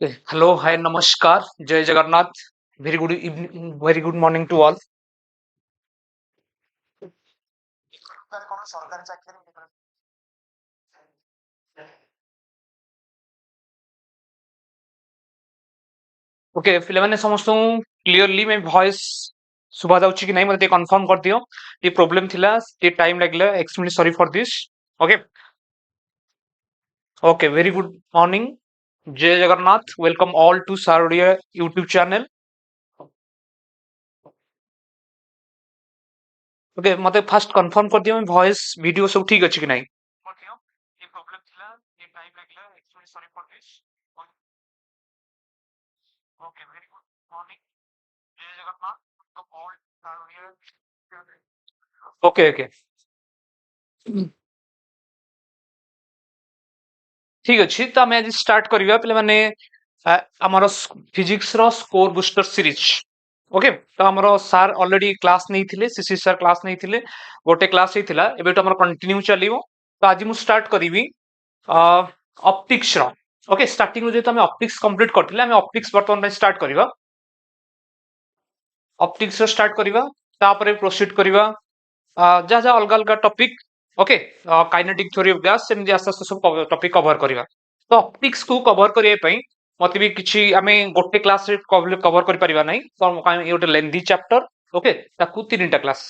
Hello hi नमस्कार जय Jagannath very good evening very good morning to all okay पिलाने समस्त क्लियरली मैं वॉइस सुबह जाउची कि नहीं मते कंफर्म कर दियो ये प्रॉब्लम थिला ये टाइम लागला extremely sorry for this okay okay very good morning जय Jagannath welcome all to S.I.R YouTube channel okay मते फर्स्ट कंफर्म कर दियो मैं वॉइस वीडियो सब ठीक अछि कि नहीं ये प्रॉब्लम थिला ये टाइम लागला actually sorry for this okay very good morning जय जगन्नाथ तो ऑल ओके ओके ठीक अछि तो आमे आज स्टार्ट करबा पले माने हमर फिजिक्स रो स्कोर बूस्टर सीरीज ओके तो हमर सर ऑलरेडी क्लास नहीं थिले सीसी सर क्लास नहीं थिले गोटे क्लास ही थिला एबे तो हमर कंटिन्यू चलिवो तो आज मु स्टार्ट करबी ऑप्टिक्स रो ओके स्टार्टिंग जे तो हमें ऑप्टिक्स कंप्लीट करथिले हमें ऑप्टिक्स वर्तमान स्टार्ट करबा ऑप्टिक्स रो स्टार्ट करबा तापरे प्रोसीड करबा जा जा अलग अलग topic okay kinetic theory of gas same आस्ते आस्ते सब टॉपिक कवर करबा तो ऑप्टिक्स को कवर करिए पई मते भी किछि आमे गोटे क्लास रे कवर करि परिबा नै तो ये गोटे लेंथी चैप्टर ओके ताकू तीनटा क्लास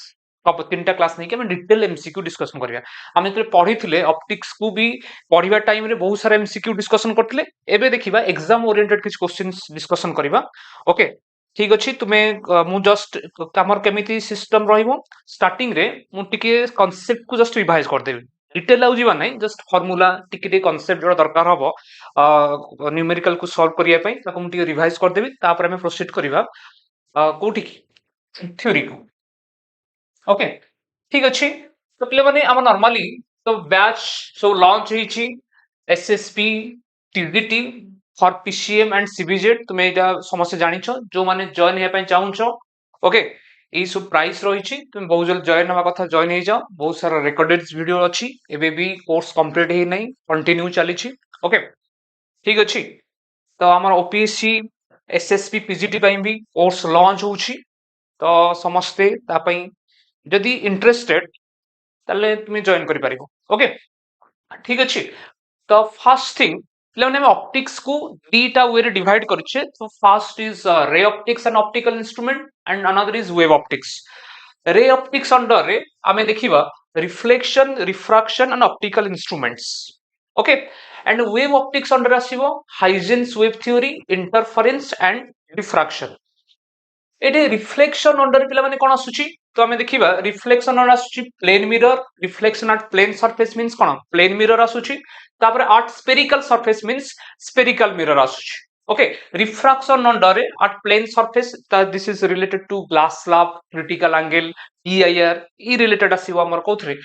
तीनटा क्लास नहीं कि हम डिटेल एमसीक्यू डिस्कशन करबा हम जे पढिथिले ऑप्टिक्स को भी पढिबा टाइम रे बहुत सारा एमसीक्यू डिस्कशन करथिले एबे देखिबा एग्जाम ओरिएंटेड किछ क्वेश्चंस डिस्कशन करबा ओके ठीक अछि तुमे मु जस्ट हमर केमिति सिस्टम रहिबो स्टार्टिंग रे मु टिके कांसेप्ट को जस्ट रिवाइज कर देबी डिटेल आउ जीवा नहीं जस्ट फार्मूला टिके टिके कांसेप्ट जो दरकार हबो न्यूमेरिकल को सॉल्व करिया पई ताको मु टिके रिवाइज कर देबी तापर हमें प्रोसीड करिबा कोठी थ्योरी को ओके ठीक अछि तो पिले माने हम नॉर्मली तो बैच सो लॉन्च होईची SSP TGT for PCM and CBZ तुमे एटा समस्त जानिछो जो माने जॉइन हे पई चाहुछो ओके এই সব প্রাইস রয়েছে তুমি বহু জল জয়েন হওয়া কথা জয়েন হয়ে যাও বহুত সারা রেকর্ডেড ভিডিও ଅଛି ଏବେ ବି কোর্স কমপ্লিট ହେଇ নাই কন্টিনিউ চালিছি ওকে ঠিক ଅଛି ତ ଆମର ଓପିଏସସି ଏସଏସପି ପିଜିଟି ପାଇଁ ବି କୋର୍ସ ଲଞ୍ଚ ହଉଛି ତ ସମସ୍ତେ ତା ପାଇଁ ଯଦି ଇଣ୍ଟରେଷ୍ଟେଡ ତାହେଲେ তুমি জয়েন କରି ପାରିବ ଓକେ ঠিক ଅଛି ତ ଫାର୍ଷ୍ଟ थिंग ପିଲାମାନେ ଆମେ ଅପ୍ଟିକ୍ସ କୁ ଦିଟା ୱେ ରେ ଡିଭାଇଡ କରିଛେ ତ first is ray optics and optical instrument and another is wave optics ray optics under रे आमे देखिबा reflection refraction and optical instruments okay and wave optics under आसीबो Huygens wave theory interference and refraction एटे reflection under पिला माने कोन आसुची तो आमे देखिबा रिफ्लेक्शन अंडर आसुची plane mirror reflection at plane surface means कोन प्लेन मिरर आसुची तापर at spherical surface means spherical mirror आसुची okay refraction under at plane surface this is related to glass slab critical angle EIR ई related आसीबो हमर कोथरे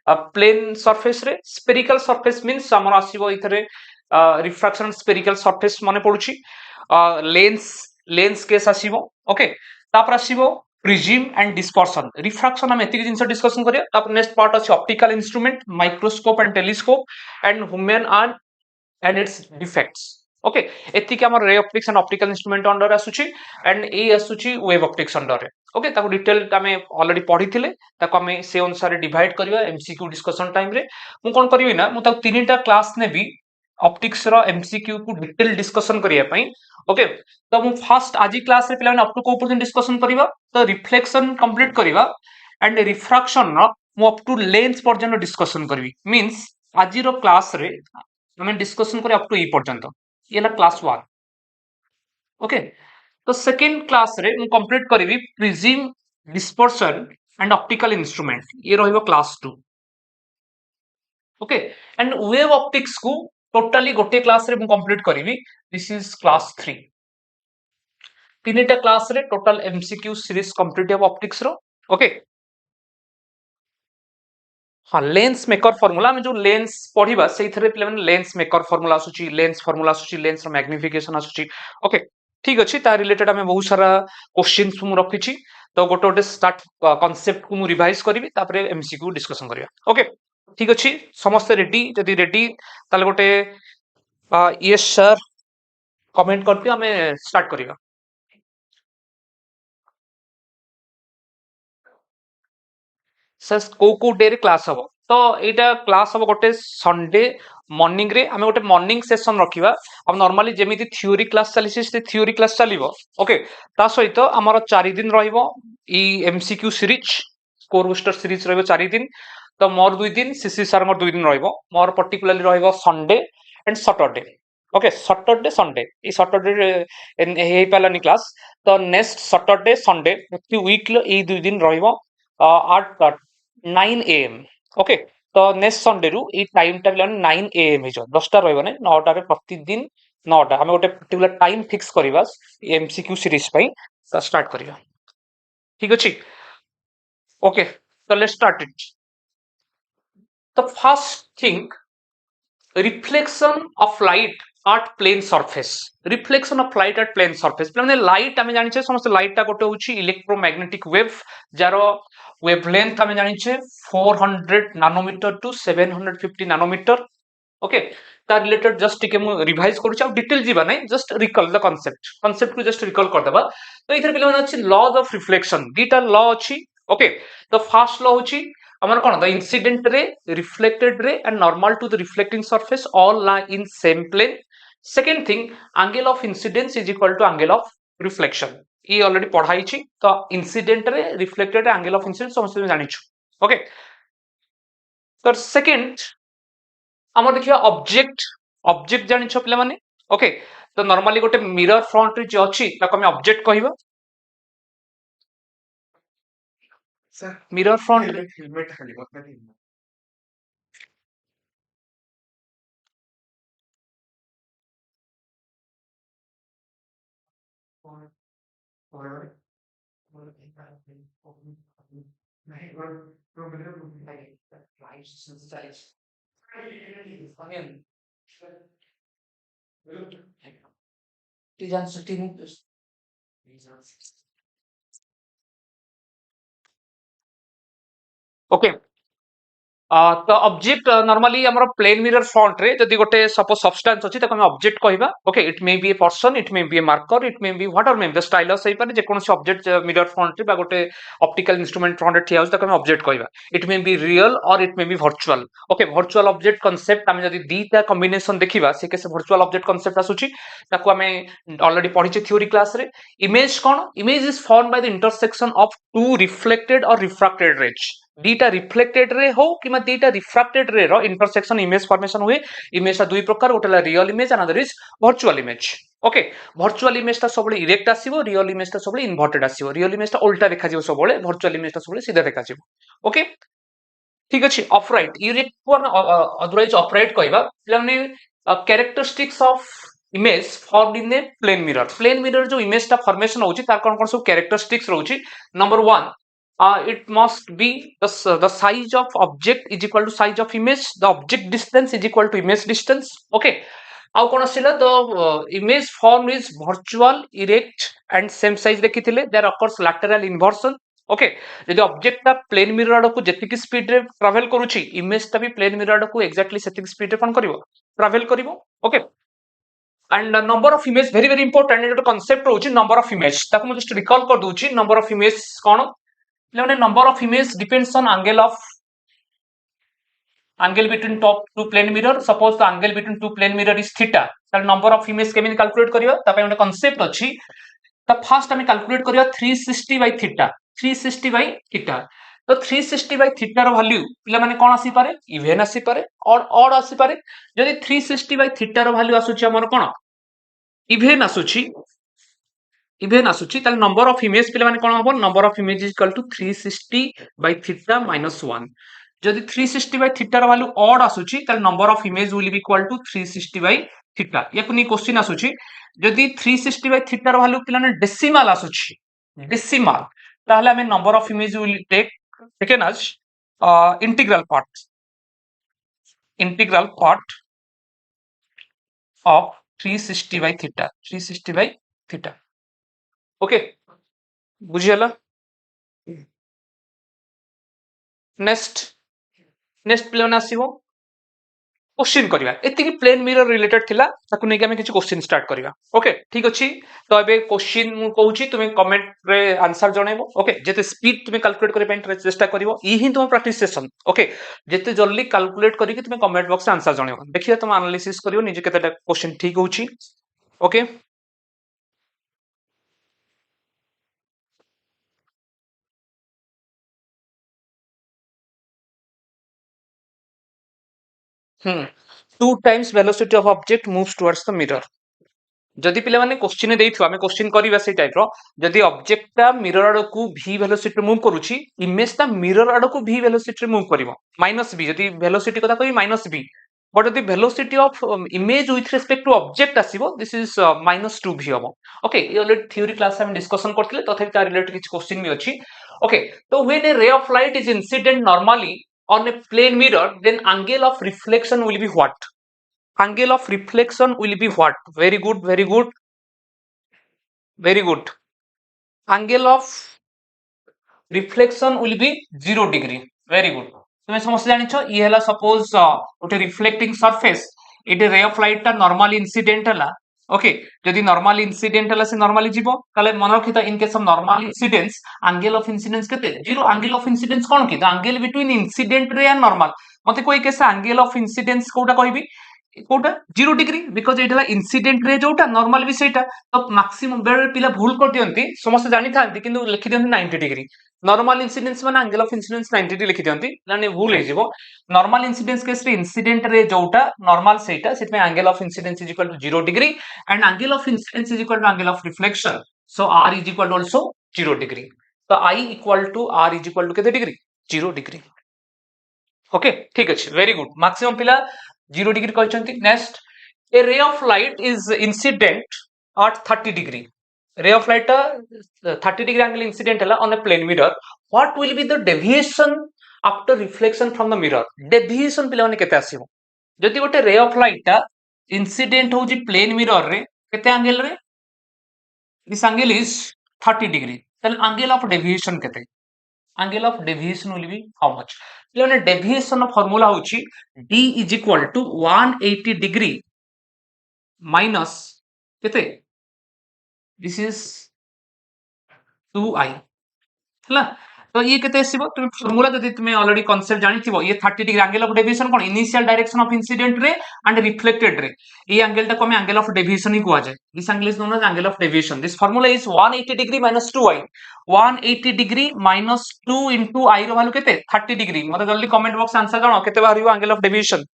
plane surface रे spherical surface means हमर आसीबो इथरे रिफ्रैक्शन स्फेरिकल सरफेस माने पडुची लेंस लेंस केस आसीबो ओके तापर आसीबो प्रिज्म एंड डिस्पर्शन रिफ्रैक्शन हम एतिक जिंस डिस्कशन करिया तापर नेक्स्ट पार्ट अछि optical instrument microscope and telescope and human eye and its defects okay एतिक हमर ray optics and optical instrument under आसुची एंड ए आसुची वेव ऑप्टिक्स अंडर रे ओके ताको डिटेल हमें ऑलरेडी पढिथिले ताको हमें से अनुसार डिवाइड करबा एमसीक्यू डिस्कशन टाइम रे मु कोन करबी ना मु ताको तीनटा क्लास नेबी ऑप्टिक्स रो एमसीक्यू को डिटेल डिस्कशन करिया पई ओके तो मु फर्स्ट आजी क्लास रे पिला अप टू को पर्यंत डिस्कशन करिबा तो रिफ्लेक्शन कंप्लीट करिबा एंड रिफ्रैक्शन नो मु अप टू लेंस पर्यंत डिस्कशन करबी मींस आजी रो क्लास रे हमें डिस्कशन करे अप टू ई पर्यंत ये ला क्लास 1 ओके तो सेकंड क्लास रे मु कंप्लीट करबी prism dispersion and optical instrument ये रहिबो class 2 okay and wave optics को टोटली गोटे क्लास रे मु कंप्लीट करबी दिस इज क्लास 3 तीनटा क्लास रे टोटल एमसीक्यू सीरीज कंप्लीट हो ऑप्टिक्स रो ओके हाँ लेंस मेकर फार्मूला में जो लेंस पढ़िबा से इथरे पिले माने लेंस मेकर फार्मूला आसुची लेंस रो मैग्निफिकेशन आसुची ओके ठीक अछि ता रिलेटेड हमें बहुत सारा क्वेश्चंस मु रखिछि तो गोटे गोटे स्टार्ट कांसेप्ट को मु रिवाइज करबी तापर एमसीक्यू डिस्कशन करिया ओके ठीक अछि समस्त रेडी जदी रेडी ताले गोटे यस सर कमेंट करते आमे स्टार्ट करिवा। सर को डे रे क्लास हबो तो एटा क्लास हबो गोटे संडे मॉर्निंग रे आमे गोटे मॉर्निंग सेशन रखिबा। अब नॉर्मली जेमिति थ्योरी क्लास चलिछि से थ्योरी क्लास चलिबो ओके। ता सहित हमर 4 दिन रहइबो ई MCQ series score booster series रहइबो 4 दिन। तो मोर 2 दिन सीसी सर मोर 2 दिन रहइबो मोर पर्टिकुलरली रहइबो Sunday and Saturday okay. Saturday Sunday ई सैटरडे हे पालानी क्लास तो नेक्स्ट सैटरडे संडे वीक लो ई 2 दिन रहइबो at 9 AM ओके। तो नेक्स्ट संडे रु ई टाइम टा 9 AM हिजो 10टा रहइबो नै 9टा रे प्रतिदिन 9टा हमें गोटे पर्टिकुलर टाइम फिक्स करबा एमसीक्यू सीरीज पई स्टार्ट करिया। ठीक अछि ओके। तो let's start it. The first thing, reflection of light at plane surface. Reflection of light at plane surface মানে লাইট আমি জানিছে সমস্ত লাইটটা গোটে হচ্ছে ইলেক্ট্রোম্যাগনেটিক ওয়েভ যার ওয়েভলেন্থ আমি জানিছে 400 নানোমিটার টু 750 নানোমিটার ओके। ता रिलेटेड जस्ट टिके मु रिवाइज करूची आ डिटेल जीवा नै जस्ट रिकॉल द कांसेप्ट को जस्ट रिकॉल कर देबा। तो इधर पिले माने अछि लॉज ऑफ रिफ्लेक्शन दीटा लॉ अछि ओके। तो फर्स्ट लॉ होछि हमर कोन the incident ray reflected ray and normal to the reflecting surface all lie in same plane. Second thing angle of incidence is equal to angle of reflection ई already पढ़ाई छी। तो incident ray reflected angle of incidence समस्त जानि छु okay. तो second आम देखिए ऑब्जेक्ट ऑब्जेक्ट जानि छ पिला माने ओके। तो नॉर्मली गोटे मिरर फ्रंट रे जे अछि ताको हम ऑब्जेक्ट कहबा मिरर फ्रंट रे हेलमेट खाली बता दी ओके। तो ऑब्जेक्ट नॉर्मली हमर प्लेन मिरर फ्रंट रे जदी गोटे सपोज सब्सटेंस अछि ताको हम ऑब्जेक्ट कहबा okay. It may be a person it may be a marker it may be what are may the stylus सही पारे जे कोन से ऑब्जेक्ट मिरर फ्रंट रे बा गोटे ऑप्टिकल इंस्ट्रूमेंट फ्रंट रे ठिया होछ ताको हम ऑब्जेक्ट कहबा। इट मे बी रियल और it may B virtual okay. Virtual object concept हम जदी दीटा कॉम्बिनेशन देखिबा से केसे वर्चुअल ऑब्जेक्ट कांसेप्ट आसुची ताको हमें ऑलरेडी पढिचे थ्योरी क्लास रे। इमेज कोन image is formed by the intersection of two reflected or refracted rays दीटा रिफ्लेक्टेड रे हो कि दीटा रिफ्रैक्टेड रे रो इंटरसेक्शन इमेज फॉर्मेशन हुए। इमेज ता दुई प्रकार गोटे real image another is virtual image okay. Virtual image ता सबले इरेक्ट आसीबो रियल इमेज ता सबले इन्वर्टेड आसीबो। रियल इमेज ता उल्टा देखा जिवो सबले वर्चुअल इमेज ता सबले सीधा देखा जिवो ओके। ठीक अछि अपराइट इरेक्ट को अदरवाइज अपराइट कहबा माने characteristics of image formed in a plane mirror जो इमेज ता फॉर्मेशन होची तार कोन कोन सब कैरेक्टरिस्टिक्स रहउची। Number 1 it must be the size of object is equal to size of image the object distance is equal to image distance okay। आउ कोन आसिला the image form is virtual erect and same size देखिथिले there occurs lateral inversion okay. यदि object ता plane mirror को जेतिकी speed रे travel करूची इमेज ता भी प्लेन मिरर को एक्जेक्टली सेतिकी स्पीड रे कोन करिवो ट्रैवल करिवो okay. And number of image very very important ये कांसेप्ट रहउची नंबर ऑफ इमेज ताको मैं जस्ट रिकॉल कर दूची। Number of image cone number of image depends on angle between top two plane mirror. Suppose the angle between two plane mirror is theta then number of image केमिति calculate करियो ता पे concept अछि। त first हम calculate करियो 360 by theta 360 by theta. तो 360 by theta रो वैल्यू पिला माने कोन आसी पारे इवन आसी पारे और ऑड आसी पारे। जदि 360 बाय थीटा रो वैल्यू आसुची हमर कोन इवन आसुची इवेन आसुची ताले नंबर ऑफ इमेज पिले माने कोन हबो number of image is equal to 360 by theta minus 1। जदि 360 बाय थीटा रो वैल्यू ऑड आसुची ताले number of image will be equal to 360 by theta. याकु नि क्वेश्चन आसुची जदि 360 बाय थीटा रो वैल्यू पिला ने डेसिमल आसुची डेसिमल ताले हमें number of image will taken as integral part of 360 by theta 360 by theta okay बुझियला। नेक्स्ट नेक्स्ट प्लेन आसीबो क्वेश्चन करवा एति प्लेन मिरर रिलेटेड थिला ताकू नै कि क्वेश्चन स्टार्ट करवा ओके ठीक अछि तो एबे क्वेश्चन मु कहूची तुमे कमेंट रे आंसर जणैबो ओके जेते स्पीड तुमे कैलकुलेट करै पय चेष्टा करिवो ई ही तुम प्रैक्टिस सेशन ओके जेते जल्दी कैलकुलेट करिके तुमे कमेंट बॉक्स आंसर जणैबो देखिए तुम एनालिसिस करिवो निजे केतेटा क्वेश्चन ठीक होची okay two times velocity of object moves towards the mirror जदि पिला माने क्वेश्चन देइथु आमे क्वेश्चन करबा से टाइप रो जदि ऑब्जेक्ट ता मिरर आड़ को v वेलोसिटी मूव करूची इमेज ता मिरर आड़ को v वेलोसिटी मूव करिवो माइनस v जदि वेलोसिटी कथा कहि माइनस v बट जदि velocity of image with respect to object आसीबो दिस इज माइनस 2v हबो ओके ये ऑलरेडी थ्योरी क्लास हम डिस्कशन करथिले तथापि ता रिलेटेड किछ क्वेश्चन भी अछि ओके तो when A ray of light is incident normally on a plane mirror then angle of reflection will be what angle of reflection will be what very good very good very good angle of reflection will be 0 degree very good तुम समस्त जानिछ ये हला suppose गोटे reflecting surface एटे ray of light ता normal incident हला okay जदि normal incident हला से नॉर्मली जीवो ताले मन रखिता in case of normal incidence angle of incidence केते जीरो एंगल ऑफ इंसिडेंस कोन कि the angle between incident ray and normal मते कोई केस एंगल ऑफ इंसिडेंस कोटा कहबी कोटा 0 डिग्री बिकॉज एटा इंसिडेंट रे जोटा नॉर्मल भी सेटा तो मैक्सिमम बेल पिला भूल कर दियंती समस्त जानि थांती किंतु लिखि दियंती 90 डिग्री नॉर्मल इंसिडेंस माने एंगल ऑफ इंसिडेंस 90 डिग्री लिखि दियंती लाने भूल हे जिवो नॉर्मल इंसिडेंस केस रे इंसिडेंट रे जोटा नॉर्मल सेटा सेट में angle of incidence is equal to 0 degree and angle of incidence is equal to angle of reflection so r is equal to also 0 degree तो I equal to r is equal to केते degree 0 degree okay ठीक अछि very good maximum पिला 0 degree कहचंती next a ray of light is incident at 30 degree ray of light 30 degree angle incident hela on a plane mirror what will be the deviation after reflection from the mirror deviation पिला माने केते आसीबो जदि गोटे रे of light ता incident होजी plane mirror रे केते angle रे this angle is 30 degree then angle of deviation केते angle of deviation will be how much पिला deviation formula होची d is equal to 180 degree minus केते this is 2i हला तो ये केते आसीबो तुम फार्मूला जदि तुमे ऑलरेडी कांसेप्ट जानिथिबो ये 30 degree angle of deviation cone initial direction of incident ray and reflected ray ये एंगल ता को हम एंगल ऑफ डेविएशन ही कुआ जाय this angle is known as angle of deviation this formula is 180 degree minus 2i 180 degree minus 2 into i रो value केते 30 degree मते जल्दी कमेंट बॉक्स आंसर जानो केते बाहरियो एंगल ऑफ डेविएशन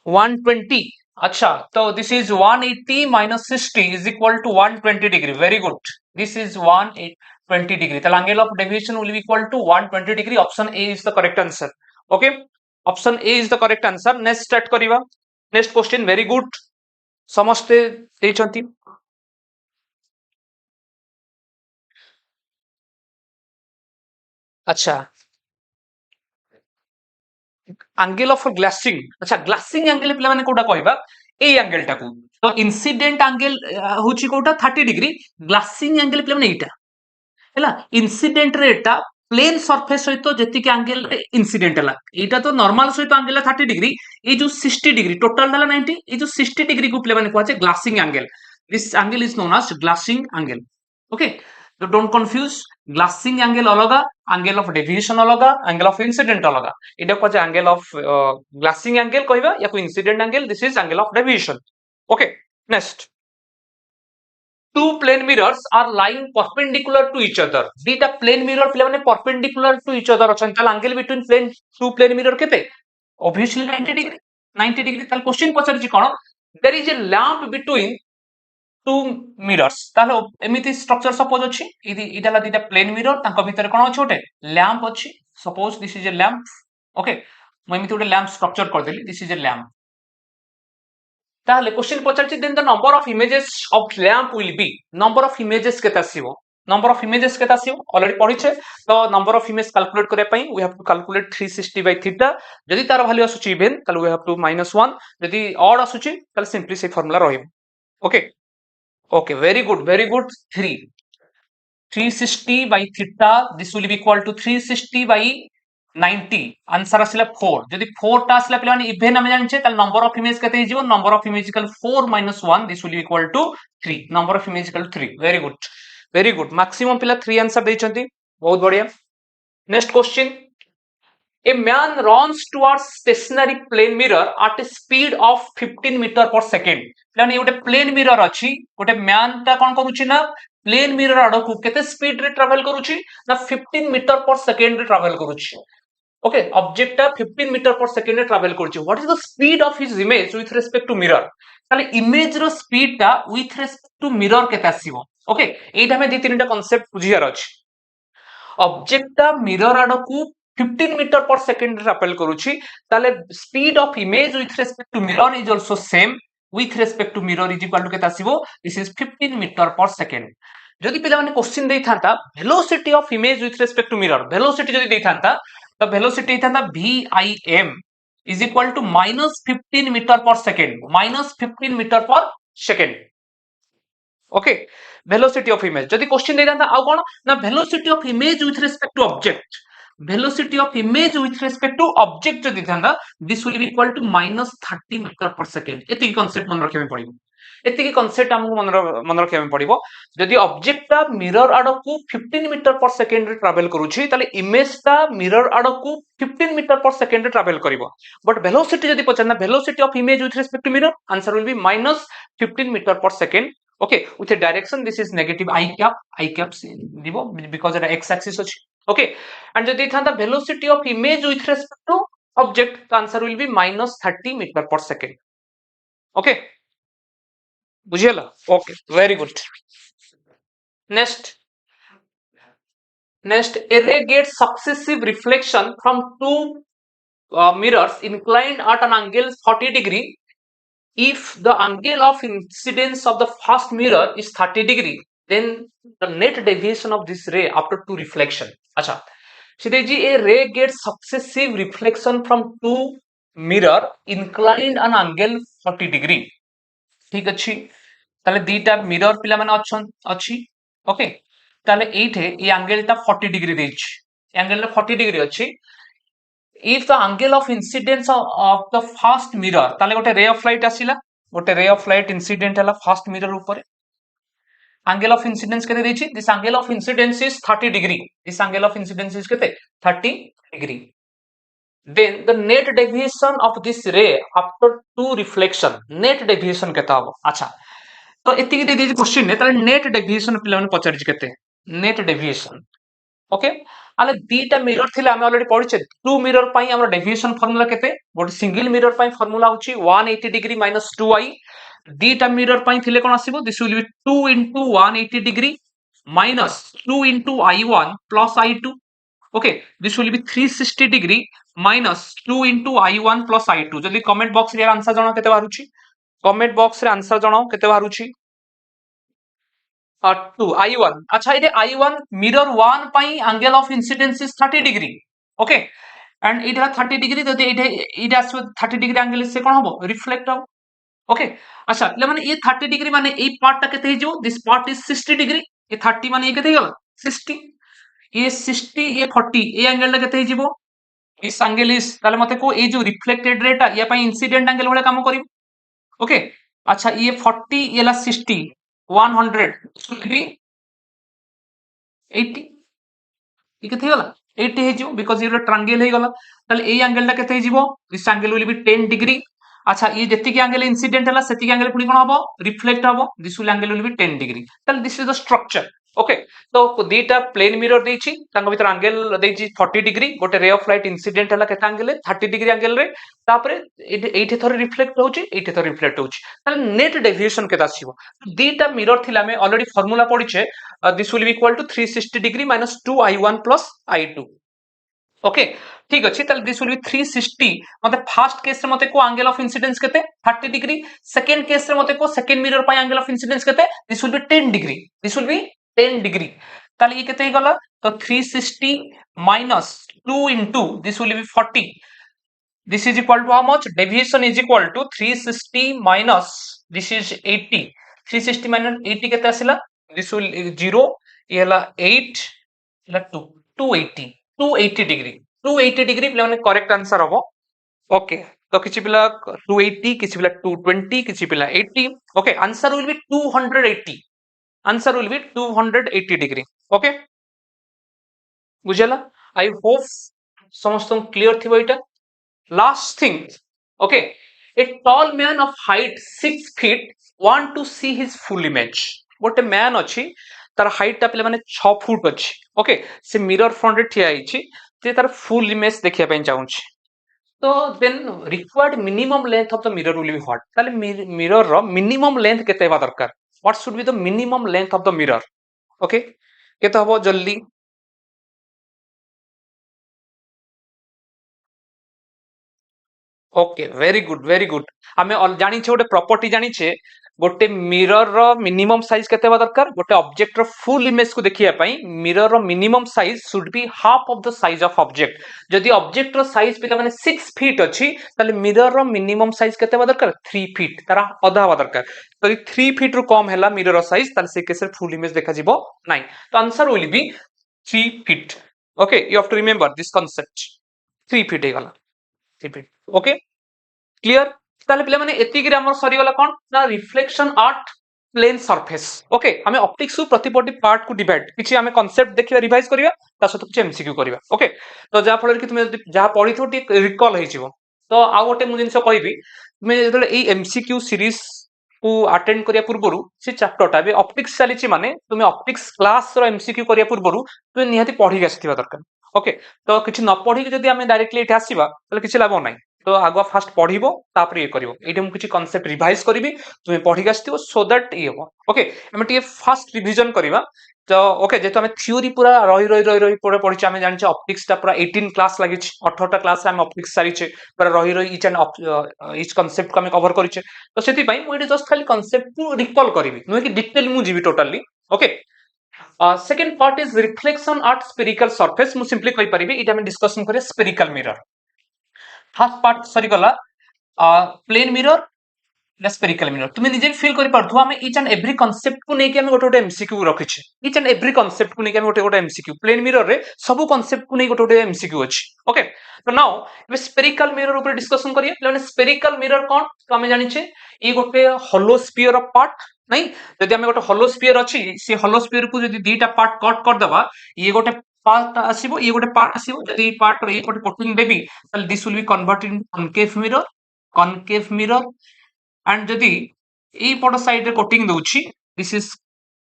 120 अच्छा तो this is 180 minus 60 is equal to 120 degree very good this is 120 degree the angle of deviation will be equal to 120 degree option A is the correct answer okay option A is the correct answer next start करिवा next question very good समस्ते देचंती अच्छा angle of ग्लासिंग अच्छा ग्लासिंग angle पिला माने कोटा कहबा A angle टाकू तो incident angle होची Kota 30 degree ग्लासिंग angle पिला माने एटा हैला इंसिडेंट रे एटा प्लेन सरफेस सहित जेति के एंगल इंसिडेंट हला एटा तो नॉर्मल सहित एंगल 30 डिग्री ए जो 60 डिग्री टोटल हला 90 ए जो 60 डिग्री को पिला माने कहै छै glancing angle this angle is known as glancing angle okay तो डोंट कंफ्यूज ग्लासिंग एंगल अलगा एंगल ऑफ डेविएशन अलगा एंगल ऑफ इंसिडेंट अलगा एटा कहै छै एंगल ऑफ ग्लासिंग एंगल कहबा या को incident angle this is angle of deviation okay next two plane mirrors are lying perpendicular to each other dita plane mirror pila mane perpendicular to each other achan tal angle between two plane mirror kete obviously 90 degree tal question pacharichi kono there is a lamp between two mirrors tal emiti structure suppose achi idala dita plane mirror tanko bhitere kono achi ote lamp achi suppose this is a lamp okay mo emiti ote lamp structure kar deli this is a lamp ताले question पचारछि then the number of images of lamp will be number of images केता आसीबो number of images केता आसीबो already पढिछे तो number of image calculate करे पई we have to calculate 360 by theta जदि तार वैल्यू आसुची इवन ताले वी हैव टू -1 जदि ऑड आसुची ताले सिंपली से फार्मूला रहिबो okay okay very good 360 by theta this will be equal to 360 by 90 answer आसला 4 जदि 4 टा आसला पिला माने इवन हम जानछे त नंबर ऑफ इमेज कते हिजिवो number of image equal 4 minus 1 this will equal to 3 number of image equal 3 very good maximum पिला 3 आंसर देचंती बहुत बढ़िया next question A man runs towards stationary plane mirror at a speed of 15 meter per second. यानी गोटे plane mirror अछि गोटे man ता कोन करूछि ना प्लेन मिरर आडकू केते स्पीड रे ट्रैवल करूछि ना 15 मीटर पर सेकंड रे ट्रैवल करूछि ओके ऑब्जेक्ट ता 15 मीटर पर सेकंड रे ट्रैवल करूछि what is the speed of his image with respect to mirror ताले इमेज रो स्पीड ता विथ रिस्पेक्ट टू मिरर केते आसीबो ओके एटा में दी तीनटा कांसेप्ट बुझियार अछि ऑब्जेक्ट ता मिरर आडकू 15 मीटर पर सेकंड ट्रैवल करूछि ताले speed of image with respect to mirror is also same with respect to mirror is equal to केते आसीबो this is 15 meter per second जदि पिला माने क्वेश्चन देई थांता velocity of image with respect to mirror velocity जदि देई थांता तो velocity देई थांता vim is equal to minus 15 meter per second minus 15 meter per second okay velocity of image जदि question देई थांता आ कोन ना velocity of image with respect to object velocity of image with respect to object जदि थांता this will be equal to minus 30 meter per second एतिकी concept मन रखिया पड़िबो एतिकी concept हमहु मन रखिया पड़िबो जदि ऑब्जेक्ट ता मिरर आडकू 15 मीटर पर सेकंड रे ट्रैवल करूछि ताले इमेज ता मिरर आडकू 15 मीटर पर सेकंड रे ट्रैवल करिवो बट वेलोसिटी जदि पछना velocity of image with respect to mirror answer will be minus 15 metre per second okay with a direction this is negative I cap दिबो because it x axis अछि okay and जदि थांता velocity of image with respect to object the answer will be minus 30 meter per second okay बुझियला okay very good next a ray gets successive reflection from two mirrors inclined at an angle 40 degree if the angle of incidence of the first mirror is 30 degree then the net deviation of this ray after two reflection acha Shideji a ray gets successive reflection from two mirror inclined an angle 40 degree ठीक अछि ताले दीटा mirror पिला माने अछि okay ताले एठे A angle ता 40 degree देछि angle ता 40 डिग्री अछि if the angle of incidence of the first mirror ताले गोटे रे ऑफ लाइट आसिला गोटे रे ऑफ लाइट इंसिडेंट हला फर्स्ट मिरर ऊपर angle of incidence केते देछि this angle of incidence is 30 degree this angle of incidence is केते 30 degree then the net deviation of this ray after two reflection net deviation केता हो अच्छा तो एतिकी दे देछि question ने ताले नेट डेविएशन पिला माने पचारि केते नेट डेविएशन ओके आले दीटा मिरर थिला हम ऑलरेडी पढिचे टू मिरर पई हमर डेविएशन फार्मूला केते गोटे सिंगल मिरर पई फार्मूला होची 180 डिग्री माइनस 2i दीटा मिरर पई थिले कोन आसीबो this will be 2 into 180 degree minus 2 into i1 plus i2 okay this will be 360 degree minus 2 into i1 plus i2 जदी कमेंट बॉक्स रे आंसर जणो केते बारुची कमेंट बॉक्स रे आंसर जणो केते बारुची 2 i1 अच्छा इदे i1 मिरर 1 पई angle of incidence is 30 degree okay and Ida 30 degree जदी Ida 30 degree angle से कोन होबो रिफ्लेक्ट हो ओके अच्छा ले माने ये 30 डिग्री माने ए पार्ट ता केते हिजो दिस पार्ट इज 60 डिग्री ये 30 माने ये केते गेला 60 ये 60 ये 40 ए एंगल ता केते हिजो इस एंगल इज ताले मते को ए जो रिफ्लेक्टेड रेट या पई इंसिडेंट एंगल वाला काम करिवो ओके अच्छा ये 40 ये ला 60 100 should be 80 ये केते होला 80 हे जिवो बिकॉज़ ये ट्रायंगल हे गला ताले ए एंगल ता केते हे जिवो this angle will be 10 degree अच्छा ये जति के एंगल इंसिडेंट हला सेति के एंगल पुनी कोन हबो रिफ्लेक्ट हबो this will angle will be 10 degree ताले this is the structure okay तो दीटा प्लेन मिरर देछि तांग भीतर एंगल देछि 40 डिग्री गोटे रे ऑफ लाइट इंसिडेंट हला केता एंगल 30 डिग्री एंगल रे तापरे एठे थोर रिफ्लेक्ट होछि एठे थोर रिफ्लेक्ट होछि ताले नेट डेविएशन केता आसीबो दीटा मिरर थिला में ऑलरेडी फार्मूला पढिछे this will be equal to 360 degree minus 2i1 plus i2 okay ठीक अछि ताले दिस विल बी 360 मते फर्स्ट केस रे मते को एंगल ऑफ इंसिडेंस केते 30 डिग्री सेकंड केस रे मते को सेकंड मिरर पय एंगल ऑफ इंसिडेंस केते this will be 10 degree this will be 10 degree ताले ये केते गला तो 360 minus 2 into this will be 40 this is equal to how much deviation is equal to 360 minus this is 80 360 minus 80 केते आसिला this will 0 ये हला 8 हला 2 280 280 डिग्री 280 डिग्री पे करेक्ट आंसर हम ओके तो किसी पिला 280 किसी पिला 220 किसी पिला 80 okay answer will be 280 answer will be 280 degree okay बुझला आई होप समस्त क्लियर थी एटा last thing okay a tall man of height 6 feet want to see his full image गोटे मैन अच्छी तार हाइट टा पे माने 6 फुट अच्छी ओके से मिरर फ्रंट रे ठिया हिची जे तार फुल इमेज देखिया पई चाहूची तो then required minimum length of the mirror will be what ताले मिरर रो मिनिमम लेंथ केते हेबा दरकार what should be the minimum length of the mirror okay केते हबो जल्दी ओके वेरी गुड आमे जानी छे गोटे प्रॉपर्टी जानी छे गोटे मिरर रो मिनिमम साइज केते हेबा दरकार गोटे ऑब्जेक्ट रो फुल इमेज को देखिया पई मिरर रो minimum size should be half of the size of object जदि ऑब्जेक्ट रो साइज पिला माने 6 फीट अछि ताले मिरर रो मिनिमम साइज केते हेबा दरकार 3 फीट तारा आधा हेबा दरकार तो 3 फीट रो कम हैला मिरर रो साइज ताले से केसे फुल इमेज देखा जिवो नाही तो answer will be 3 feet okay you have to remember this concept 3 feet हे गला 3 फीट ओके क्लियर ताले पिला माने एतिगिरे हमर सरी गला कोन ना reflection at plane surface okay हमें ऑप्टिक्स को प्रतिपटी पार्ट को डिवाइड किछि हमें कांसेप्ट देखिबा रिवाइज करिवा ता सहित किछि एमसीक्यू करिवा ओके तो जा फल कि तुमे जा पढिथो टी रिकॉल हेजिवो तो आ गोटे मु जिंस कहबी तुमे जेतले ए एमसीक्यू सीरीज को अटेंड करिया पूर्वरु से चैप्टर टा बे ऑप्टिक्स चलीछि माने तुमे ऑप्टिक्स क्लास रो एमसीक्यू करिया पूर्वरु तुमे निहाती पढि आसीथिबा दरकार ओके तो किछि न पढि के जदी हमें डायरेक्टली एठी आसीबा तले किछि लाभ नै तो आगुआ फास्ट पढ़िबो तापर ये करिवो एठी मु किछि कांसेप्ट रिवाइज करबी तुमे पढि आस्थिबो सो दैट ये हो ओके हम टिके फास्ट रिवीजन करिवा तो ओके जेतो हमें थ्योरी पूरा रही पूरा पढिछ हमें जानिछ ऑप्टिक्स ता पूरा 18 क्लास लागिछ 18 टा क्लास हम ऑप्टिक्स सारिछे पूरा रही ईच एंड ईच कांसेप्ट को हम कवर करिछे तो सेति पई मु एठी जस्ट खाली कांसेप्ट को रिकॉल करबी नुहे कि डिटेल मु GB totally okay second part is reflection eight spherical surface मु सिंपली कहि परिबी इटा हम डिस्कशन करे स्फेरिकल मिरर फर्स्ट पार्ट सरी गला प्लेन मिरर स्फेरिकल मिरर तुम निजे फील करि पारथु हम ईच एंड एवरी कांसेप्ट को नेकी हम गोटे गोटे एमसीक्यू रखिछे ईच एंड एवरी कांसेप्ट को नेकी हम गोटे गोटे एमसीक्यू प्लेन मिरर रे सब कांसेप्ट को नै गोटे गोटे एमसीक्यू अछि ओके तो नाउ हम स्फेरिकल मिरर ऊपर डिस्कशन करिए माने स्फेरिकल मिरर कोन तो हम जानिछे ई गोटे होलो स्फीयर ऑफ पार्ट नहीं जदि हम गोटे होलो स्फीयर अछि से होलो स्फीयर को जदि दीटा पार्ट कट कर दबा ये गोटे पार्ट आसीबो ये गोटे पार्ट आसीबो जदि ई पार्ट रे गोटे कोटिंग देबी ताले this will be converted into concave mirror and जदि ए पट साइड रे कोटिंग दोछि this is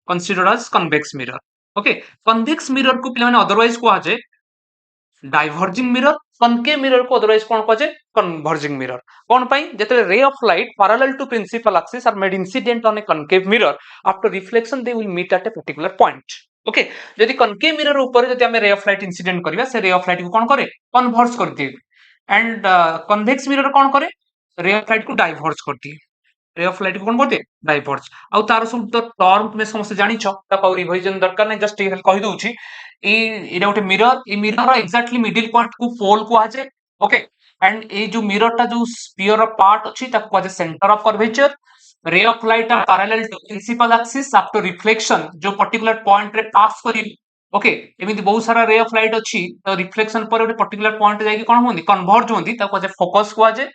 considered as convex mirror okay convex mirror को पिला माने अदरवाइज को आजे डाइवर्जिंग मिरर कनकेव मिरर को अदरवाइज कोन को आजे कन्वर्जिंग मिरर कोन पई जेते ray of light parallel to principal axis are made incident on a concave mirror after reflection they will meet at a particular point okay जदि concave mirror ऊपर जदि हम रे ऑफ लाइट इंसिडेंट करबा से रे ऑफ लाइट को कोन करे कन्वर्ज कर दिए एंड कन्वेक्स मिरर कोन करे रे ऑफ लाइट को डाइवर्ज कर दिए रे ऑफ लाइट को कोन करते डाइवर्ज आउ तार सब तो टर्म तुमे समस्त जानि छ ता को रिवीजन दरकार नै जस्ट कहि दोछि ई एटा गोटे मिरर ई मिरर रो एक्जेक्टली मिडिल पार्ट को पोल को आजे ओके एंड ए जो मिरर ता जो स्फीयर ऑफ पार्ट अछि ता को आजे centre of curvature ray of light are parallel to principal axis after reflection जो पर्टिकुलर पॉइंट रे पास करी ओके एमिति बहुत सारा रे ऑफ लाइट अछि तो रिफ्लेक्शन पर गोटे पर्टिकुलर पॉइंट जाई कि कोन होंदी कन्वर्ज होंदी ता को आजे फोकस को आजे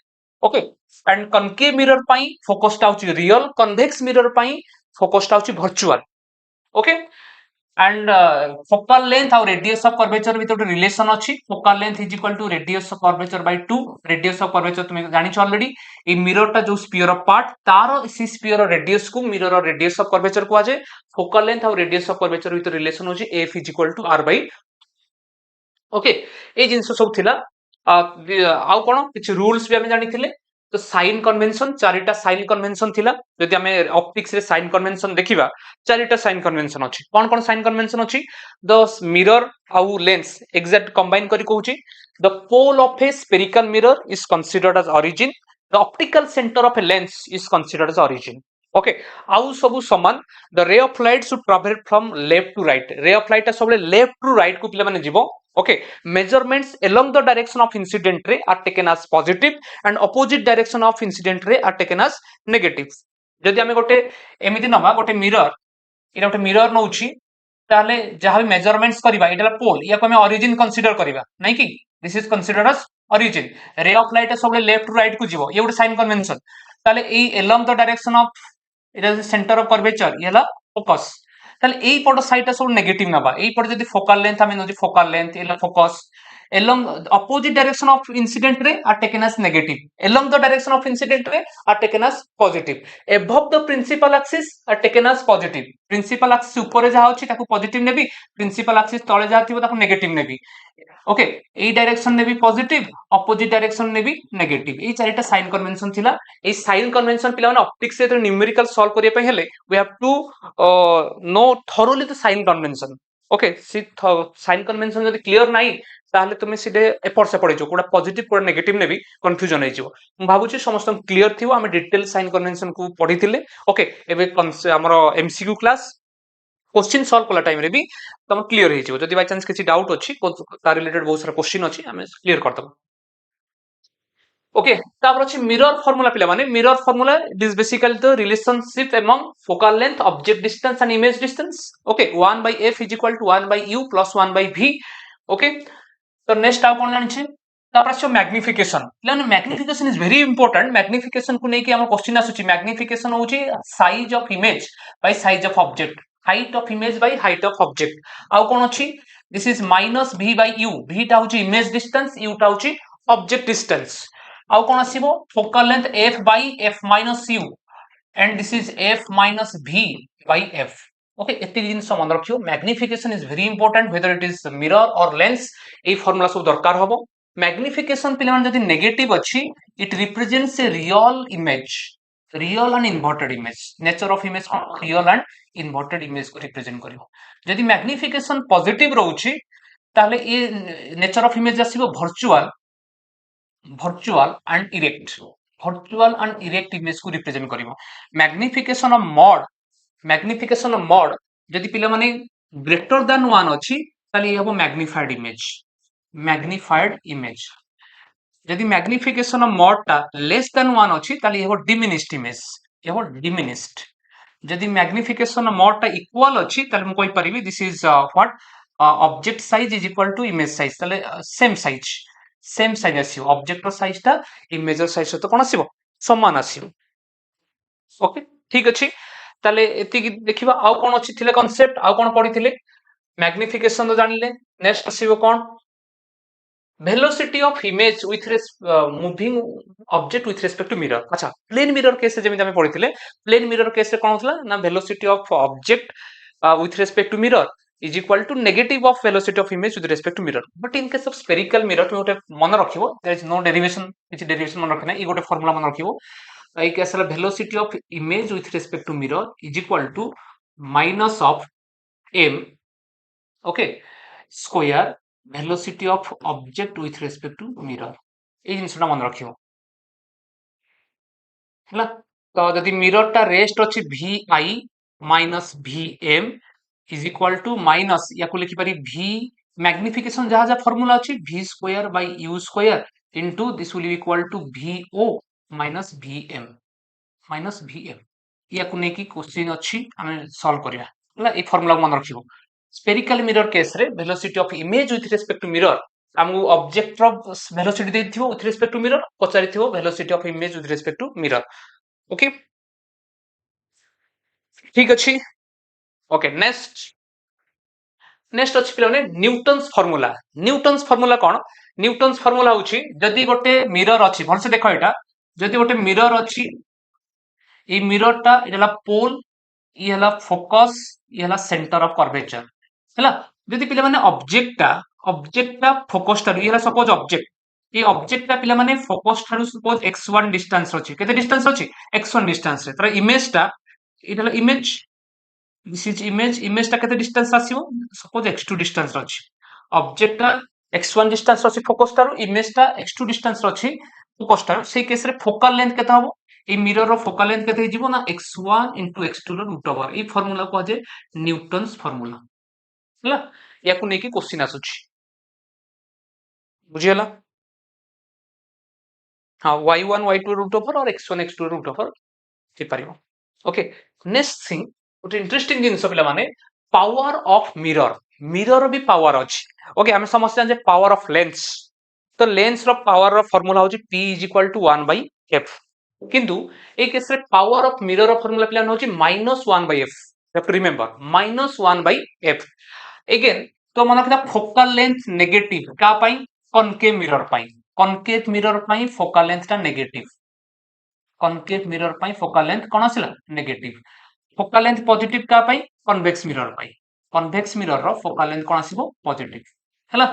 ओके एंड कनकेव मिरर पई फोकस टा होची रियल कन्वेक्स मिरर पई फोकस टा होची virtual okay and focal length और radius of curvature with relation अछि focal length is equal to radius of curvature by 2 radius of curvature तुम जानि छ ऑलरेडी ए मिरर टा जो स्फीयर ऑफ पार्ट तारो इसी स्फीयर और रेडियस को मिरर और रेडियस ऑफ कर्वेचर को आजे फोकल लेंथ और radius of curvature with relation होची f is equal to r by okay ए जिंस सब थिला आउ कोन किछ रूल्स भी हम जानि थिले तो साइन कन्वेंशन चारिटा साइन कन्वेंशन थिला जदि हमें ऑप्टिक्स रे साइन कन्वेंशन देखिबा चारिटा साइन कन्वेंशन अछि कोन कोन साइन कन्वेंशन अछि द मिरर आउ लेंस एग्जैक्ट कंबाइन करी कहूची the pole of a spherical mirror is considered as origin the optical centre of a lens is considered as origin okay आउ सबु समान the ray of light should travel from left to right ray of light सबले left to right को पिले माने जीवो okay measurements along the direction of incident ray are taken as positive and opposite direction of incident ray are taken as negative जदि हमें गोटे एमिति नबा गोटे मिरर इरा गोटे मिरर नउची ताले जहां भी मेजरमेंट्स करबा एटा पोल या को हम ओरिजिन कंसीडर करबा नै कि this is considered as origin ray of light सब लेफ्ट टू राइट को जीवो ये ଗୋଟେ साइन कन्वेंशन ताले ए along द डायरेक्शन ऑफ एटा सेंटर ऑफ कर्वेचर ये हला फोकस ताले एई पट साइड सब नेगेटिव नबा एई पट जदी फोकल लेंथ हम नदी फोकल लेंथ एला focus along opposite direction of incident ray are taken as negative along the direction of incident ray are taken as positive above the principal axis are taken as positive principal axis upore jaha hochi taku positive nebi principal axis tole jaha thibo taku negative nebi okay ए direction ने भी positive opposite direction ने भी negative ए चारिटा sign convention थिला ए sign convention पिला माने optics से न्यूमेरिकल सॉल्व करिया पे हेले we have to know thoroughly the sign convention okay see sign convention जदी क्लियर नाही ताहले तुमे सीधे एपट सेपट जो कोडा पॉजिटिव कोडा नेगेटिव ने भी कंफ्यूजन हे जिवो म भाबुची समस्त क्लियर थिवो हम डिटेल साइन कन्वेंशन को पढिथिले ओके एबे हमरो एमसीक्यू क्लास क्वेश्चन सॉल्व कला टाइम रे भी तम क्लियर हे जिवो जदी बाय चांस किछि डाउट अछि ता रिलेटेड बहुत सारा क्वेश्चन अछि हम क्लियर करतब ओके तापर अछि मिरर फार्मूला पिला माने mirror formula it is basically the relationship among focal length object distance and image distance okay 1 by f is equal to 1 by u plus 1 by v okay तो next आ कोन जानि छी तापर अछि magnification lane magnification is very important magnification को नै कि हमर question आसुची मैग्निफिकेशन होची size of image by size of object height of image by height of object आउ कोन अछि this is minus v by u v टा होची इमेज डिस्टेंस u टा होची ऑब्जेक्ट डिस्टेंस आउ कोन आसीबो focal length f by f minus u and this is f minus v by f okay एति जिंस मन रखियो magnification is very important whether it is mirror or lens ए फार्मूला सब दरकार हबो मैग्निफिकेशन पिले जदी नेगेटिव अछि it represents a real and inverted image nature of image real and inverted image को रिप्रेजेंट करिवो जदी मैग्निफिकेशन पॉजिटिव रहउची ताले ए नेचर ऑफ इमेज आसीबो वर्चुअल एंड इरेक्ट इमेज को रिप्रेजेंट करिवो मैग्निफिकेशन ऑफ मॉड जदी पिले माने ग्रेटर देन 1 अछि ताले ये हबो मैग्निफाइड इमेज जदि मैग्निफिकेशन ऑफ मॉड टा लेस देन 1 अछि ताले ये हबो डिमिनिस्ड जदि मैग्निफिकेशन ऑफ मॉड टा इक्वल अछि ताले म कोइ परिबी this is what object size is equal to image size ताले सेम साइज आसीबो ऑब्जेक्ट साइज टा इमेज साइज तो कोन आसीबो समान आसीबो ओके ठीक अछि ताले एति देखिबा आउ कोन अछि थिले कांसेप्ट आउ कोन पढिथिले मैग्निफिकेशन तो जानिले नेक्स्ट आसीबो कोन velocity of image with moving object with respect to mirror अच्छा प्लेन मिरर केस जेमिति हम पढिथिले प्लेन मिरर केस रे कोन होतला ना velocity of object with respect to mirror is equal to negative of velocity of image with respect to mirror but in case of spherical mirror तुम गोटे मन रखिबो there is no derivation किछि derivation मन रखना ई गोटे फार्मूला मन रखिबो ई केस रे velocity of image with respect to mirror is equal to minus of m okay square velocity of object with respect to mirror ए जिंसटा मन रखियो हला तो जदि मिरर टा रेस्ट अछि vi minus vm is equal to minus या को लिखि पारी v मैग्निफिकेशन जहा जहा फार्मूला अछि v square by u square into this will be equal to vo minus vm या को नेकी क्वेश्चन अछि हम सॉल्व करिया हला ए फार्मूला मन रखियो spherical mirror case रे velocity of image with respect to mirror हमु ऑब्जेक्ट रो वेलोसिटी देथिबो with respect to mirror पचारिथिबो velocity of image with respect to mirror okay ठीक अछि ओके नेक्स्ट अछि पिलाने न्यूटन्स फार्मूला कोन न्यूटन्स फार्मूला होछि जदि गोटे मिरर अछि भल से देखो एटा जदि गोटे मिरर अछि ए मिरर टा एला पोल ई हला फोकस ई हला सेंटर ऑफ कर्वेचर हला जदि पिला माने ऑब्जेक्ट टा फोकस टा ई हला सपोज ऑब्जेक्ट ए ऑब्जेक्ट टा पिला माने फोकस ठारू सपोज x1 डिस्टेंस अछि केते डिस्टेंस अछि x1 डिस्टेंस रे तर इमेज टा ई हला इमेज दिस इज इमेज टा केते डिस्टेंस आसीबो सपोज x2 डिस्टेंस रे अछि ऑब्जेक्ट टा x1 डिस्टेंस अछि फोकस ठारू इमेज टा x2 डिस्टेंस रे अछि फोकस ठारू सेही केस रे फोकल लेंथ केते हबो ए मिरर रो फोकल लेंथ केते हिजिबो ना x1 x2 रो रूट ओवर ए फार्मूला को जे न्यूटन्स फार्मूला हला याकू नेकी क्वेश्चन आसुछि बुझियला हां y1 y2 रूट ओवर और x1 x2 रूट ओवर थि परिबो ओके नेक्स्ट थिंग ओटे इंटरेस्टिंग जिंस पिला माने पावर ऑफ मिरर मिरर भी पावर अच्छी ओके आम समस्त जाने पावर ऑफ लेंस तो लेंस रो पावर रो फॉर्मूला होची P is equal to 1/f किंतु ए केस रे पावर ऑफ मिरर रो फॉर्मूला प्लान होची -1/f you have to remember -1/f again तो मन रखना फोकल लेंथ नेगेटिव का पाई कनकेव मिरर पाई फोकल लेंथ ता नेगेटिव कनकेव मिरर पाई फोकल लेंथ कोन आसिला नेगेटिव फोकल लेंथ पॉजिटिव का पाई कन्वेक्स मिरर रो फोकल लेंथ कोन आसीबो पॉजिटिव हैला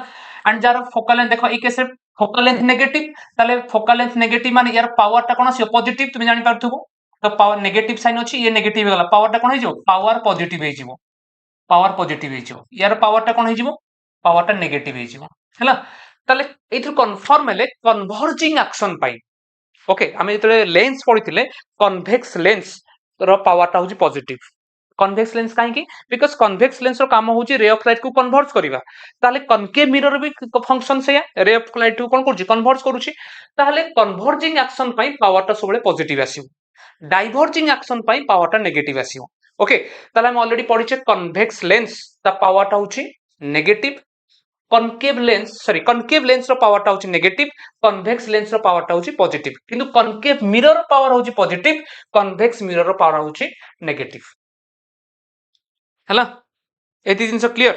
एंड जार फोकल लेंथ देखो ई केस रे फोकल लेंथ नेगेटिव ताले फोकल लेंथ नेगेटिव माने यार पावर ता कोन आसीबो पॉजिटिव तुम जानि पारथुबो तो पावर नेगेटिव साइन अछि ये नेगेटिव गला पावर ता कोन हे जो पावर पॉजिटिव हे जो यार पावर ता कोन हे जो पावर ता नेगेटिव हे जो हैला ताले एथु कन्फर्म हेले कन्वर्जिंग एक्शन पाई ओके आमे जतले लेंस पढिथिले कन्वेक्स लेंस रो पावर ता होची पॉजिटिव कन्वेक्स लेंस काहे की बिकॉज़ कन्वेक्स लेंस रो काम होची रे ऑफ लाइट को कन्वर्ट करिवा ताले कनकेव मिरर भी फंक्शन से रे ऑफ लाइट को कोन करछि कन्वर्ट करूछि ताले कन्वर्जिंग एक्शन पई पावर ता सबले पॉजिटिव आसीबो डाइवर्जिंग एक्शन पई पावर ता नेगेटिव आसीबो ओके ताले हम ऑलरेडी पढिछे कन्वेक्स लेंस ता पावर ता होची नेगेटिव कनकेव लेंस रो पावर ता होची नेगेटिव कन्वेक्स लेंस रो पावर ता होची पॉजिटिव किंतु कनकेव मिरर पावर होची पॉजिटिव कन्वेक्स मिरर रो पावर होची नेगेटिव हैला एती जिंस क्लियर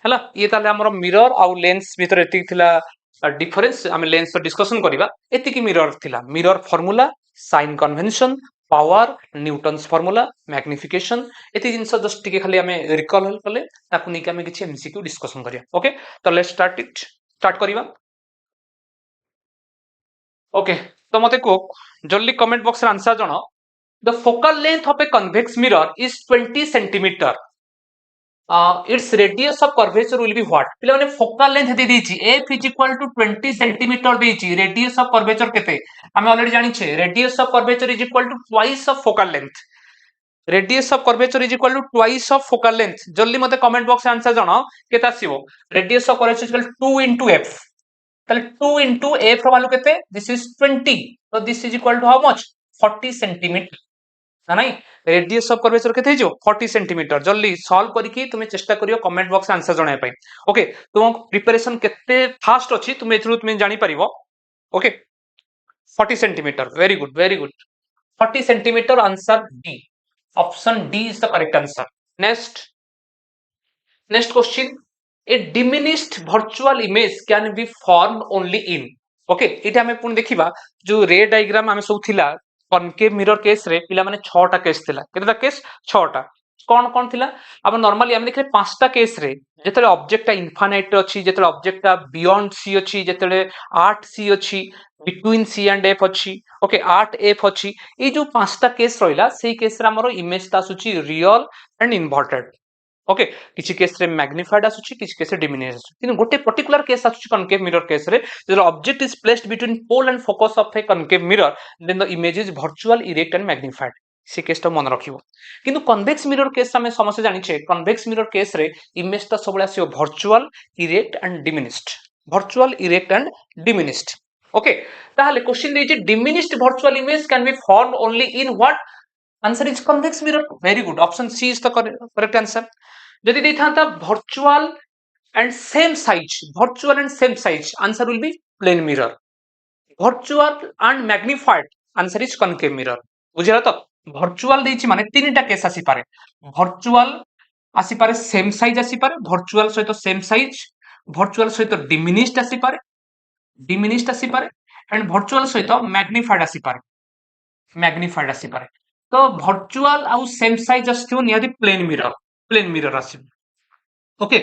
हैला ये ताले हमर मिरर आ लेंस भीतर एती थिला डिफरेंस हम लेंस तो डिस्कशन करिवा एती की मिरर थिला mirror formula sign convention power Newton's formula magnification एती जिंस जस्ट टिके खाली हमें रिकॉल कले ताकू नै कि हमें किछि एमसीक्यू डिस्कशन करिया ओके तो लेट्स स्टार्ट करिवा ओके तो मते को जल्दी कमेंट बॉक्स रे आंसर जणो the focal length of a convex mirror is 20 centimetre its radius of curvature will be what पिला माने फोकल लेंथ दे देछि f is equal to 20 centimetre देछि radius of curvature केते हमें ऑलरेडी जानि छे radius of curvature is equal to twice of focal length radius of curvature is equal to twice of focal length जल्दी मते comment box answer जणो केता आसीबो radius of curvature is equal to 2 into f ताले 2 into f रो value केते this is 20 so this is equal to how much 40 centimetre ना नहीं रेडियस ऑफ कर्वेचर केते हिजो 40 सेंटीमीटर जल्दी सॉल्व करिकि तुमे चेष्टा करियो कमेंट बॉक्स आंसर जणाय पई ओके तुम प्रिपरेशन केते फास्ट अछि तुमे एथरु तुमे जानि परिबो okay 40 centimetre very good 40 centimetre answer D option D is the correct answer next question a diminished virtual image can be form only in okay इटा हमें पुन देखिबा जो रे डायग्राम हमें सब थिला कनकेव मिरर केस रे पिला माने 6टा केस थिला केतेटा केस 6टा कोन कोन थिला अब नॉर्मली हम देखले 5टा केस रे जेतले ऑब्जेक्ट इनफाइनाइट अछि जेतले ऑब्जेक्ट बियॉन्ड सी अछि जेतले 8 सी अछि बिटवीन सी एंड एफ अछि ओके 8 एफ अछि ए जो 5टा केस रहिला सेही केस रे हमरो इमेज ता सुछि रियल एंड इन्वर्टेड ओके किछि केस रे मैग्निफाइड आसुछि किछि केस रे डिमिनिश आसुछि किन गोटे पर्टिकुलर केस आसुछि कनकेव मिरर केस रे जो object is placed between pole and focus of a concave mirror then the image is virtual erect and magnified से केस तो मन रखिबो किंतु कन्वेक्स मिरर केस हमें समस्या जानि छे कन्वेक्स मिरर केस रे इमेज ता सबले आसीबो virtual erect and diminished okay ताहले क्वेश्चन देछि diminished virtual image can be formed only in what answer is convex mirror very good option C is the correct answer जदि देथांता virtual and same size answer will be plane mirror virtual and magnified answer is concave mirror बुझिला तो virtual देछि माने तीनटा case आसी पारे virtual आसी पारे सेम साइज आसी पारे वर्चुअल सहित सेम साइज वर्चुअल सहित डिमिनिश्ड आसी पारे एंड वर्चुअल सहित मैग्निफाइड आसी पारे तो वर्चुअल आउ सेम साइज आस्थियो नियादी प्लेन मिरर आसीबो ओके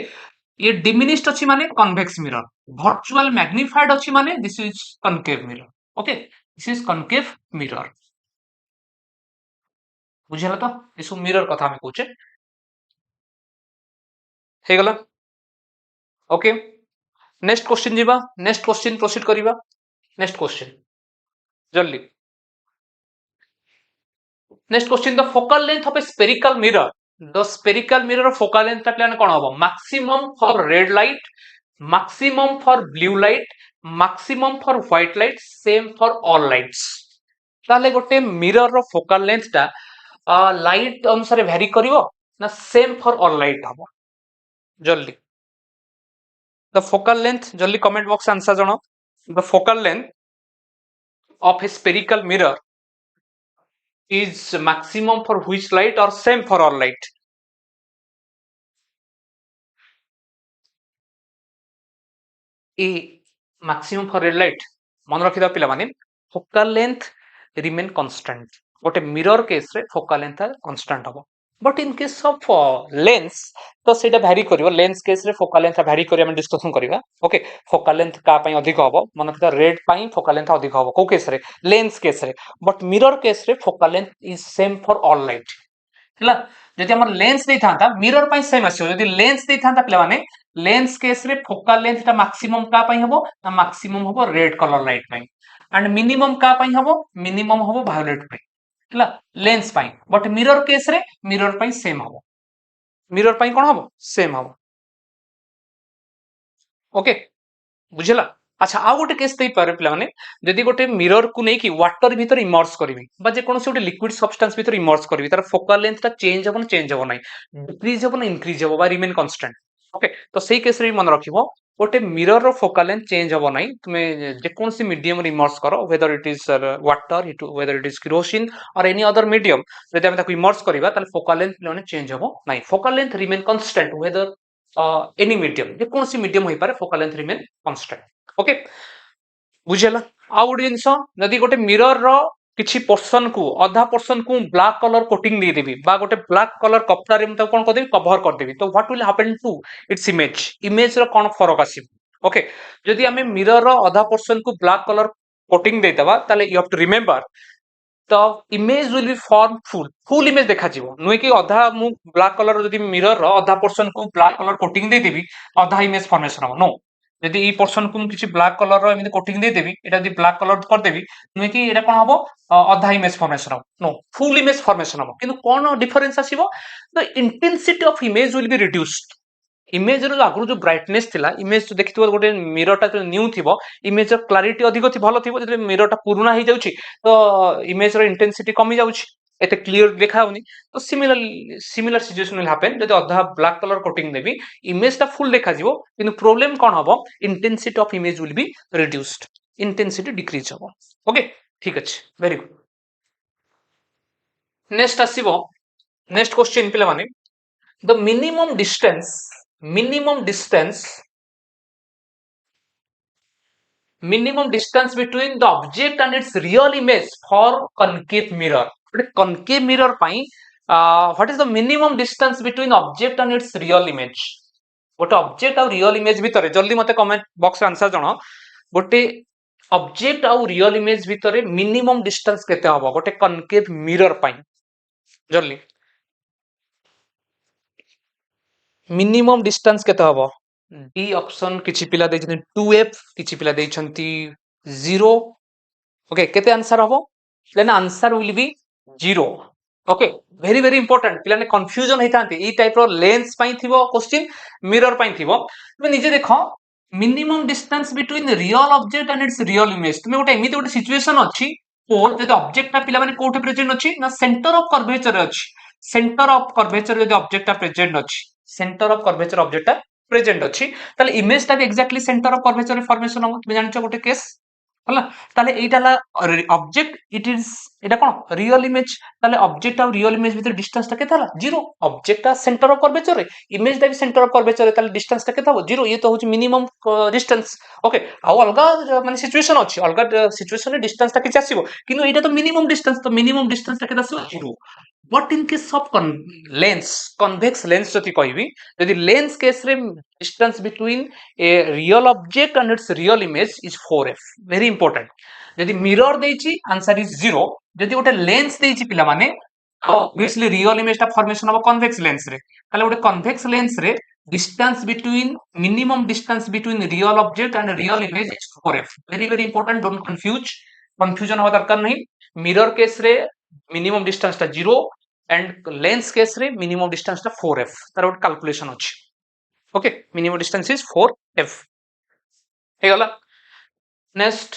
ये डिमिनिश्ड अछि माने कन्वेक्स मिरर वर्चुअल मैग्निफाइड अछि माने this is concave mirror okay this is concave mirror बुझिला तो इसु मिरर कथा हम कहूचे हे गला ओके नेक्स्ट क्वेश्चन जीवा नेक्स्ट क्वेश्चन प्रोसीड करिवा नेक्स्ट क्वेश्चन जल्दी next question the focal length of a spherical mirror the spherical mirror focal length प्लान कोन होबो maximum for red light maximum for blue light maximum for white light same for all lights ताले गोटे mirror रो focal length ता light अनुसार very करिवो ना same for all light हम जल्दी द फोकल लेंथ जल्दी कमेंट बॉक्स आंसर जनो the focal length of a spherical mirror is maximum for which light or same for all light? A maximum for red light मन रखिदा पिला माने focal length remain constant गोटे mirror case रे focal length constant हबो but in case of lens तो सेटा vary करिवो lens case रे focal length vary करिया हम डिस्कशन करिवा ओके focal length का पई अधिक हबो मन रखिदा red पई focal length अधिक हबो को केस रे lens case रे but mirror case रे focal length is same for all light ହେଲା ଯଦି ଆମର ଲେନ୍ସ ଦେଇଥାନ୍ତା ମିରର ପାଇଁ ସେମ୍ ଆସିବ ଯଦି ଲେନ୍ସ ଦେଇଥାନ୍ତା ପିଲାମାନେ ଲେନ୍ସ କେସ୍ ରେ ଫୋକାଲ ଲେନ୍ଥ ଟା ମାକ୍ସିମମ୍ କା ପାଇଁ ହବ ନା ମାକ୍ସିମମ୍ ହବ ରେଡ୍ କଲର ଲାଇଟ୍ ପାଇଁ ଆଣ୍ଡ ମିନିମମ୍ କା ପାଇଁ ହବ ମିନିମମ୍ ହବ ଭାୟୋଲେଟ୍ ପାଇଁ ହେଲା ଲେନ୍ସ ପାଇଁ ବଟ୍ ମିରର କେସ୍ ରେ ମିରର ପାଇଁ ସେମ୍ ହବ ମିରର ପାଇଁ କଣ ହବ ସେମ୍ ହବ ओके बुझला अच्छा आउ गोटे केस देई पारे पिला माने जदि गोटे मिरर को नेकी वाटर भीतर इमर्स करबी बा जे कोनसे गोटे लिक्विड सब्सटेंस भीतर इमर्स करबी तार फोकल लेंथ ता चेंज हबो नै डिक्रीज हबो ना इंक्रीज हबो बा रिमेन कांस्टेंट ओके तो सेही केस रे मन रखिबो गोटे मिरर रो फोकल लेंथ चेंज हबो नै तुमे जे कोनसे मीडियम रे इमर्स करो whether it is water whether it is kerosene और एनी अदर मीडियम जदि हम ताको इमर्स करबा ताले फोकल लेंथ माने चेंज हबो नै focal length remain constant whether any medium जे कोनसे मीडियम होई पारे focal length remain constant okay बुझेला आउ गोटे जिनस जदि गोटे मिरर रो किछि पोर्शन को अधा पोर्शन को ब्लैक कलर कोटिंग दे देबी बा गोटे ब्लैक कलर कपड़ा रे म कोन कर देबी कवर कर देबी तो what will happen to its image रो कोन फरक आसीबो ओके जदि हमें मिरर रो अधा पोर्शन को ब्लैक कलर कोटिंग देतबा ताले यू हैव टू रिमेंबर तो image will B form full image देखा जीवो नुहे कि अधा मु ब्लैक कलर जदि मिरर रो अधा पोर्शन को ब्लैक कलर कोटिंग दे देबी अधा इमेज फॉर्मेशन हो नो जदि ई पोर्शन को किछि ब्लैक कलर रो एमिति कोटिंग दे देबी एटा जदि ब्लैक कलर कर देबी नुहे कि एटा कोन हबो अधा इमेज फॉर्मेशन हो नो फुल इमेज फॉर्मेशन हो किंतु कोन डिफरेंस आसीबो the intensity of image will be reduced image रो आगु जो ब्राइटनेस थिला इमेज जो देखिथिबो गोटे मिरर टा न्यू थिबो इमेज रो क्लैरिटी अधिक भलो थिबो जदि मिरर टा पुराना ही जाउची तो इमेज रो इंटेंसिटी कमी जाउची एते क्लियर देखा होनी तो सिमिलर सिचुएशन विल हैपन जदि अधा ब्लैक कलर कोटिंग देबी इमेज टा फुल देखा जीवो किंतु प्रॉब्लम कोन हबो intensity of image will be reduced intensity decrease हबो ओके ठीक अछि वेरी गुड नेक्स्ट आसीबो नेक्स्ट क्वेश्चन पिला माने the minimum distance between the object and its real image for concave mirror concave mirror ପାଇଁ what is the minimum distance between object and its real image गोटे object और real image भितर जल्दी मते comment box answer जणो गोटे object और real image भितर minimum distance केते हबो गोटे कनकेव मिरर ପାଇଁ जल्दी मिनिमम डिस्टेंस केते हबो डी ऑप्शन किछि पिला दैछन्ती 2f किछि पिला दैछन्ती 0 ओके केते आंसर हबो then answer will be 0 okay very very important पिलाने कंफ्यूजन हेतांती ई टाइप रो लेंस पई थिबो क्वेश्चन मिरर पई थिबो तुमे निजे देखो minimum distance between real object and its real image तुमे गोटे एमिति गोटे सिचुएशन अछि पोल जे ऑब्जेक्ट ता पिला माने कोठे प्रेजेंट अछि ना सेंटर ऑफ कर्वेचर अछि centre of curvature J object ता प्रेजेंट अछि सेंटर ऑफ कर्वेचर ऑब्जेक्ट ता प्रेजेंट अछि ताले इमेज ता भी exactly centre of curvature formation हो तुमे जानछो गोटे केस हला ताले एटाला object it is Etah cone real image ताले ऑब्जेक्ट और रियल इमेज भीतर डिस्टेंस ता केताला 0 ऑब्जेक्ट ता सेंटर ऑफ कर्वेचर रे इमेज ता भी सेंटर ऑफ कर्वेचर रे ताले डिस्टेंस ता केता हो 0 ये तो होची मिनिमम डिस्टेंस ओके आ अलगा माने सिचुएशन अछि अलगा सिचुएशन रे डिस्टेंस ता किछ आसीबो किनु एटा तो मिनिमम डिस्टेंस ता केता आसीबो 0 but in case of lens convex lens जति कहबी यदि लेंस केस रे distance between a real object and its real image is 4f very important यदि मिरर देछि आंसर इज 0 यदि गोटे लेंस देछि पिला माने ऑब्वियसली रियल इमेज ता फॉर्मेशन ऑफ कन्वेक्स लेंस रे ताले गोटे कन्वेक्स लेंस रे distance between minimum distance between real object and real image is 4f very very important don't confusion हो दरकार नहीं मिरर केस रे मिनिमम डिस्टेंस ता 0 एंड लेंस केस रे मिनिमम डिस्टेंस ता 4f तार गोटे कैलकुलेशन अछि okay minimum distance is 4f हे गला next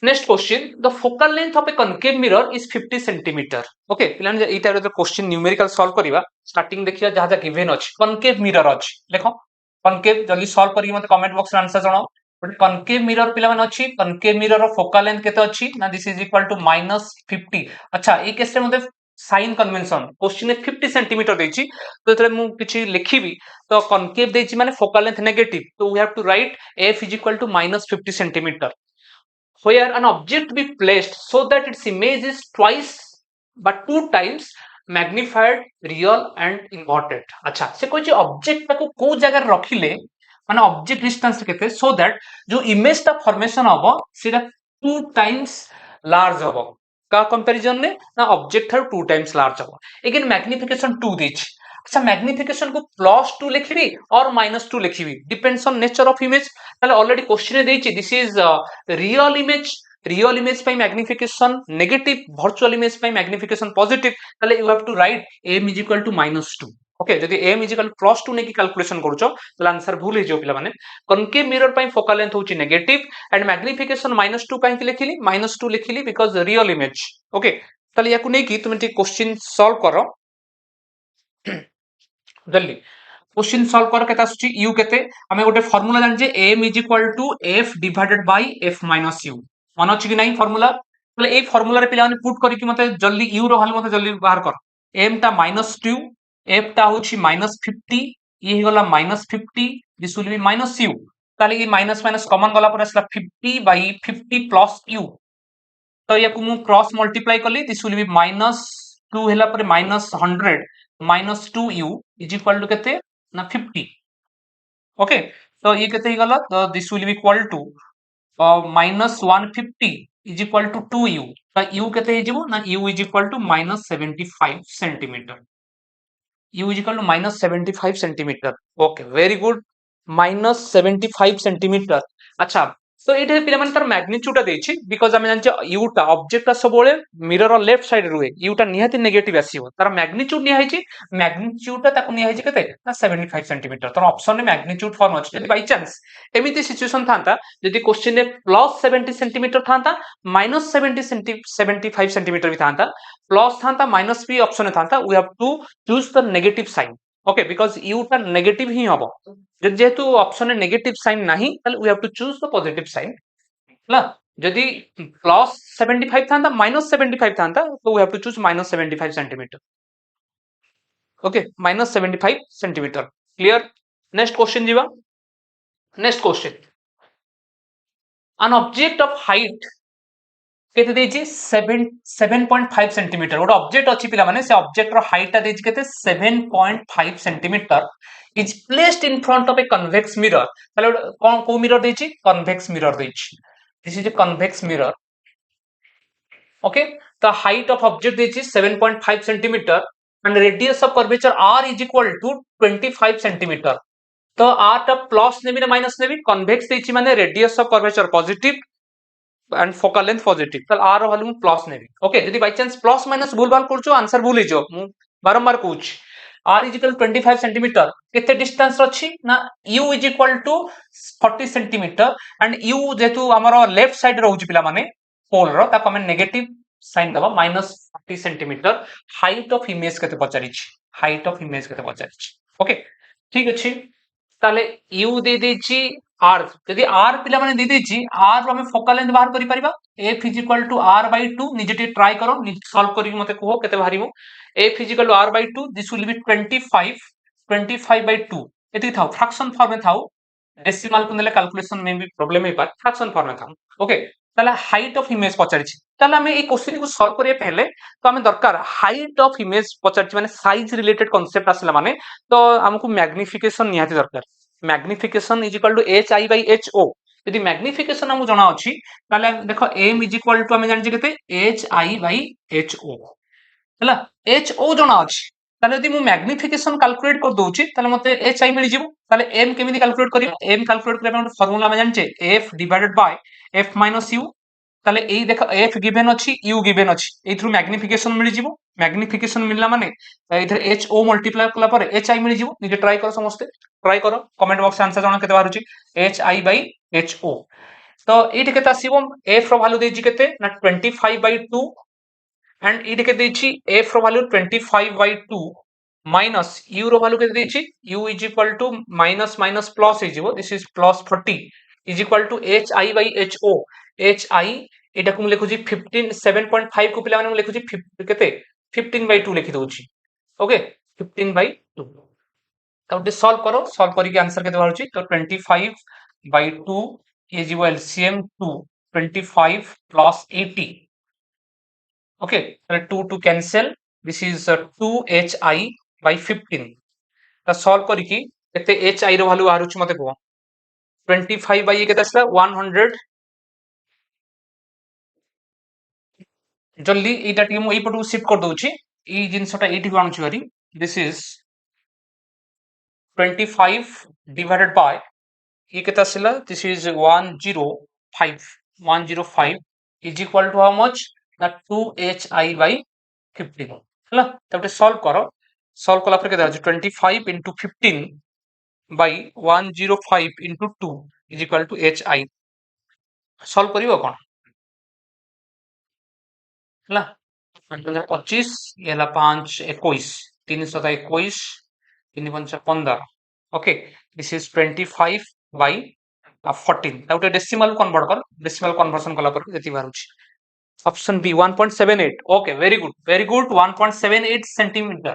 Next question, the focal length of a concave mirror is 50 centimeter. Okay, पिलाने एई टाइप रो क्वेश्चन न्यूमेरिकल सॉल्व करिवा स्टार्टिंग देखिया जहा जहा गिवन अछि concave mirror अछि देखो concave जल्दी सॉल्व करी मते कमेंट बॉक्स रे आंसर जणाओ बट concave mirror पिला माने अछि concave mirror रो focal length केते अछि ना दिस इज इक्वल टू -50. अच्छा ए केस रे मते साइन कन्वेंशन क्वेश्चन में 50 सेंटीमीटर देछि तो एतरे मु किछि लिखिबी तो concave देछि माने focal length नेगेटिव तो we have to write f is equal to -50 centimetre where an object be placed so that its image is twice but two times magnified real and inverted अच्छा से कोई object ताको को जगह रखिले माने object distance केते so that जो image ता फॉर्मेशन हबो सेटा टू टाइम्स लार्ज हबो का कंपैरिजन ने ना ऑब्जेक्ट हर टू टाइम्स लार्ज हबो अगेन मैग्निफिकेशन 2 देछि अच्छा मैग्निफिकेशन को +2 लिखिबी और -2 लिखिबी depends on nature of image ताले ऑलरेडी क्वेश्चन रे देछि दिस इज रियल इमेज पाई मैग्निफिकेशन नेगेटिव वर्चुअल इमेज पाई मैग्निफिकेशन पॉजिटिव ताले you have to write m is equal to -2 ओके जदी m इज इक्वल +2 ने की कैलकुलेशन करूछो ताले आंसर भूल हे जो पिला माने कनकेव मिरर पाई फोकल लेंथ होची नेगेटिव एंड मैग्निफिकेशन -2 काहे की लिखिली -2 लिखिली बिकॉज़ रियल इमेज ओके ताले याकू नै की तुम क्वेश्चन सॉल्व करो जल्दी क्वेश्चन सॉल्व कर केता आछी u केते हमें गोटे फार्मूला जान जे m is equal to f divided by f minus u मन अछि कि नहीं फार्मूला तले ए फार्मूला रे पिला माने पुट करी कि मते जल्दी u रो वैल्यू मते जल्दी बाहर कर m ता -2 f ता होची -50 ये ही गला -50 दिस विल बी -u ताले ये माइनस माइनस कॉमन गला पर असला 50 बाय 50 प्लस u तो याकू मु क्रॉस मल्टीप्लाई कली दिस विल बी -2 हेला पर -100 -2u इज इक्वल टू केते ना 50 ओके तो ये केते ही गला तो this will be equal to -150 is equal to 2u तो u केते ही जिवो ना u is equal to -75 centimetre u is equal to -75 centimetre okay very good -75 centimetre अच्छा तो ये पिला माने तार मैग्नीट्यूड देछि बिकॉज़ हम जानचे u टा ऑब्जेक्ट टा सबोले मिरर लेफ्ट साइड रुए u टा निहाती नेगेटिव आसीबो तार मैग्नीट्यूड निया हैछि मैग्नीट्यूड टा ताको निया हैछि केते ना 75 सेंटीमीटर तार ऑप्शन में मैग्नीट्यूड फॉर्म अछि यदि बाय चांस एमिति सिचुएशन थांता यदि क्वेश्चन रे +70 सेंटीमीटर थांता -75 सेंटीमीटर भी थांता प्लस थांता माइनस भी ऑप्शन थांता we have to choose the negative sign okay because u टा नेगेटिव ही हबो जेहेतु ऑप्शन में नेगेटिव साइन नहीं ताले we have to choose the positive sign ना जदि +75 थांता -75 थांता तो we have to choose -75 centimetre okay -75 centimetre clear next question जीवा next question an object of height केते देछि 7.5 सेंटीमीटर गोटे ऑब्जेक्ट अछि पिला माने से ऑब्जेक्ट रो हाइट ता देछि केते 7.5 centimetre is placed in front of a convex mirror ताले कोन को मिरर देछि कन्वेक्स मिरर देछि this is a convex mirror okay the height of object देछि 7.5 centimetre and radius of curvature r is equal to 25 centimetre तो r ता plus नेबी ना माइनस नेबी कन्वेक्स देछि माने radius of curvature positive and focal length positive ताल r value मु प्लस नेबी ओके जदी बाय चांस प्लस माइनस भूल भाल करछो आंसर भूल हे जो मु बारंबार कहूछ r इज इक्वल 25 सेंटीमीटर केते डिस्टेंस अछि ना u is equal to 40 centimetre and u जेतु हमरो लेफ्ट साइड रहउछि पिला माने पोल रो ता कमेंट नेगेटिव साइन दबा -40 सेंटीमीटर हाइट ऑफ इमेज केते पचारिछि हाइट ऑफ इमेज केते पचारिछि ओके ठीक अछि ताले u दे देछि r यदि r पिला माने दे देछि r हमें फोकल लेंथ बाहर करि परिबा f is equal to r by 2 निजेटी ट्राई करो सॉल्व करि मते कहो केते बाहरिमो f is equal to r by 2 this will be 25 by 2 एति थाउ फ्रैक्शन फॉर्म में थाउ डेसिमल को नेले कैलकुलेशन में भी प्रॉब्लम हे पर फ्रैक्शन फॉर्म में थाउ ओके ताले हाइट ऑफ इमेज पचारिछि ताले हमें ए क्वेश्चन को सॉल्व करिए पहले तो हमें दरकार हाइट ऑफ इमेज पचारिछि माने साइज रिलेटेड कांसेप्ट आसला माने तो हमको मैग्निफिकेशन निहाती दरकार magnification is equal to h i by h o यदि मैग्निफिकेशन हमको जणा अछि ताले देखो m इज इक्वल टू हमें जानि केते h i by h o हला h o जणा अछि ताले यदि मु मैग्निफिकेशन कैलकुलेट कर दोछि ताले मते h i मिलि जिवो ताले m केमिति कैलकुलेट करियो m कैलकुलेट करबा हम फार्मूला में जानचे f divided by f minus u ताले एई देखो f गिवन अछि u गिवन अछि एई थ्रू मैग्निफिकेशन मिलि जिवो मैग्निफिकेशन मिलला माने इधर h o मल्टीप्लाई कला पर h i मिलि जिवो निजे ट्राई करो समस्त ट्राई करो कमेंट बॉक्स आंसर जणा केते बारुची h i by h o तो ये केते आसीबो f रो वैल्यू देछि केते ना 25/2 एंड ये केते देछि f रो वैल्यू 25/2 माइनस u रो वैल्यू केते देछि u is equal to minus minus plus हे जिवो this is plus 40 is equal to hi/ho hi एटा को लिखुछि 15 7.5 को पिला माने लिखुछि केते 15/2 लिखि दउछि ओके 15/2 तो सॉल्व करो सॉल्व करके आंसर केते बाहरुछि तो 25/2 ये जीवो LCM 2 25 plus 80 okay 2 to cancel this is 2hi/15 तो सॉल्व करके केते hi रो वैल्यू बाहरुछि मते को 25 बाय केते आसला 100 जल्दी एटा टी मु एई पटू शिफ्ट कर दउछि ई जिंसटा एठी को आनुछि बारी दिस इज 25 divided by ये केते आसला this is 105 is equal to how much ना 2hi/15 हला तबे सॉल्व करो सॉल्व कला पर केते आछि 25 into 15 by 105 into 2 is equal to hi solve करिवो कोन हला 25 ये हला 5 21 321 3 5 15 ओके दिस इज 25 by 14 ताउटे डेसिमल कन्वर्ट कर डेसिमल कन्वर्जन कला पर जति बारुछि option B 1.78 okay very good 1.78 centimetre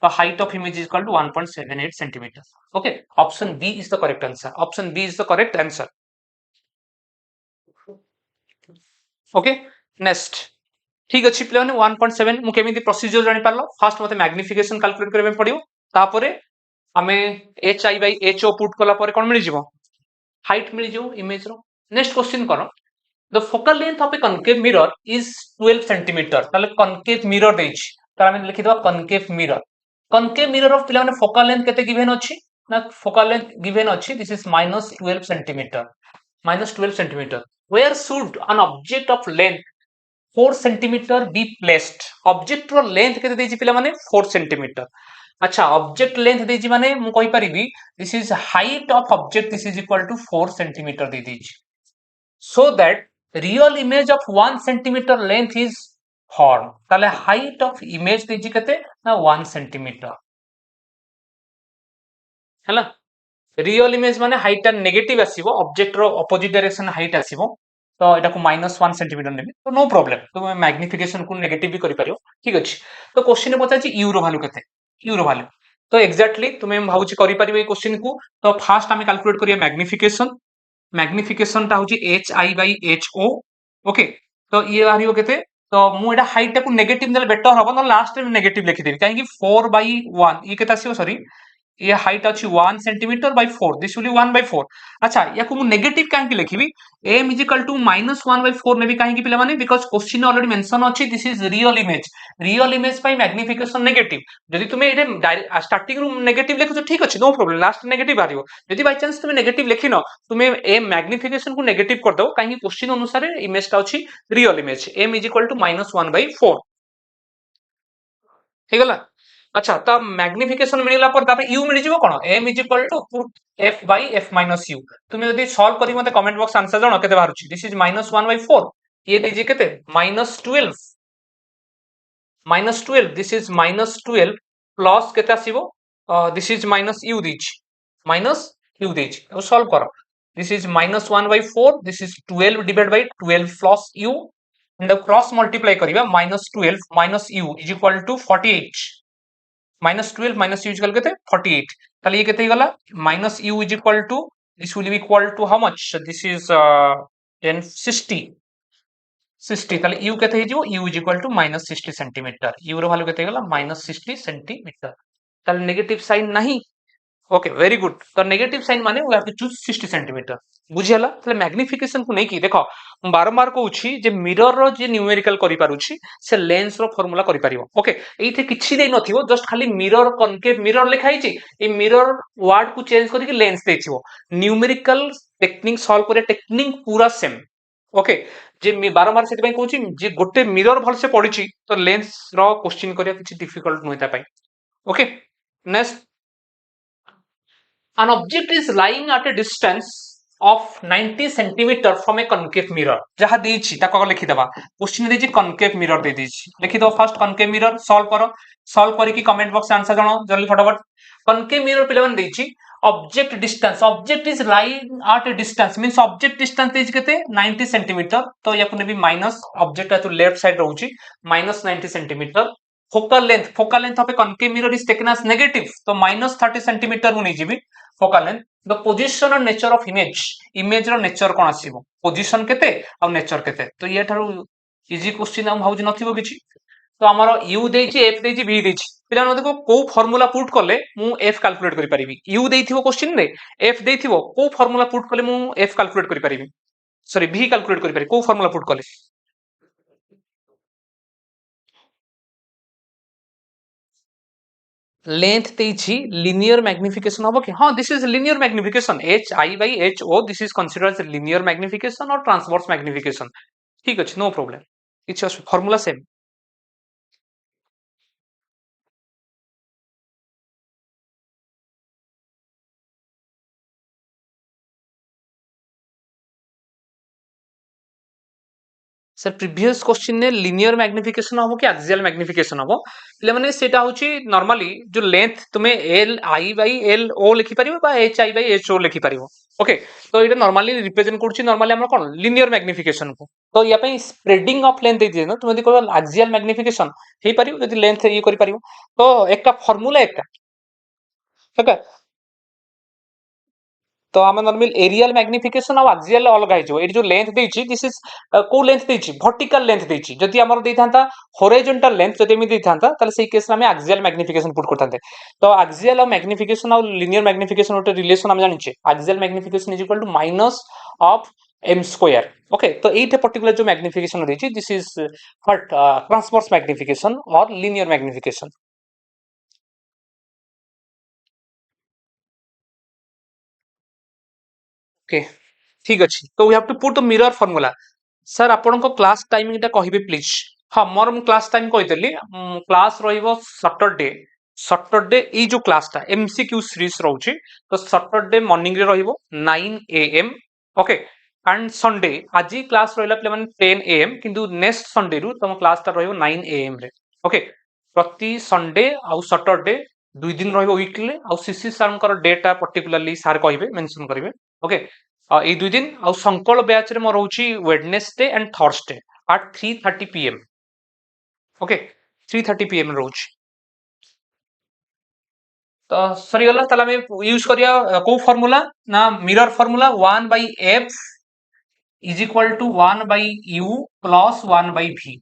the height of image is equal to 1.78 centimeters okay option b is the correct answer option b is the correct answer okay next ठीक अछि play 1.7 मु केमिति procedure जानि पारलो first मते magnification calculate करबे पड़ियो तापरे हमें hi/ho पुट कला परे कोन मिलि जिवो हाइट मिलि जिवो इमेज रो नेक्स्ट क्वेश्चन करो the focal length of a concave mirror is 12 centimeter ताले concave mirror देछि तार हमें लिखि दबा concave mirror of पिला माने focal length केते गिवन अछि ना focal length गिवन अछि this is -12 centimeter -12 centimeter where should an object of length 4 centimeter be placed object रो length केते देछि पिला माने 4 centimeter अच्छा ऑब्जेक्ट लेंथ देछि माने मु कहि परिबी this is height of object this is equal to 4 centimetre दे देछि so that real image of 1 centimeter length is formed ताले height of image देछि केते ना 1 centimeter हैला रियल इमेज माने हाइट नेगेटिव आसीबो ऑब्जेक्ट रो अपोजिट डायरेक्शन हाइट आसीबो तो एटा को -1 सेंटीमीटर नेबे तो नो प्रॉब्लम तो मैग्निफिकेशन को नेगेटिव भी करि परियो ठीक अछि तो क्वेश्चन में पचाछि यू रो वैल्यू केते यू रो वैल्यू तो एग्जैक्टली तुमे भाउछि करि परिबो ए क्वेश्चन को तो फर्स्ट हमें कैलकुलेट करिया मैग्निफिकेशन टा होची hi/ho ओके तो ये बाहरियो केते तो मु एटा हाइट को नेगेटिव देले बेटर हबो न लास्ट में नेगेटिव लिखि देबी काहे कि 4/1 ये केता आसीबो सॉरी ये हाइट अछि 1 centimetre bye 4 this will B 1/4 अच्छा या को मु नेगेटिव काहे कि लिखिबी m -1/4 नेबी काहे कि पिला माने बिकॉज़ क्वेश्चन ऑलरेडी मेंशन अछि this is real image by magnification negative जदि तुमे एटे स्टार्टिंग रू नेगेटिव लिखो ठीक अछि नो प्रॉब्लम लास्ट नेगेटिव आरियो जदि बाय चांस तुमे नेगेटिव लिखिनो तुमे ए मैग्निफिकेशन को नेगेटिव कर दो काहे कि क्वेश्चन अनुसार इमेज ता अछि रियल इमेज m -1/4 हे गला अच्छा त मैग्निफिकेशन मिलिला पर तापर u मिलि जिवो कोन m f/f - u तुमे जदि सॉल्व करी मते कमेंट बॉक्स आंसर जणो केते बाहरुछि दिस इज -1/4 ये देजी केते -12 दिस इज -12 प्लस केते आसीबो दिस इज -u दिछि -u दिछि अब सॉल्व करो this is -1/4 this is 12 divide by 12 plus u and cross multiply करिबा -12 - u is equal to 48 -12 - u is equal केते 48 ताले ये केते गला -u is equal to this will be equal to how much this is 60 ताले u केते हे जिवो u is equal to -60 centimetre u रो वैल्यू केते गला -60 सेंटीमीटर ताले नेगेटिव साइन नाही ओके वेरी गुड तो नेगेटिव साइन माने we have to choose 60 centimetre बुझियला तले मैग्निफिकेशन को नै की देखो बारंबार कहउछि जे मिरर रो जे न्यूमेरिकल करि पारुछि से लेंस रो फार्मूला करि पारिबो ओके एथे किछि देइ नथिबो जस्ट खाली मिरर कनकेव मिरर लिखाइ छि ए मिरर वर्ड को चेंज करि के लेंस देथिबो न्यूमेरिकल टेक्निक सॉल्व करे टेक्निक पूरा सेम ओके जे बारंबार सेति पय कहउछि जे गोटे मिरर भल से पडिछि तो लेंस रो क्वेश्चन करिया किछि डिफिकल्ट नोइता पय okay next an object is lying at a distance of 90 centimetre from A concave mirror जहां देछि ताको लिखि देबा क्वेश्चन देछि कनकेव मिरर दे देछि लिखि दो फर्स्ट कनकेव मिरर सॉल्व करी कि कमेंट बॉक्स आंसर जणो जल्दी फटाफट कनकेव मिरर पिले मन देछि object is lying at a distance means object distance is केते 90 सेंटीमीटर तो या पुने भी माइनस ऑब्जेक्ट तो लेफ्ट साइड रहउछि minus 90 centimetre focal length of a concave mirror is taken as negative तो माइनस 30 सेंटीमीटर मु नै जिबी focal length the position and nature of image रो नेचर कोन आसीबो पोजिशन केते आ नेचर केते तो ये थारु इजी क्वेश्चन हम भाउज नथिबो किछि तो हमर u देछि f देछि v देछि पिला न देखो को फार्मूला पुट करले मु f कैलकुलेट करि परिबी u देथिबो क्वेश्चन रे f देथिबो को फार्मूला पुट करले मु f कैलकुलेट करि परिबी सॉरी v कैलकुलेट करि परिबी को फार्मूला पुट करले लेंथ देछि लिनियर मैग्निफिकेशन होबो कि हां this is linear magnification h i by h o this is considered as linear magnification or transverse magnification ठीक अछि no problem it's formula same sir previous question ने linear magnification हो कि axial magnification हो ले माने सेटा होची नॉर्मली जो लेंथ तुम्हें L I by L O लिखि परिबो बा H I by H O लिखि परिबो ओके तो इटा नॉर्मली रिप्रेजेंट करछि नॉर्मली हमर कोन लिनियर मैग्निफिकेशन को तो या पे स्प्रेडिंग ऑफ लेंथ दे न तुम यदि कहबो एक्सियल मैग्निफिकेशन हे परिबो यदि लेंथ ये करि परिबो तो एकटा फार्मूला एकटा ओके तो आम नॉर्मल एरियल मैग्निफिकेशन और एक्सियल अलग हो जो लेंथ देछि दिस इज को लेंथ देछि वर्टिकल लेंथ देछि जदि हमर देथांता हॉरिजॉन्टल लेंथ जदि मी देथांता ताले सेही केस में एक्सियल मैग्निफिकेशन पुट करथांते तो एक्सियल और मैग्निफिकेशन और लिनियर मैग्निफिकेशन ओटे रिलेशन हम जानिछे axial magnification is equal to minus of m square okay तो एटे पर्टिकुलर जो मैग्निफिकेशन देछि this is what transverse magnification or linear magnification okay ठीक अछि तो we have to put the mirror formula sir आपन को क्लास टाइमिंग टा कहिबे प्लीज हां मोर क्लास टाइम कहितली क्लास रहिबो सैटरडे ई जो क्लास टा एमसीक्यू सीरीज रहउची तो सैटरडे मॉर्निंग रे रहिबो 9 एएम ओके एंड संडे आजी क्लास रहिला प्ले माने 10 एएम किंतु नेक्स्ट संडे रु तम क्लास टा रहिबो 9 एएम रे ओके प्रति संडे आ सैटरडे दुई दिन रहिबो वीकली आ सीसी सर कर डेटा पर्टिकुलरली सर कहिबे मेंशन करिवे ओके এই দুই দিন ଆଉ ସଂକଳ ବ୍ୟାଚ୍ ରେ ମୋର ରହୁଛି Wednesday and Thursday at 3:30 pm okay 3:30 pm ରହୁଛି ତ ସରିଗଲା ତାହେଲେ ଆମେ ୟୁଜ କରିବା କୋଉ ଫର୍ମୁଲା ନା mirror formula 1 by f is equal to 1 by u plus 1 by v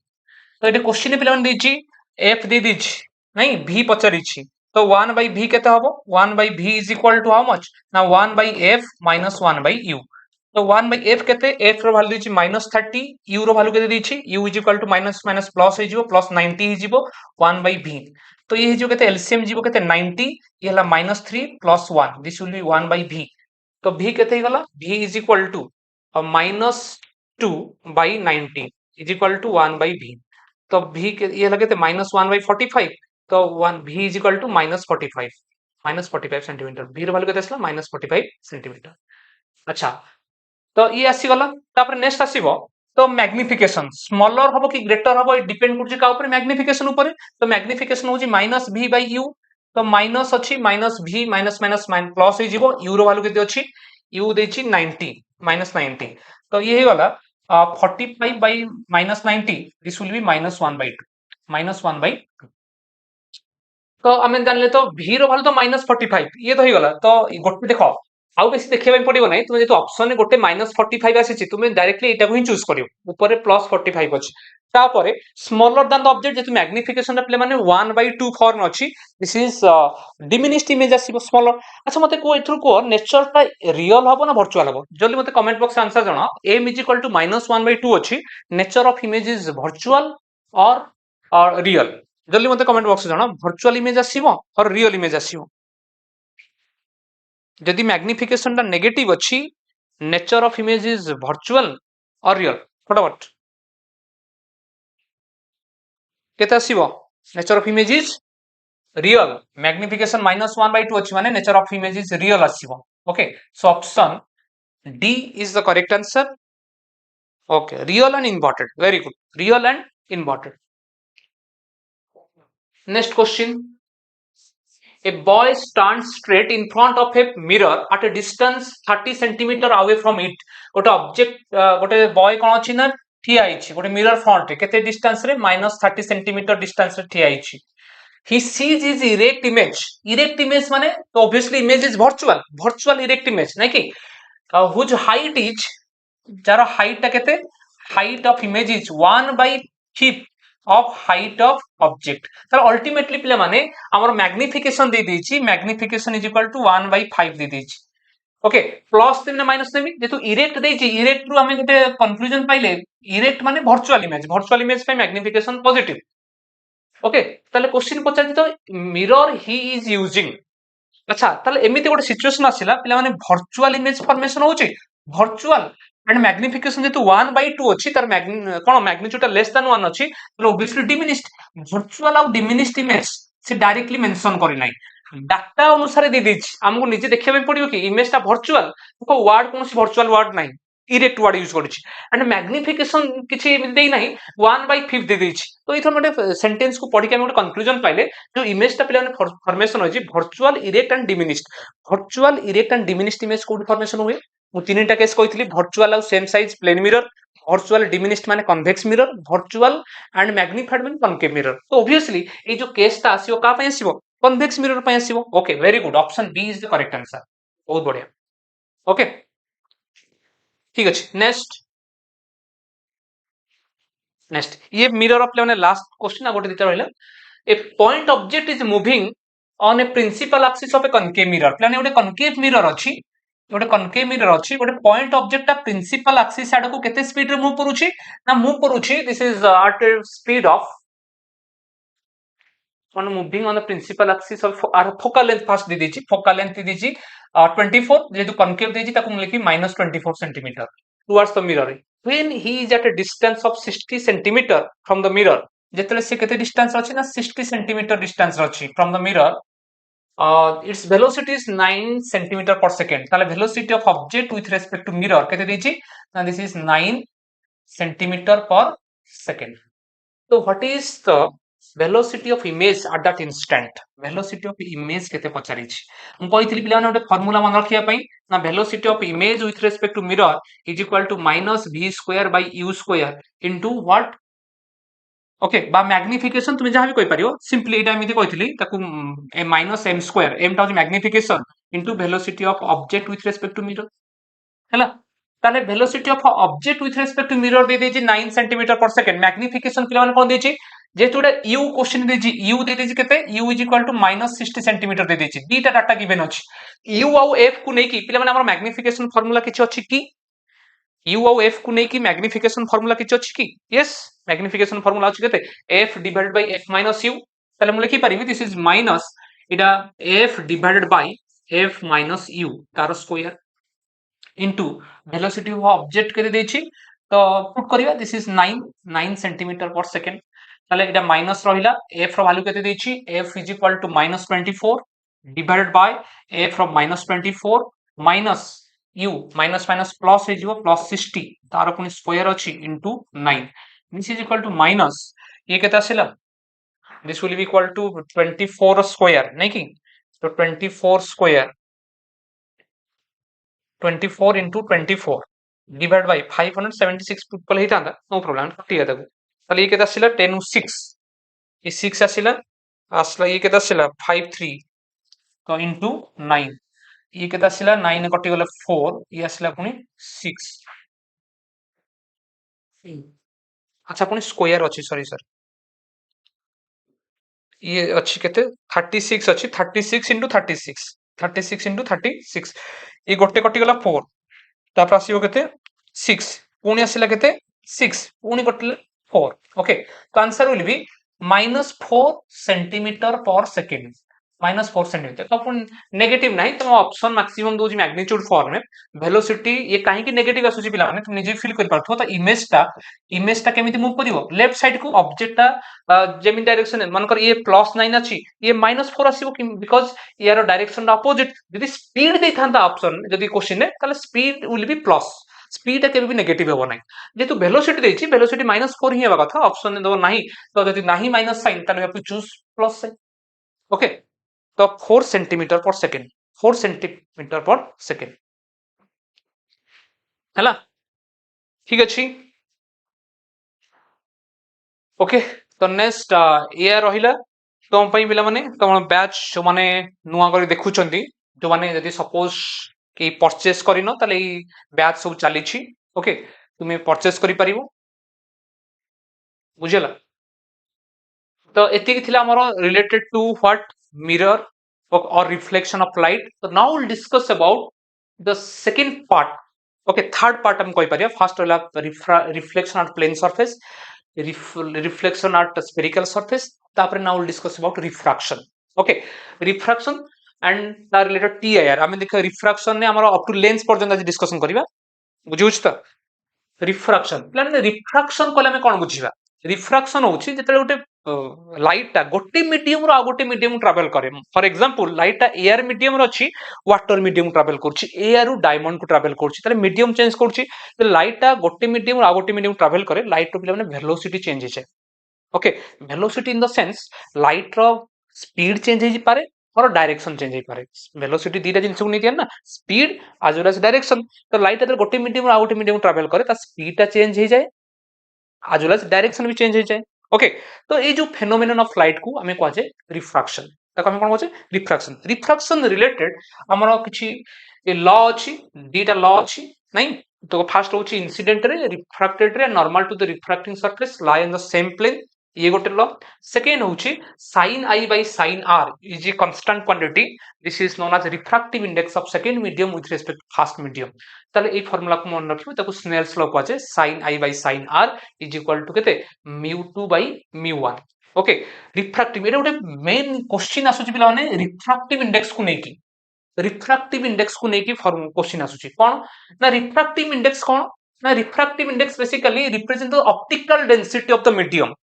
तो ये क्वेश्चन पिलाने देछि f दे दिछि नहीं v पचारिछि तो 1 by v केते हबो 1 by v is equal to how much ना 1 by f minus 1 by u तो 1 by f केते f रो वैल्यू दिछि -30 u रो वैल्यू केते दिछि u is equal to minus minus plus हे जिवो प्लस 90 हे जिवो 1 by v तो ये जो केते एलसीएम जिवो केते 90 ये हला -3 plus 1 this will B 1 by v तो v केते हे गला v is equal to -2 by 90 is equal to 1 by v तो v के ये लगे थे -1 by 45 तो 1 v is equal to -45 centimetre v रो वैल्यू केते आसला -45 सेंटीमीटर अच्छा तो ये आसी गला तापर नेक्स्ट आसीबो तो मैग्निफिकेशन स्मॉलर हबो कि ग्रेटर हबो डिपेंड करछि का ऊपर मैग्निफिकेशन ऊपर तो मैग्निफिकेशन होछि -v by u तो माइनस अछि -v माइनस माइनस प्लस हे जिवो u रो वैल्यू केते अछि u देछि 90 -90 तो ये हे गला 45 by -90 this will be -1 by 2 तो आम जानले तो v रो वैल्यू तो -45 ये तो ही गला तो गोटे देखो आउ बेसी देखिबा पड़िबो नै तुमे जेतु ऑप्शन ने गोटे -45 आसीछि तुमे डायरेक्टली एटा को ही चूज करियो ऊपर +45 अछि तापरे स्मॉलर देन द ऑब्जेक्ट जेतु मैग्निफिकेशन रे प्ले माने 1/2 फॉर्म अछि दिस इज डिमिनिश्ड इमेज आसीबो स्मॉलर अच्छा मते को एथुर को नेचर ता रियल हबो ना वर्चुअल हबो जल्दी मते कमेंट बॉक्स आंसर जणो m = -1/2 अछि nature of image is virtual or real जल्दी मते कमेंट बॉक्स जणो वर्चुअल इमेज आसीबो और रियल इमेज आसीबो जदि मैग्निफिकेशन टा नेगेटिव अछि nature of image is virtual or real फटाफट केते आसीबो nature of image is real magnification -1/2 अछि माने nature of image is real आसीबो okay so option D is the correct answer. Okay, real and inverted. Very good. Real and inverted. Next question. A boy stands straight in front of a mirror at a distance 30 centimeter away from it. गोटे object गोटे boy कौन अच्छी ना ठिया होइछि गोटे mirror front रे केते distance रे -30 सेंटीमीटर डिस्टेंस रे ठिया होइछि he sees his erect image माने तो obviously image is virtual erect image नहीं कि whose height is जार हाइट टा केते height of image is 1/5 of height of object तर अल्टीमेटली पिला माने हमर मैग्निफिकेशन दे देछि मैग्निफिकेशन इज इक्वल टू 1/5 दे देछि ओके प्लस देना माइनस देमी जेतु इरेक्ट देछि इरेक्ट रु हमें गोटे कंक्लूजन पाइले इरेक्ट माने वर्चुअल इमेज पे मैग्निफिकेशन पॉजिटिव ओके ताले क्वेश्चन पचारि तो मिरर ही इज यूजिंग अच्छा ताले एमिति गोटे सिचुएशन आसिला पिला माने वर्चुअल इमेज फॉर्मेशन होछि वर्चुअल एंड मैग्निफिकेशन जेतु 1/2 अछि तार कोन मैग्नीट्यूड लेस देन 1 अछि तो ऑब्वियसली डिमिनिश्ड वर्चुअल और डिमिनिश्ड इमेज से डायरेक्टली मेंशन करि नै डाटा अनुसार दे दिछि हमकु निजे देखिबे पड़ियो कि इमेज ता वर्चुअल को वर्ड कोनसी वर्चुअल वर्ड नै इरेक्ट वर्ड यूज करिछि एंड मैग्निफिकेशन किछि देई नै 1/5 दे दिछि तो इथर मटे सेंटेंस को पढि के हम कंक्लूजन पाइले जो इमेज ता पिला फॉर्मेशन होछि virtual erect and diminished image कोड फॉर्मेशन हुए मु तीनटा केस कहितली वर्चुअल और same size plane mirror virtual diminished माने convex mirror virtual and magnified माने कनकेव मिरर तो ऑब्वियसली ए जो केस ता आसीओ का पय आसीबो कन्वेक्स मिरर पय आसीबो okay very good option B is the correct answer बहुत बढ़िया ओके ठीक अछि नेक्स्ट ये मिरर ऑफ माने लास्ट क्वेश्चन आ गोटे दिता रहला a point object is moving on a principal axis of a concave mirror प्लान गोटे कनकेव मिरर अछि गोटे पॉइंट ऑब्जेक्ट ता प्रिंसिपल एक्सिस आडको केते स्पीड रे मूव करूछि ना मूव करूछि this is at speed of on moving on the principal axis of focal length first दे दीजिए focal length दे दीजिए 24 जेतु concave देजी ताकू लिखी -24 centimeter towards the mirror when he is at a distance of 60 centimeter from the mirror जेतले से केते distance अछि ना 60 centimeter distance अछि from the mirror its velocity is 9 centimeter per second ताले velocity of object with respect to mirror केते देजी ना this is 9 centimeter per second so what is the velocity of image at that instant velocity of image केते पचारि छि हम कहितली पिला ने formula मन रखिया पई ना velocity of image with respect to mirror is equal to minus v square by u square into what okay बा मैग्निफिकेशन तुम जहां भी कहि परियो सिंपली एटा एमिति कहितली ताकू ए माइनस m स्क्वायर m टा magnification into velocity of object with respect to mirror हैला ताले velocity of object with respect to mirror दे देछि 9 सेंटीमीटर पर सेकंड मैग्निफिकेशन पिला माने कोन देछि जेतुडा u क्वेश्चन देछि u दे देछि केते u is equal to -60 centimetre दे देछि दीटा डाटा गिवन अछि u और f को नै कि पिला माने हमर मैग्निफिकेशन फार्मूला किछ अछि कि u और f को नै कि मैग्निफिकेशन फार्मूला किछ अछि कि यस मैग्निफिकेशन फार्मूला अछि केते f divided by f minus u ताले मु लिखि परिबि दिस इज माइनस इटा f divided by f minus u तार square into velocity of object केते देछि तो पुट करिवा दिस इज 9 सेंटीमीटर पर सेकंड ताले एटा माइनस रहिला f रो वैल्यू केते देछि f is equal to -24 divided by f from -24 minus u minus minus plus हे जिवो प्लस 60 तार पुनी स्क्वायर अछि into 9 this is equal to minus ये केते आसिला this will be equal to 24 square नहीं कि तो 24 square 24 into 24 divided by 576 people ହେଇଥାନ୍ତା no problem କଟିଗଲା ତାକୁ ତାହେଲେ ଇଏ କେତେ ଆସିଲା 10 6 ଏ 6 ଆସିଲା ଇଏ କେତେ ଆସିଲା 53 ତ into 9 ଇଏ କେତେ ଆସିଲା 9 କଟିଗଲା 4 ଇଏ ଆସିଲା ପୁଣି 6 ଆଚ୍ଛା ପୁଣି ସ୍କ୍ୱାର ଅଛି ସରି ଇଏ ଅଛି କେତେ 36 ଅଛି 36 into 36 36 into 36 ये गोटे कटिगला 4 तापर आसीबो केते 6 पुणी आसिला केते 6 पुणी कटिले 4 ओके तो आंसर विल बी -4 सेंटीमीटर पर सेकंड -4 सेंटीमीटर तो अपन नेगेटिव नहीं तो ऑप्शन मैक्सिमम दूजी मैग्नीट्यूड फॉर्म में वेलोसिटी ये काहे की नेगेटिव आसुची पिला माने तुम निजे फील कर पाथो तो इमेज टा केमिति मूव करिवो लेफ्ट साइड को ऑब्जेक्ट टा जेमिन डायरेक्शन मन कर ये +9 अछि ये -4 आसीबो बिकॉज़ यार डायरेक्शन अपोजिट यदि स्पीड दे थांता ऑप्शन यदि क्वेश्चन ने ताले speed will be plus speed केबे भी नेगेटिव होबो नाही जेतु वेलोसिटी देछि वेलोसिटी -4 ही हेबा कथा ऑप्शन ने दो नाही तो यदि नाही माइनस साइन ताले आप चूज प्लस साइन ओके तो 4 सेंटीमीटर पर सेकेंड 4 सेंटीमीटर पर सेकेंड है ठीक अच्छी ओके तो नेक्स्ट ये रहिला तुम पिला माने तुम बैच जो माने नुआ कर देखुचंती जो माने यदि सपोज कि परचेस करिनो ताले बैच सब चली ओके तुम्हें परचेस करि परिबो बुझेला तो एतिक थिला हमर related to what mirror or reflection of light so now we'll discuss about the second part okay third part हम कहि परिया first होला reflection at plane surface reflection at spherical surface तापर now we'll discuss about refraction okay refraction and the related TIR आमे देखा refraction ने हमर up to lens पर्यंत आज डिस्कशन करिवा बुझुछ त रिफ्राक्शन प्लान रिफ्राक्शन कले में कोन बुझिबा रिफ्राक्शन होछि जेतले गोटे लाइट टा गोटे मीडियम रो आ गोटे मीडियम ट्रैवल करे फॉर एग्जांपल लाइट टा एयर मीडियम रो अछि वाटर मीडियम ट्रैवल करछि एयर रु डायमंड को ट्रैवल करछि तले मीडियम चेंज करछि तो लाइट टा गोटे मीडियम रो आ गोटे मीडियम ट्रैवल करे लाइट रो माने वेलोसिटी चेंज हिचे okay velocity in the sense light रो स्पीड चेंज हे पारे और डायरेक्शन चेंज हे पारे वेलोसिटी दीटा जिंस नै दिया ना speed as well as direction तो लाइट अगर गोटे मीडियम आ गोटे मीडियम ट्रैवल करे ता स्पीड टा चेंज हो जाए एज वेल एज डायरेक्शन भी चेंज हो जाए ओके तो ये जो फेनोमेनन ऑफ लाइट को हमें कह जाए रिफ्रैक्शन ताको हमें कोन कह रिफ्रैक्शन रिफ्रैक्शन रिलेटेड हमर किछि लॉ अछि दीटा लॉ अछि नहीं तो फर्स्ट होछि incident ray refracted ray normal to the refracting surface lie in the same plane ये गोटे लॉ सेकेंड होछि sin I by sin R is a constant quantity this is known as refractive index of second medium with respect to first medium ताले ए formula को मन रखिबो ताको Snell's law कहै छै sin I by sin R is equal to केते mu2 by mu1 okay refractive एटा गोटे main question आसुची पिला माने रिफ्रैक्टिव इंडेक्स को नेकी रिफ्रैक्टिव इंडेक्स को नेकी क्वेश्चन आसुची कोन ना रिफ्रैक्टिव इंडेक्स कोन ना refractive index basically represent the optical density of the medium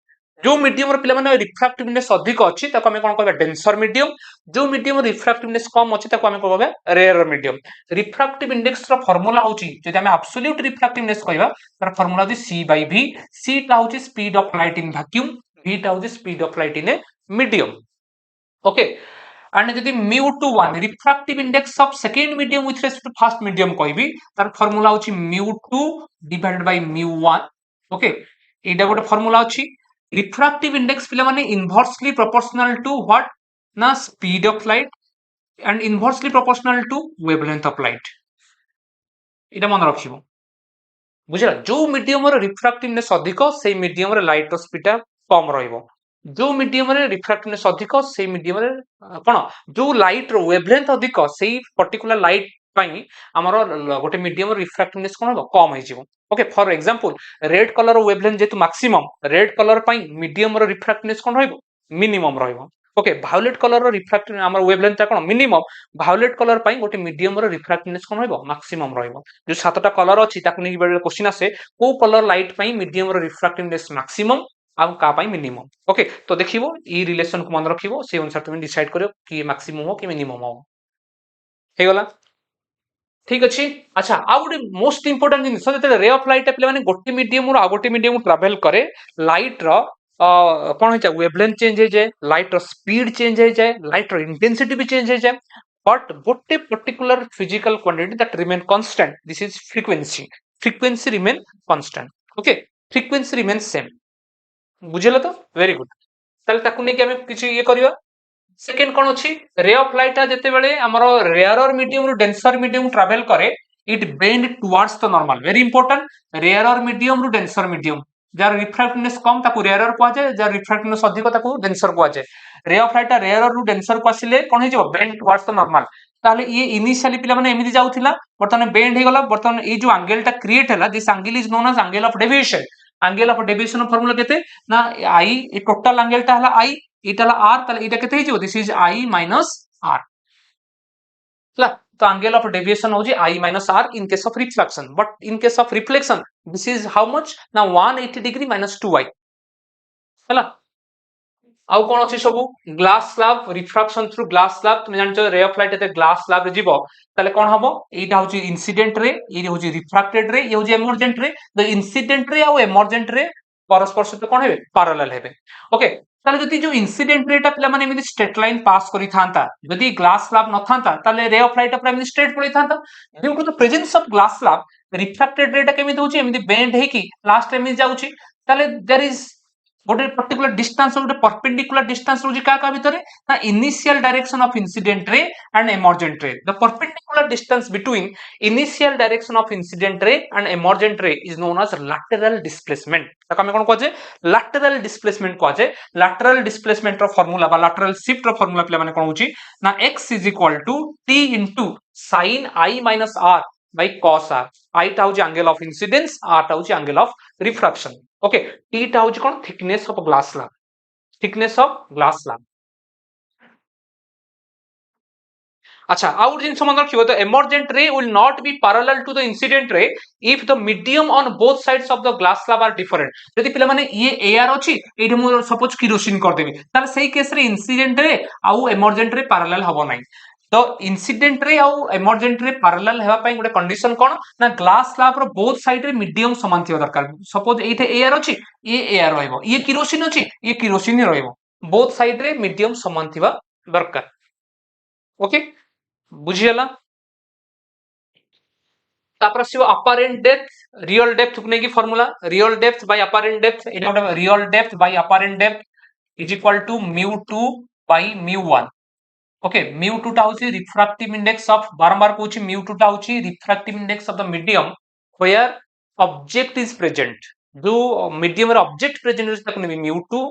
जो मीडियम रो पिला माने रिफ्रैक्टिव इंडेक्स अधिक अछि ताको हमें कोन कहबा डेंसर मीडियम जो मीडियम रिफ्रैक्टिव इंडेक्स कम अछि ताको हमें कहबा रेयर मीडियम रिफ्रैक्टिव इंडेक्स रो फार्मूला होछि जदि हमें एब्सोल्यूट रिफ्रैक्टिव इंडेक्स कहबा तार फार्मूला होछि c by v c टा होछि speed of light in vacuum v टा होछि speed of light in a medium okay and जदि mu21 refractive index of second medium with respect to first medium कहबी तार फार्मूला होछि mu2 divided by mu1 okay एटा गोटे formula अछि refractive index पिला माने इनवर्सली प्रोपोर्शनल टू व्हाट ना speed of light and inversely proportional to wavelength of light एटा मन रखिबो बुझला जो मीडियम रो रिफ्रैक्टिव इंडेक्स अधिक से मीडियम रो लाइट रो स्पीड कम रहइबो जो मीडियम रे रिफ्रैक्टिव इंडेक्स अधिक से मीडियम रे कोन जो लाइट रो वेवलेंथ अधिक से पर्टिकुलर लाइट पई हमरो गोटे मीडियम रो रिफ्रैक्टिव इंडेक्स कोन कम होई जिवो okay for example red colour रो वेवलेंथ जेतु मैक्सिमम रेड कलर पई मीडियम रो रिफ्रैक्टिव इंडेक्स कोन रहइबो मिनिमम रहइबो ओके वायलेट कलर रो रिफ्रैक्टिव हमर वेवलेंथ कोन मिनिमम वायलेट कलर पई गोटे मीडियम रो रिफ्रैक्टिव इंडेक्स कोन रहइबो मैक्सिमम रहइबो जो सातटा कलर अछि ताकु नै बेले क्वेश्चन आसे को कलर लाइट पई मीडियम रो रिफ्रैक्टिव इंडेक्स मैक्सिमम आ का पई मिनिमम ओके तो देखिबो ई रिलेशन को मन रखिबो से अनुसार तुम डिसाइड करियो कि मैक्सिमम हो कि मिनिमम हो हे गला ठीक अछि अच्छा आ गोटे मोस्ट इंपोर्टेंट जिनिस जते रे ऑफ लाइट पे माने गोटे मीडियम रो आ गोटे मीडियम ट्रैवल करे लाइट रो कोन होय छै वेवलेंथ चेंज हो जाए लाइट रो स्पीड चेंज हो जाए लाइट रो इंटेंसिटी भी चेंज हो जाए बट गोटे particular physical quantity that remain constant this is frequency remain constant okay frequency remain same बुझिलो तो वेरी गुड ताले ताकु नै कि हमें किछ ये करिवा सेकेंड कोन अछि रे ऑफ लाइट जते बेले हमरो रेयरर मीडियम रु डेंसर मीडियम ट्रैवल करे it bend towards the normal very important rarer medium रु डेंसर मीडियम जार रिफ्रैक्टिवनेस कम ताकू रेयरर को जाए जार रिफ्रैक्टिवनेस अधिक ताकू डेंसर को जाए रे ऑफ लाइट रेयरर रु डेंसर को आसिले कोन हे जो बेंड टुवर्ड्स द नॉर्मल ताले ये इनिशियली पिला माने एमिति जाउथिला बर्तमान बेंड हे गला बर्तमान ए जो एंगल टा क्रिएट हला this angle is known as angle of deviation formula केते ना आई ए टोटल एंगल टा हला आई ଏଇଟା ହେଲା r ତାହେଲେ ଏଇଟା କେତେ ହେଇଯିବ this is i minus r ହେଲା ତ angle of deviation ହଉଛି i minus r in case of refraction but in case of reflection this is how much na 180 degree minus 2i ହେଲା ଆଉ କଣ ଅଛି ସବୁ glass slab refraction through glass slab ତୁମେ ଜାଣିଛ ରେ ଅଫ ଲାଇଟ ଯେତେ ଗ୍ଲାସ ସ୍ଲାବ ରେ ଯିବ ତାହେଲେ କଣ ହବ ଏଇଟା ହଉଛି ଇନସିଡେଣ୍ଟ ରେ ଏଇଟା ହଉଛି ରିଫ୍ରାକ୍ଟେଡ ରେ ଇଏ ହଉଛି ଏମର୍ଜେଣ୍ଟ ରେ ତ ଇନସିଡେଣ୍ଟ ରେ ଆଉ ଏମର୍ଜେଣ୍ଟ ରେ ପରସ୍ପର ସହିତ କଣ ହେବେ ପାରାଲାଲ ହେବେ ଓକେ ତାହେଲେ ଯଦି ଯୋଉ ଇନସିଡେଣ୍ଟ ରେଟା ପିଲାମାନେ ଏମିତି ଷ୍ଟ୍ରେଟ ଲାଇନ ପାସ୍ କରିଥାନ୍ତା ଯଦି ଗ୍ଲାସ ସ୍ଲାବ ନଥାନ୍ତା ତାହେଲେ ରେ ଅଫ ଲାଇଟ ପୁରା ଏମିତି ଷ୍ଟ୍ରେଟ ପଳେଇଥାନ୍ତା due to the presence of glass slab refracted ରେଟା କେମିତି ହଉଛି ଏମିତି ବେଣ୍ଡ ହେଇକି ଲାଷ୍ଟ ଏମିତି ଯାଉଛି ତାହେଲେ ଦେयर ଇଜ ଗୋଟେ पर्टिकुलर डिस्टेंस ଗୋଟେ परपेंडिकुलर डिस्टेंस ରହୁଛି କାହା ଭିତରେ ନା initial direction of incident ray and emergent ray the perpendicular distance between initial direction of incident ray and emergent ray is known as lateral displacement ତାକୁ ଆମେ କଣ କହୁଛେ lateral displacement କହୁଛେ lateral displacement ର ଫର୍ମୁଲା ବା lateral shift ର formula ପିଲା ମାନେ କଣ ହଉଛି ନା x is equal to t into sin i minus r by cos r i ଟା ହଉଛି angle of incidence r ଟା ହଉଛି angle of refraction okay T टा होची कोन thickness of glass slab thickness of glass slab अच्छा आउट जिन मन रखियो the emergent ray will not be parallel to the incident ray if the medium on both sides of the glass slab are different यदि पिला माने ये AR अछि एठी मो सपोज किरोसिन कर देबी ताले सेही केस रे इंसिडेंट रे आउ एमर्जेंट रे पैरेलल हबो नै तो इंसिडेंट रे आउ एमर्जेंट रे पैरेलल हेबा पई गोटे कंडीशन कोन ना ग्लास स्लैब रो बोथ साइड रे मीडियम समान थिबा दरकार सपोज एठे एआर अछि ये एआर रहइबो ये किरोसिन अछि ये किरोसिन रहइबो बोथ साइड रे मीडियम समान थिबा दरकार ओके बुझियला तापर आसीबो अपारेंट डेप्थ रियल डेप्थ को नेकी formula real depth by apparent depth एटा गोटे real depth by apparent depth is equal to μ2 by μ1 okay μ2 टा होची रिफ्रैक्टिव इंडेक्स ऑफ बारंबार कहूची μ2 टा होची refractive index of the medium where object is present जो मीडियम रे ऑब्जेक्ट प्रेजेंट इज तक μ2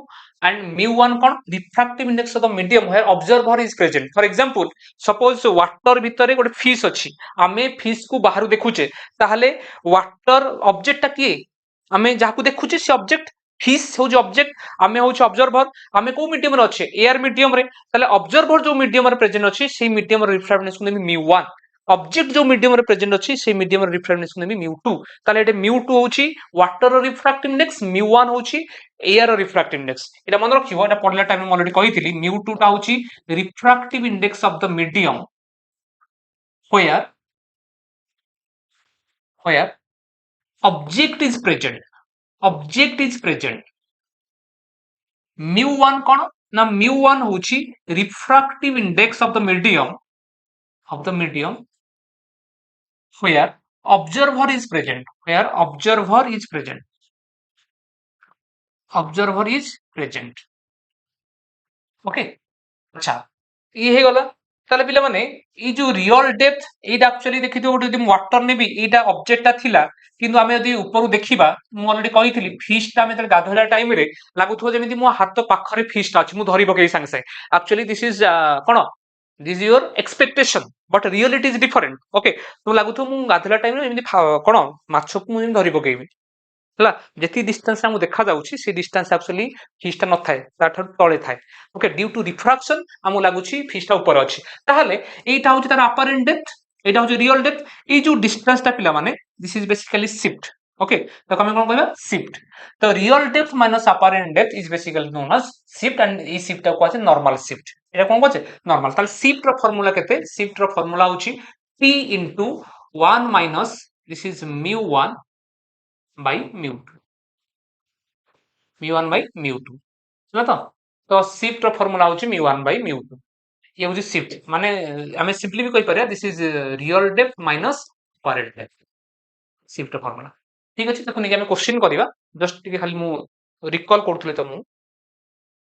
and μ1 कोन refractive index of the medium where observer is present for example suppose water भितरे गोटे फिश अछि आमे फिश को बाहर देखुचे ताहले वाटर ऑब्जेक्ट ता किए आमे जाकू देखुचे से ऑब्जेक्ट फिश हो जो ऑब्जेक्ट आमे हो ऑब्जर्वर आमे को मीडियम रे अछि एयर मीडियम रे ताले ऑब्जर्वर जो मीडियम रे प्रेजेंट अछि से मीडियम रे रिफ्रैक्टिव इंडेक्स को μ1 ऑब्जेक्ट जो मीडियम रे प्रेजेंट अछि से मीडियम रे रिफ्रैक्टिव इंडेक्स को μ2 ताले एटे μ2 होची वाटर रो रिफ्रैक्टिव इंडेक्स μ1 होची एयर रो रिफ्रैक्टिव इंडेक्स एटा मन रखिबो एटा पढला टाइम में ऑलरेडी कहितली μ2 टा होची refractive index of the medium where object is present μ1 कोन ना μ1 होची refractive index of the medium where observer is present okay अच्छा ये हे गला ताले पिला माने ई जो रियल डेप्थ एटा एक्चुअली देखितो गोटे जदि वाटर नेबी एटा ऑब्जेक्ट ता थिला किंतु आमे जदि ऊपर देखिबा मु ऑलरेडी कहितली फिश ता आमे तले गाधला टाइम रे लागुथो जेमिति मो हाथ पाखरे फिश ता अछि मु धरि बके संग से actually this is cone this is your expectation but reality is different okay तो लागुथो मु गाधला टाइम रे एमिति कोन माछ को मु धरि बकेबी हला जेती डिस्टेंस हमु देखा जाउछि से डिस्टेंस एक्चुअली फिशटा न थाए ताठर तळे थाए ओके ड्यू टू रिफ्रैक्शन हमु लागुछि फिशटा ऊपर अछि ताहाले एटा होछि तार अपारेंट डेप्थ एटा होछि रियल डेप्थ ए जो डिस्टेंसटा पिला माने this is basically shift okay तो हम कोन कहबा शिफ्ट तो real depth minus apparent depth is basically known as shift and ए शिफ्ट को कहै नॉर्मल शिफ्ट एटा कोन कहै नॉर्मल ताले शिफ्ट रो फार्मूला केते शिफ्ट रो फार्मूला होछि p into 1 minus this is μ1 by μ1 by μ2 ହେଲା तो शिफ्ट रो फार्मूला होची μ1 by μ2 ये होची शिफ्ट माने हमें सिंपली भी कहि परिया this is real depth minus apparent depth shift रो फार्मूला ठीक अछि तखन हमें क्वेश्चन करिवा जस्ट टिके खाली मु रिकॉल करथले त मु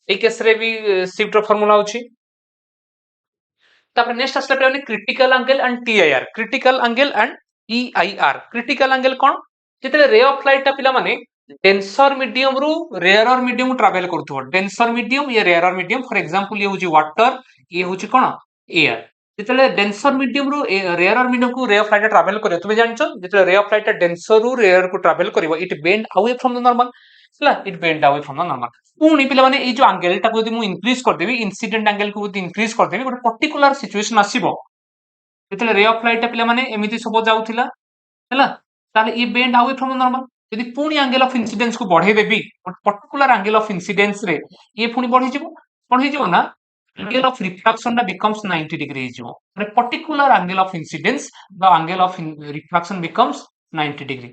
ए केस रे भी शिफ्ट रो फार्मूला होची तापर नेक्स्ट आस्ते पे critical angle and TIR critical angle and EIR critical angle कोन जेते रे ऑफ लाइट ता पिला माने डेंसर मीडियम रु रेयरर मीडियम ट्रैवल करथो डेंसर मीडियम या रेयरर मीडियम फॉर एग्जांपल ये होची वाटर ये होची कोन एयर जेते डेंसर मीडियम रु रेयरर मीडियम को रे ऑफ लाइट ट्रैवल करे तुमे जानछो जेते रे ऑफ लाइट डेंसर रु रेयर को ट्रैवल करिवो it bend away from the normal it bend away from the normal पुणी पिला माने ए जो एंगल टाको यदि मु इंक्रीज कर देबी इंसिडेंट एंगल को यदि इंक्रीज कर देबी गोटे particular situation आसीबो जेतले ray of light पिला माने एमिति सब जाउथिला हैला ताले ये bend away from the normal यदि पुणी एंगल ऑफ इंसिडेंस को बढ़े देबी पर्टिकुलर एंगल ऑफ इंसिडेंस रे ये पुणी बढ़ी जिवो ना angle of refraction that becomes 90 degree ହେଇଯିବ ମାନେ particular angle of incidence the angle of refraction becomes 90 degree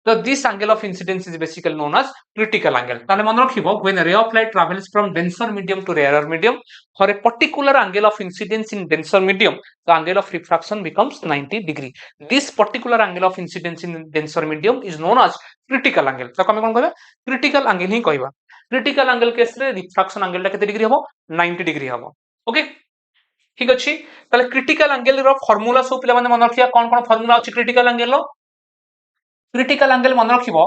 so this angle of incidence is basically known as critical angle তাহলে মনে রাখিবো when a ray of light travels from denser medium to rarer medium for a particular angle of incidence in denser medium the angle of refraction becomes 90 degree this particular angle of incidence in denser medium is known as critical angle ତାକୁ ଆମେ କଣ କହିବା critical angle ହିଁ କହିବା critical angle case रे refraction angle टा केते degree हबो 90 डिग्री हबो ओके ठीक अछि ताले क्रिटिकल एंगल रो फार्मूला सब पिला माने मन रखिया कोन फार्मूला अछि क्रिटिकल एंगल मन रखिबो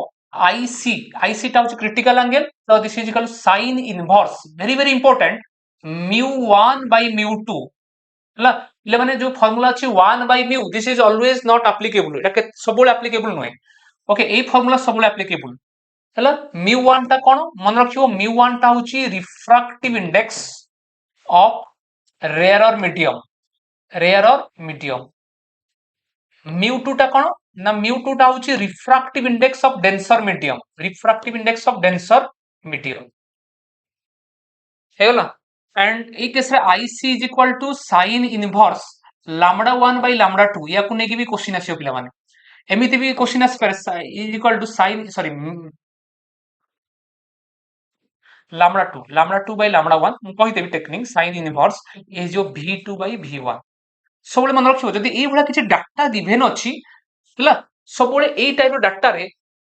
आईसी टा अछि क्रिटिकल एंगल तो this is equal sin inverse very very important μ1 μ2 हला ले माने जो फार्मूला अछि 1 μ this is always not applicable एटा सबले एप्लीकेबल नय ओके ए फार्मूला सबले एप्लीकेबल हला μ1 टा कोन मन रखियो μ1 टा होची refractive index of rare medium μ2 टा कोन ना μ2 टा होची refractive index of denser medium हेला एंड ए केस रे IC is equal to sin inverse lambda 1 lambda 2 या को नेकी भी क्वेश्चन आसीयो पिला माने एमिति भी क्वेश्चन आस पर is equal to sin sorry lambda 2 lambda 1 मु कहि देबी टेक्निक sin इनवर्स इज जो v2 v1 सबले मन रखियो जदी ए भला किछि डाटा गिवन अछि हला सबले ए टाइप रो डाटा रे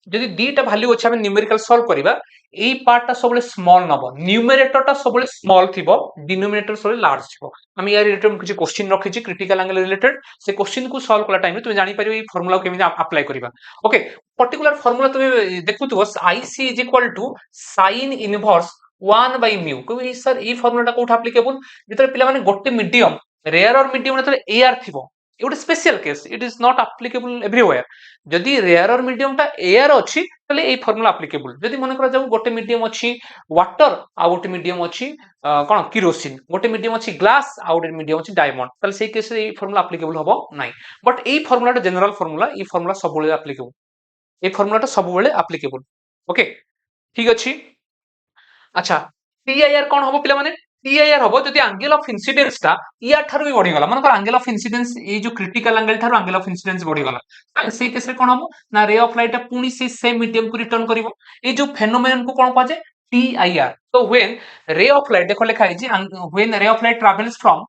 जदी दीटा वैल्यू अछि हम न्यूमेरिकल सॉल्व करिबा ए पार्ट टा सबले स्मॉल नबो न्यूमरेटर टा सबले स्मॉल थिबो डिनोमिनेटर सबले लार्ज थिबो हम या रिलेटेड किछि क्वेश्चन रखि छि क्रिटिकल एंगल रिलेटेड से क्वेश्चन को सॉल्व कला टाइम रे तुम जानि परिबो ए फार्मूला को केमिति अप्लाई करिबा ओके पर्टिकुलर फार्मूला तुम देखुथबो IC is equal to sin inverse 1 μ को सर ए फार्मूला टा कोठा एप्लीकेबल जेतरे पिला माने गोटे मीडियम रेयर और मीडियम जेतरे एआर थिबो एगोटे special case it is not applicable everywhere जदि रेयर और मीडियम टा एआर अछि तले ए फार्मूला एप्लीकेबल जदि मन करा जाऊ गोटे मीडियम अछि वाटर आ गोटे मीडियम अछि कोन किरोसिन गोटे मीडियम अछि ग्लास आ गोटे मीडियम अछि डायमंड तले सेही केस रे ए फार्मूला एप्लीकेबल हबो नाही बट ए फार्मूला टा जनरल फार्मूला ए फार्मूला सब बेले एप्लीकेबल ए फार्मूला टा सब बेले एप्लीकेबल ओके ठीक अछि अच्छा टीआईआर कोन हबो पिला माने टीआईआर हबो जदि एंगल ऑफ इंसिडेंस टा या थारु भी बढ़ी गला माने एंगल ऑफ इंसिडेंस ए जो critical angle Tharu angle of incidence बढ़ी गला से केस रे कोन हबो ना रे ऑफ लाइट टा पुनी से सेम मीडियम को रिटर्न करिवो ए जो फेनोमेनन को कोन पाजे टीआईआर तो व्हेन रे ऑफ लाइट देखो लिखा है जी when ray of light travels from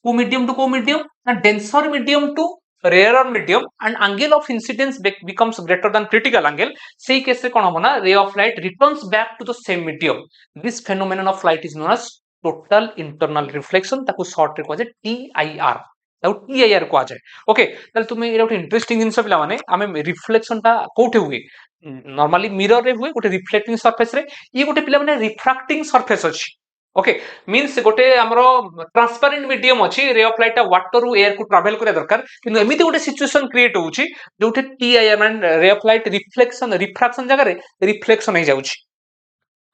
को मीडियम ना denser medium to rarer medium and angle of incidence becomes greater than critical angle sei case re kon hobo na ray of light returns back to the same medium this phenomenon of light is known as total internal reflection taku short re koje TIR ताऊ TIR को आ जाए okay ताले तुमे एटा गोटे interesting जिंस पिला माने आमे रिफ्लेक्शन ता कोठे हुए नॉर्मली मिरर रे हुए गोटे रिफ्लेक्टिंग सरफेस रे ये गोटे पिला माने रिफ्रैक्टिंग सरफेस अछि ओके मींस गोटे हमरो ट्रांसपेरेंट मीडियम अछि रे ऑफ लाइट वाटर रु एयर को ट्रैवल करे दरकार किंतु एमिति गोटे सिचुएशन क्रिएट होउछि जोठे टीआईआर माने रे ऑफ लाइट रिफ्रैक्शन जगह रे रिफ्लेक्शन हे जाउछि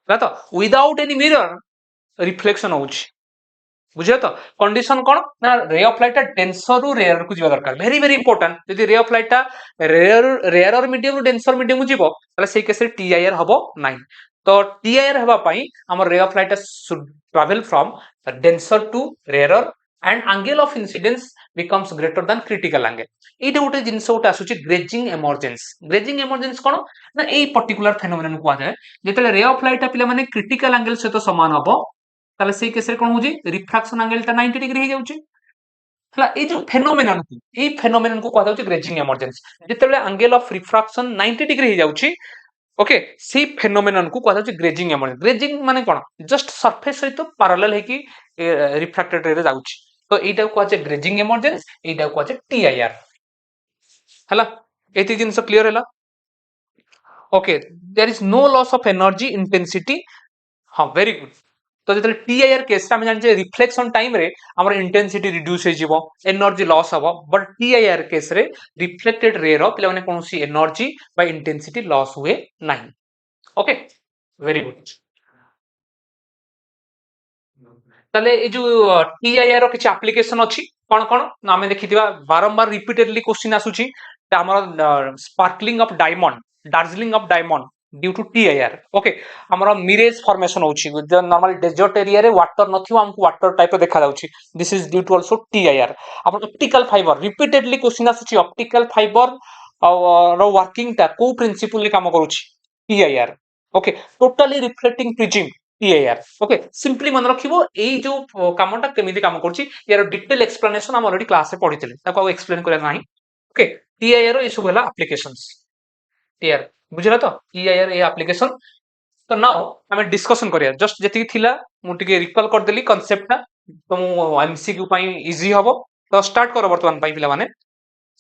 तो विदाउट एनी मिरर रिफ्लेक्शन होउछि बुझियो तो कंडीशन कोन ना रे ऑफ लाइट डेंसर रु रेयर को जिवा दरकार वेरी वेरी इंपोर्टेंट यदि रे ऑफ लाइट रेयर और मीडियम रु डेंसर मीडियम को जिवो तले सेही केस रे टीआईआर हबो नाही तो टीआईआर हवा पई हमर रे of light should travel from denser to rarer and angle of incidence becomes greater than critical angle एटा गोटे जिंस गोटे आसुची ग्रेजिंग एमर्जेंस कोन ना ए पर्टिकुलर फेनोमेनन को आ जाय जेतले रे ऑफ लाइट पिला माने क्रिटिकल एंगल से तो समान हबो ताले सेही केस रे कोन होजी रिफ्रैक्शन एंगल ता 90 डिग्री हे जाउची हला ए जो फेनोमेनन को कहता होची ग्रेजिंग एमर्जेंस जेतले एंगल ऑफ रिफ्रैक्शन 90 डिग्री हे जाउची ओके सी फेनोमेनन को कहता ग्रेजिंग एमर्जेंस ग्रेजिंग माने कोन जस्ट सरफेस सहित पैरेलल है कि रिफ्रैक्टेड रे जाउची तो एटा को कहता ग्रेजिंग एमर्जेंस एटा को कहता टीआईआर हला एति जिंस क्लियर हला okay there is no loss of energy intensity हां वेरी गुड तो जेतले टीआईआर केस हम जान जे रिफ्लेक्शन टाइम रे हमर इंटेंसिटी रिड्यूस हे जिवो एनर्जी लॉस हबो बट टीआईआर केस रे रिफ्लेक्टेड रे रो पिला माने कोनोसी एनर्जी बा इंटेंसिटी लॉस हुए नाही ओके वेरी गुड। ताले ए जो टीआईआर रो किछि एप्लीकेशन अछि कोन कोन ना हमें देखिथिबा बारंबार रिपीटेडली क्वेश्चन आसुछि त हमर स्पार्कलिंग ऑफ डायमंड डार्जिलिंग of diamond due to TIR okay हमर मिरेज फॉर्मेशन होछि जो नॉर्मल डेजर्ट एरिया रे वाटर नथिबो हमको वाटर टाइप देखा जाउछि this is due to also TIR अपन ऑप्टिकल फाइबर रिपीटेडली क्वेश्चन आसुछि ऑप्टिकल फाइबर रो वर्किंग ता को प्रिंसिपल रे काम करूछि TIR okay totally reflecting prism TIR okay simply मन रखिबो एई जो कामटा केमिति काम करछि यार डिटेल एक्सप्लेनेशन हम ऑलरेडी क्लास रे पढिथिले ताको एक्सप्लेन करे नाही ओके टीआईआर रो इशू होला एप्लीकेशंस टीआईआर बुझिला तो टीआईआर ए एप्लीकेशन तो नाउ हमें डिस्कशन करिया जस्ट जेति थिला मु टिके रिकॉल कर देली कांसेप्ट तो मु एमसीक्यू पई इजी हबो तो स्टार्ट करो वर्तमान पई पिला माने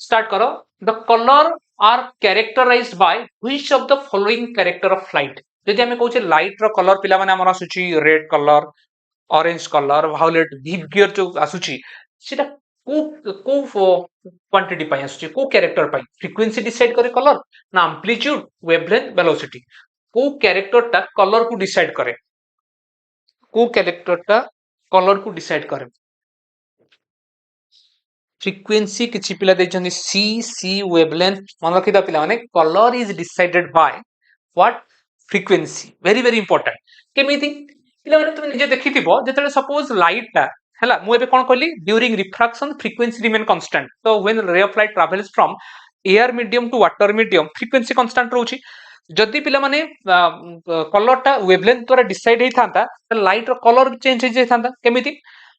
स्टार्ट करो the colour are characterised by which of the following character of light जदि हमें कहूचे लाइट रो कलर पिला माने हमर आसुची red colour orange colour violet विवियर जो आसुची सेटा को क्वांटिटी पई आसुची को कैरेक्टर पई फ्रीक्वेंसी डिसाइड करे कलर ना एम्पलीट्यूड वेवलेंथ वेलोसिटी को कैरेक्टर ता कलर को डिसाइड करे को कैरेक्टर ता कलर को डिसाइड करे फ्रीक्वेंसी किछि पिला देछन्ती सी वेवलेंथ मन रखिदा पिला माने colour is decided by what frequency very very important केमिति पिला माने तुम निजे देखिथिबो जेतले सपोज लाइट ता हला मु एबे कोन कहली during refraction frequency remain constant तो when ray of light travels from air medium to water medium frequency constant रहउची जदि पिला माने कलर ता वेवलेंथ द्वारा डिसाइड हेई थांता त लाइट रो कलर चेंज हे जाय थांता केमिति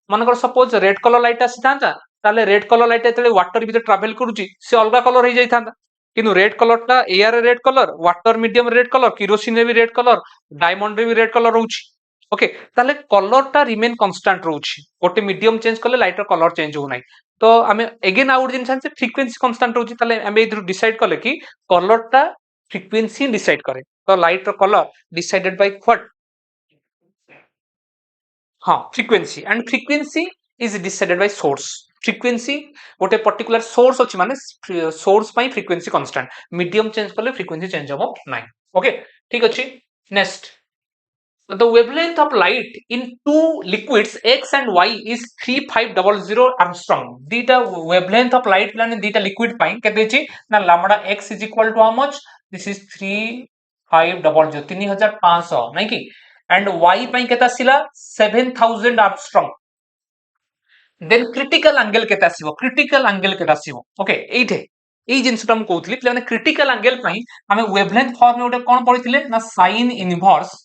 मनकर सपोज रेड कलर लाइट आसी थांता ताले रेड कलर लाइट जेतले वाटर भीतर ट्रैवल करूची से अलगा कलर हे जाय थांता किनु रेड कलर ता air red colour water medium red colour kerosene रे भी रेड कलर डायमंड रे भी रेड कलर रहउची ओके ताले कलर ता रिमेन कांस्टेंट रहउची गोटे मीडियम चेंज करले लाइट रो कलर चेंज हो नै तो हमें अगेन आउट जिन से फ्रीक्वेंसी कांस्टेंट रहउची ताले हमें इधर डिसाइड करले कि कलर ता फ्रीक्वेंसी डिसाइड करे तो लाइट रो कलर डिसाइडेड बाय व्हाट हाँ frequency and frequency is decided by source frequency गोटे पर्टिकुलर सोर्स अछि माने सोर्स पई फ्रीक्वेंसी कांस्टेंट मीडियम चेंज करले फ्रीक्वेंसी चेंज हो नाही ओके ठीक अछि next the wavelength of light in two liquids x and y is 3500 armstrong dita wavelength of light plan dita liquid pai kete chi na lambda x is equal to how much this is 3500 3500 nahi ki and y pai keta sila 7000 armstrong then critical angle केते आसीबो critical angle केते आसीबो okay एइठे एई जिंसटा हम कहउतली play critical angle पई हमें wavelength form में उठे कोन पढिथिले ना sin inverse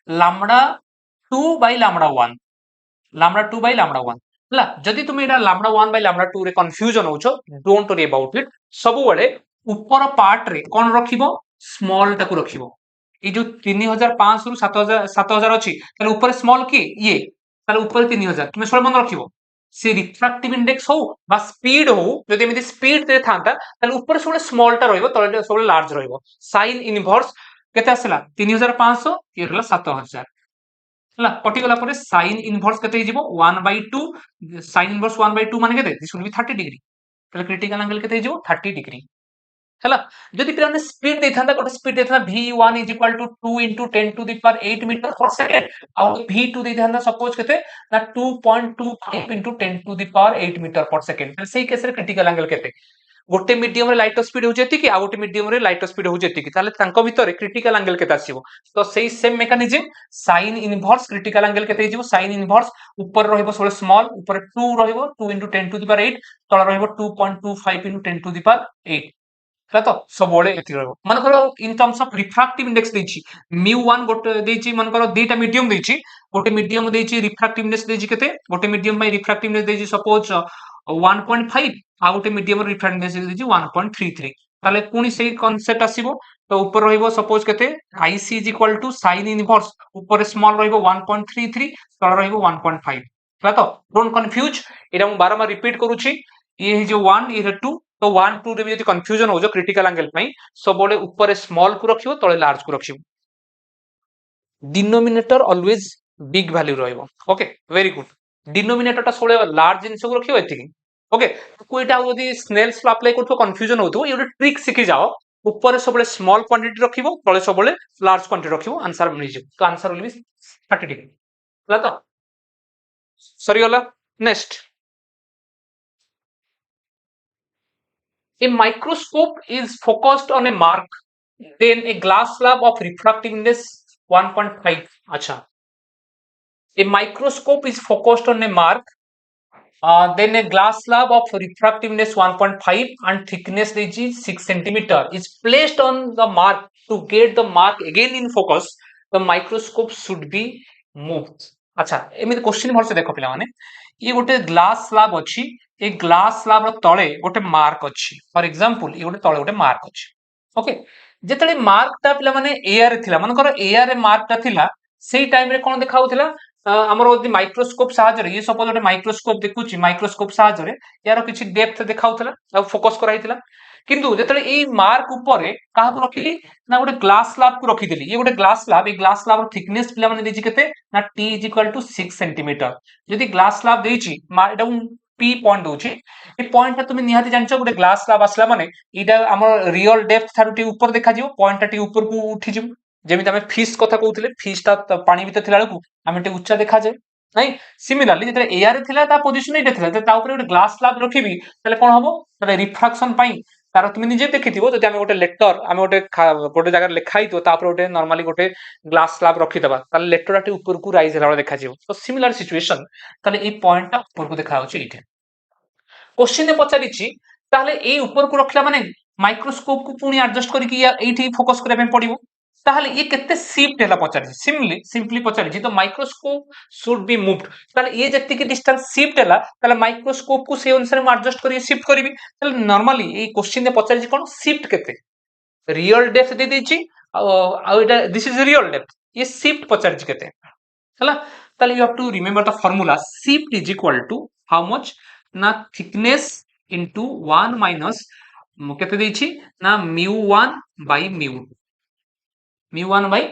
lambda 2 by lambda 1 lambda 2 by lambda 1 हला जदि तुम एटा lambda 1 by lambda 2 रे कंफ्यूजन होछो डोंट वरी अबाउट इट सब बेले ऊपर पार्ट रे कोन रखिबो स्मॉल टाकू रखिबो ए जो 3500 रु 7000 अछि ताले ऊपर स्मॉल की ये ताले ऊपर 3000 तुम सब मन रखिबो से रिफ्रैक्टिव इंडेक्स हो बा स्पीड हो जदि एमिति स्पीड रे थांता ताले ऊपर सब स्मॉल टा रहइबो तळे सब लार्ज रहइबो sin इनवर्स केते आसला 3500 ये हला 7000 हला कटिगला परे sin इनवर्स केते हिजिबो 1/2 sin इनवर्स 1/2 माने केते दिस विल बी 30 डिग्री तले क्रिटिकल एंगल केते हिजिबो 30 डिग्री हला जदि पिराने स्पीड देथांदा गोटे स्पीड देथांदा v1 = 2 * 10 to the power 8 metre per second आ v2 देथांदा सपोज केते ना 2.25 * 10 to the power 8 metre per second सेही केस रे क्रिटिकल एंगल केते गोटे मीडियम रे लाइट स्पीड हो जेति कि आ गोटे मीडियम रे लाइट स्पीड हो जेति कि ताले तांको भितरे क्रिटिकल एंगल केते आसीबो तो सेही same mechanism sin inverse critical angle केते हिजिबो sin इनवर्स ऊपर रहइबो सोले स्मॉल ऊपर 2 रहइबो 2 * 10 to the power 8 तळ रहइबो 2.25 * 10 to the power 8 है तो सब बळे एति रहबो मन करो in terms of refractive index देछि μ1 गोटे देछि मन करो दुईटा मीडियम देछि गोटे मीडियम देछि रिफ्रैक्टिव इंडेक्स देछि केते गोटे मीडियम बाय रिफ्रैक्टिव इंडेक्स देछि सपोज 1.5 आ गोटे मीडियम रिफ्रैक्टिव इंडेक्स देछि 1.33 ताले पुनी सेही कांसेप्ट आसीबो तो ऊपर रहइबो सपोज केते IC = sin इनवर्स ऊपर स्मॉल रहइबो 1.33 तळ रहइबो 1.5 है तो डोंट कंफ्यूज एटा मु बारंबार रिपीट करूछि ये जो 1 ये 2 तो 1 2 रे भी यदि कंफ्यूजन हो जो क्रिटिकल एंगल पई सब बळे ऊपर स्मॉल को रखियो तळे लार्ज को रखियो डिनोमिनेटर ऑलवेज बिग वैल्यू रहइबो ओके वेरी गुड डिनोमिनेटर ता सोळे लार्ज जिंस को रखियो एति ओके कोइटा यदि स्नेल्स लॉ अप्लाई करथो कंफ्यूजन होथो ये ट्रिक सिखि जाओ ऊपर सब स्मॉल क्वांटिटी रखिबो तळे सब लार्ज क्वांटिटी रखिबो आंसर मिल जिवो तो आंसर विल बी 30 डिग्री होला तो सरी होला next a microscope is focused on a mark then a glass slab of refractiveness 1.5 acha a microscope is focused on a mark then a glass slab of refractiveness 1.5 and thickness is 6 centimeter is placed on the mark to get the mark again in focus the microscope should be moved अच्छा एमिति question भलसे देखो पिला माने ये गोटे glass slab अछि ए glass slab रो तळे गोटे मार्क अछि फॉर एग्जांपल ये गोटे तळे गोटे मार्क अछि ओके जेतले मार्क ता पिला माने एआर रे थिला मानकर एआर रे मार्क ता थिला सेही टाइम रे कोन देखाउथिला ଆମର ଯଦି ମାଇକ୍ରୋସ୍କୋପ ସାହାଯ୍ୟରେ ଇଏ ସପୋଜ ଗୋଟେ ମାଇକ୍ରୋସ୍କୋପ ଦେଖୁଛି ମାଇକ୍ରୋସ୍କୋପ ସାହାଯ୍ୟରେ ୟାର କିଛି ଡେପ୍ଥ ଦେଖାଉଥିଲା ଆଉ ଫୋକସ କରାହେଇଥିଲା କିନ୍ତୁ ଯେତେବେଳେ ଏଇ ମାର୍କ ଉପରେ କାହାକୁ ରଖିଲି ନା ଗୋଟେ ଗ୍ଲାସ ସ୍ଲାବ କୁ ରଖିଦେଲି ଇଏ ଗୋଟେ ଗ୍ଲାସ ସ୍ଲାବ ଏଇ ଗ୍ଲାସ ସ୍ଲାବ ର ଥିକନେସ ପିଲାମାନେ ଦେଇଛି କେତେ ନା t is equal to 6 centimetre ଯଦି ଗ୍ଲାସ ସ୍ଲାବ ଦେଇଛି ଏଟା ପି ପଏଣ୍ଟ ଦଉଛି ଏ ପଏଣ୍ଟ ଟା তুমি ନିହାତି ଜାଣିଛ ଗୋଟେ ଗ୍ଲାସ ସ୍ଲାବ ଆସିଲା ମାନେ ଏଇଟା ଆମର ରିଅଲ ଡେପ୍ଥ ଠାରୁ ଟିକେ ଉପରେ ଦେଖାଯିବ ପଏଣ୍ଟ ଟା ଟିକେ ଉପରକୁ ଉଠିଯିବ ଯେମିତି ଆମେ ଫିସ୍ କଥା କହୁଥିଲେ ଫିସ୍ ଟା ପାଣି ଭିତରେ ଥିଲା ବେଳକୁ ଆମେ ଟିକେ ଉଚ୍ଚା ଦେଖାଯାଏ ନାଇଁ ସିମିଲାରଲି ଯେତେବେଳେ ଏଆର ଥିଲା ତା ପୋଜିସନ ଏଇଟା ଥିଲା ତା ଉପରେ ଗୋଟେ ଗ୍ଲାସ ସ୍ଲାବ ରଖିବି ତାହେଲେ କଣ ହବ ତାହେଲେ ରିଫ୍ରାକ୍ସନ ପାଇଁ ତାର তুমি ନିଜେ ଦେଖିଥିବ ଯଦି ଆମେ ଗୋଟେ ଲେଟର ଆମେ ଗୋଟେ ଜାଗାରେ ଲେଖା ହେଇଥିବ ତାପରେ ଗୋଟେ ନର୍ମାଲି ଗୋଟେ ଗ୍ଲାସ ସ୍ଲାବ ରଖିଦବା ତାହେଲେ ଲେଟରଟା ଟିକେ ଉପରକୁ ରାଇଜ ହେଲା ଭଳି ଦେଖାଯିବ ତ ସିମିଲାର ସିଚୁଏସନ ତାହେଲେ ଏଇ ପଏଣ୍ଟଟା ଉପରକୁ ଦେଖାଯାଉଛି ଏଇଠି क्वेश्चन पचारिछि ताहले एई ऊपर को रखला माने माइक्रोस्कोप को पुणी एडजस्ट करके एठी फोकस करबे पड़िबो ताहले ये केते शिफ्ट हैला पचारिछि सिंपली पचारिछि तो माइक्रोस्कोप शुड बी मूव्ड ताहले ये जत्ति के डिस्टेंस शिफ्ट हैला ताहले माइक्रोस्कोप को से अनुसार म एडजस्ट करी शिफ्ट करबी ताहले नॉर्मली ए क्वेश्चन ने पचारिछि कोन शिफ्ट केते रियल डेप्थ दे देछि आ एटा दिस इज रियल डेप्थ ये शिफ्ट पचारिछि केते हला ताहले you have to remember the formula shift is equal to how much ना थिकनेस इनटू 1 माइनस केते देछि ना μ1 बाय μ1 बाय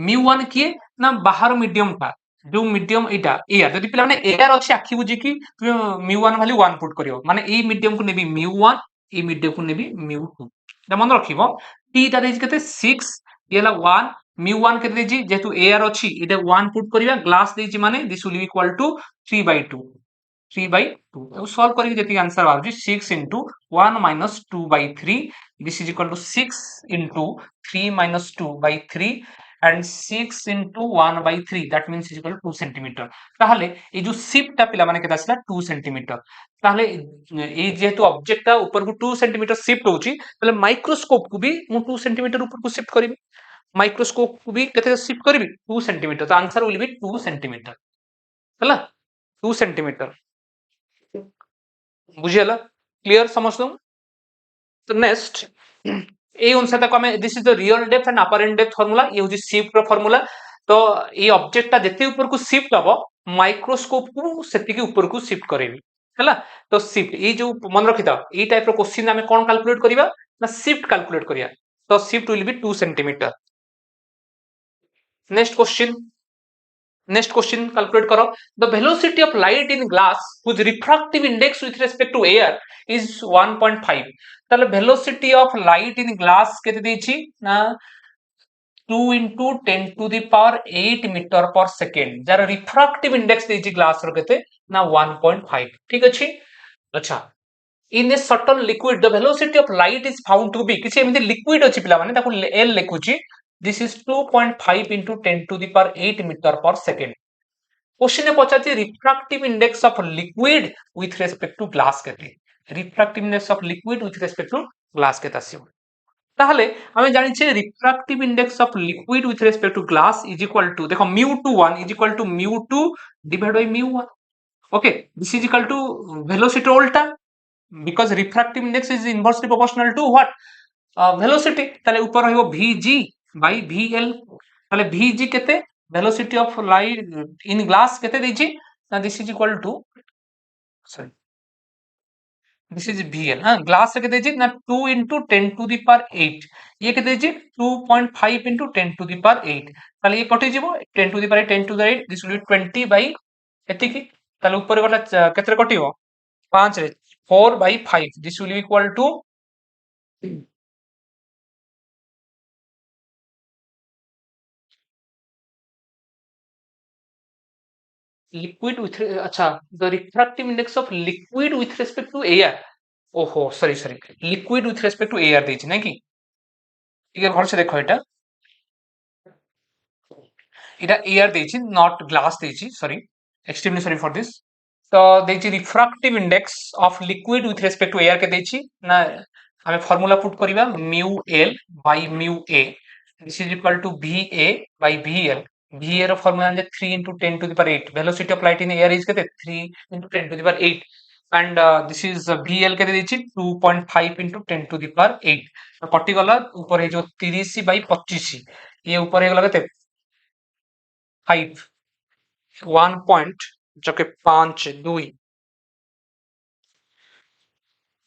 μ1 किए ना बाहर मीडियम टा जो मीडियम एटा एआर जदि पिला माने एआर अछि आखि बुझी कि μ1 वैल्यू 1 पुट करियो माने ए मीडियम को नेबी μ1 ए मीडियम को नेबी μ2 दा मन रखिबो टी टा देछि केते 6 येला 1 μ1 केते देछि जेतु एआर अछि एटा 1 पुट करिया ग्लास देछि माने this will be equal to 3/2 3/2 solve करेंगे जति आंसर आ 6 into 1 minus 2 by 3 this is equal to 6 into 3 minus 2 by 3 and 6 into 1 by 3 that means is equal to 2 centimeter ताहले ए जो शिफ्ट ता पिला माने केता आसला 2 centimeter ताहले ए जेतु ऑब्जेक्ट ता ऊपर को 2 centimeter शिफ्ट होची ताहले माइक्रोस्कोप को भी मु 2 centimeter ऊपर को शिफ्ट करिवि माइक्रोस्कोप को भी केते शिफ्ट करिवि 2 centimeter तो आंसर विल बी 2 centimeter हला 2 centimeter बुझियला क्लियर समझलो तो नेक्स्ट ए अनुसार तक हमें this is the real depth and apparent depth formula ये होची शिफ्ट रो फार्मूला तो ये ऑब्जेक्ट ता जते ऊपर को शिफ्ट हबो माइक्रोस्कोप को सेति के ऊपर को शिफ्ट करेबी हैला तो शिफ्ट ये जो मन रखिता ए टाइप रो क्वेश्चन हमें कोन कैलकुलेट करिवा ना शिफ्ट कैलकुलेट करिया तो shift will be 2 centimetre next question calculate करो the velocity of light in glass whose refractive index with respect to air is 1.5 ताले velocity of light in glass केते देछि ना 2 into 10 to the power 8 meter per second जार refractive index देछि glass रो केते ना 1.5 ठीक अछि अच्छा in a certain liquid the velocity of light is found to be किछि एमिति लिक्विड अछि पिला माने ताको l लेखुछि this is 2.5 into 10 to the power 8 meter per second question ने पचाछि refractive index of liquid with respect to glass केते refractive index of liquid with respect to glass केते आसीबो ताहले हमें जानि छे refractive index of liquid with respect to glass is equal to देखो μ21 is equal to μ2 divide by μ1 okay this is equal to velocity उल्टा because refractive index is inversely proportional to what velocity ताले ऊपर रहइबो vg by vl ताले vg केते velocity of light in glass केते देछि ना this is equal to sorry this is vl हां glass केते देछि ना 2 into 10 to the power 8 ये केते देछि 2.5 into 10 to the power 8 ताले ये कटि जिवो 10 to the power 10 to the 8 this will be 20 by एतिकी ताले ऊपर गला केते कटिवो 5 रे 4 by 5 this will be equal to liquid with अच्छा the refractive index of liquid with respect to air ओहो sorry liquid with respect to air ଦେଇଛି ନାଇଁ କି ଟିକେ ଭଲସେ ଦେଖ এটা air ଦେଇଛି not glass ଦେଇଛି sorry extremely sorry for this ତ ଦେଇଛି refractive index of liquid with respect to air के ଦେଇଛି ନା ଆମେ ଫର୍ମୁଲା ପୁଟ୍ କରିବା mu l by mu a this is equal to va by vl va ର ଫର୍ମୁଲା ଜାଣିଛେ 3 into 10 to the power 8 velocity of light in air is କେତେ 3 into 10 to the power 8 and this is vl କେତେ ଦେଇଛି 2.5 into 10 to the power 8 ତ କଟିଗଲା ଉପରେ ହେଇଯିବ 30 by 25 ଇଏ ଉପରେ ହେଇଗଲା କେତେ 5 1 point जो कि 5 2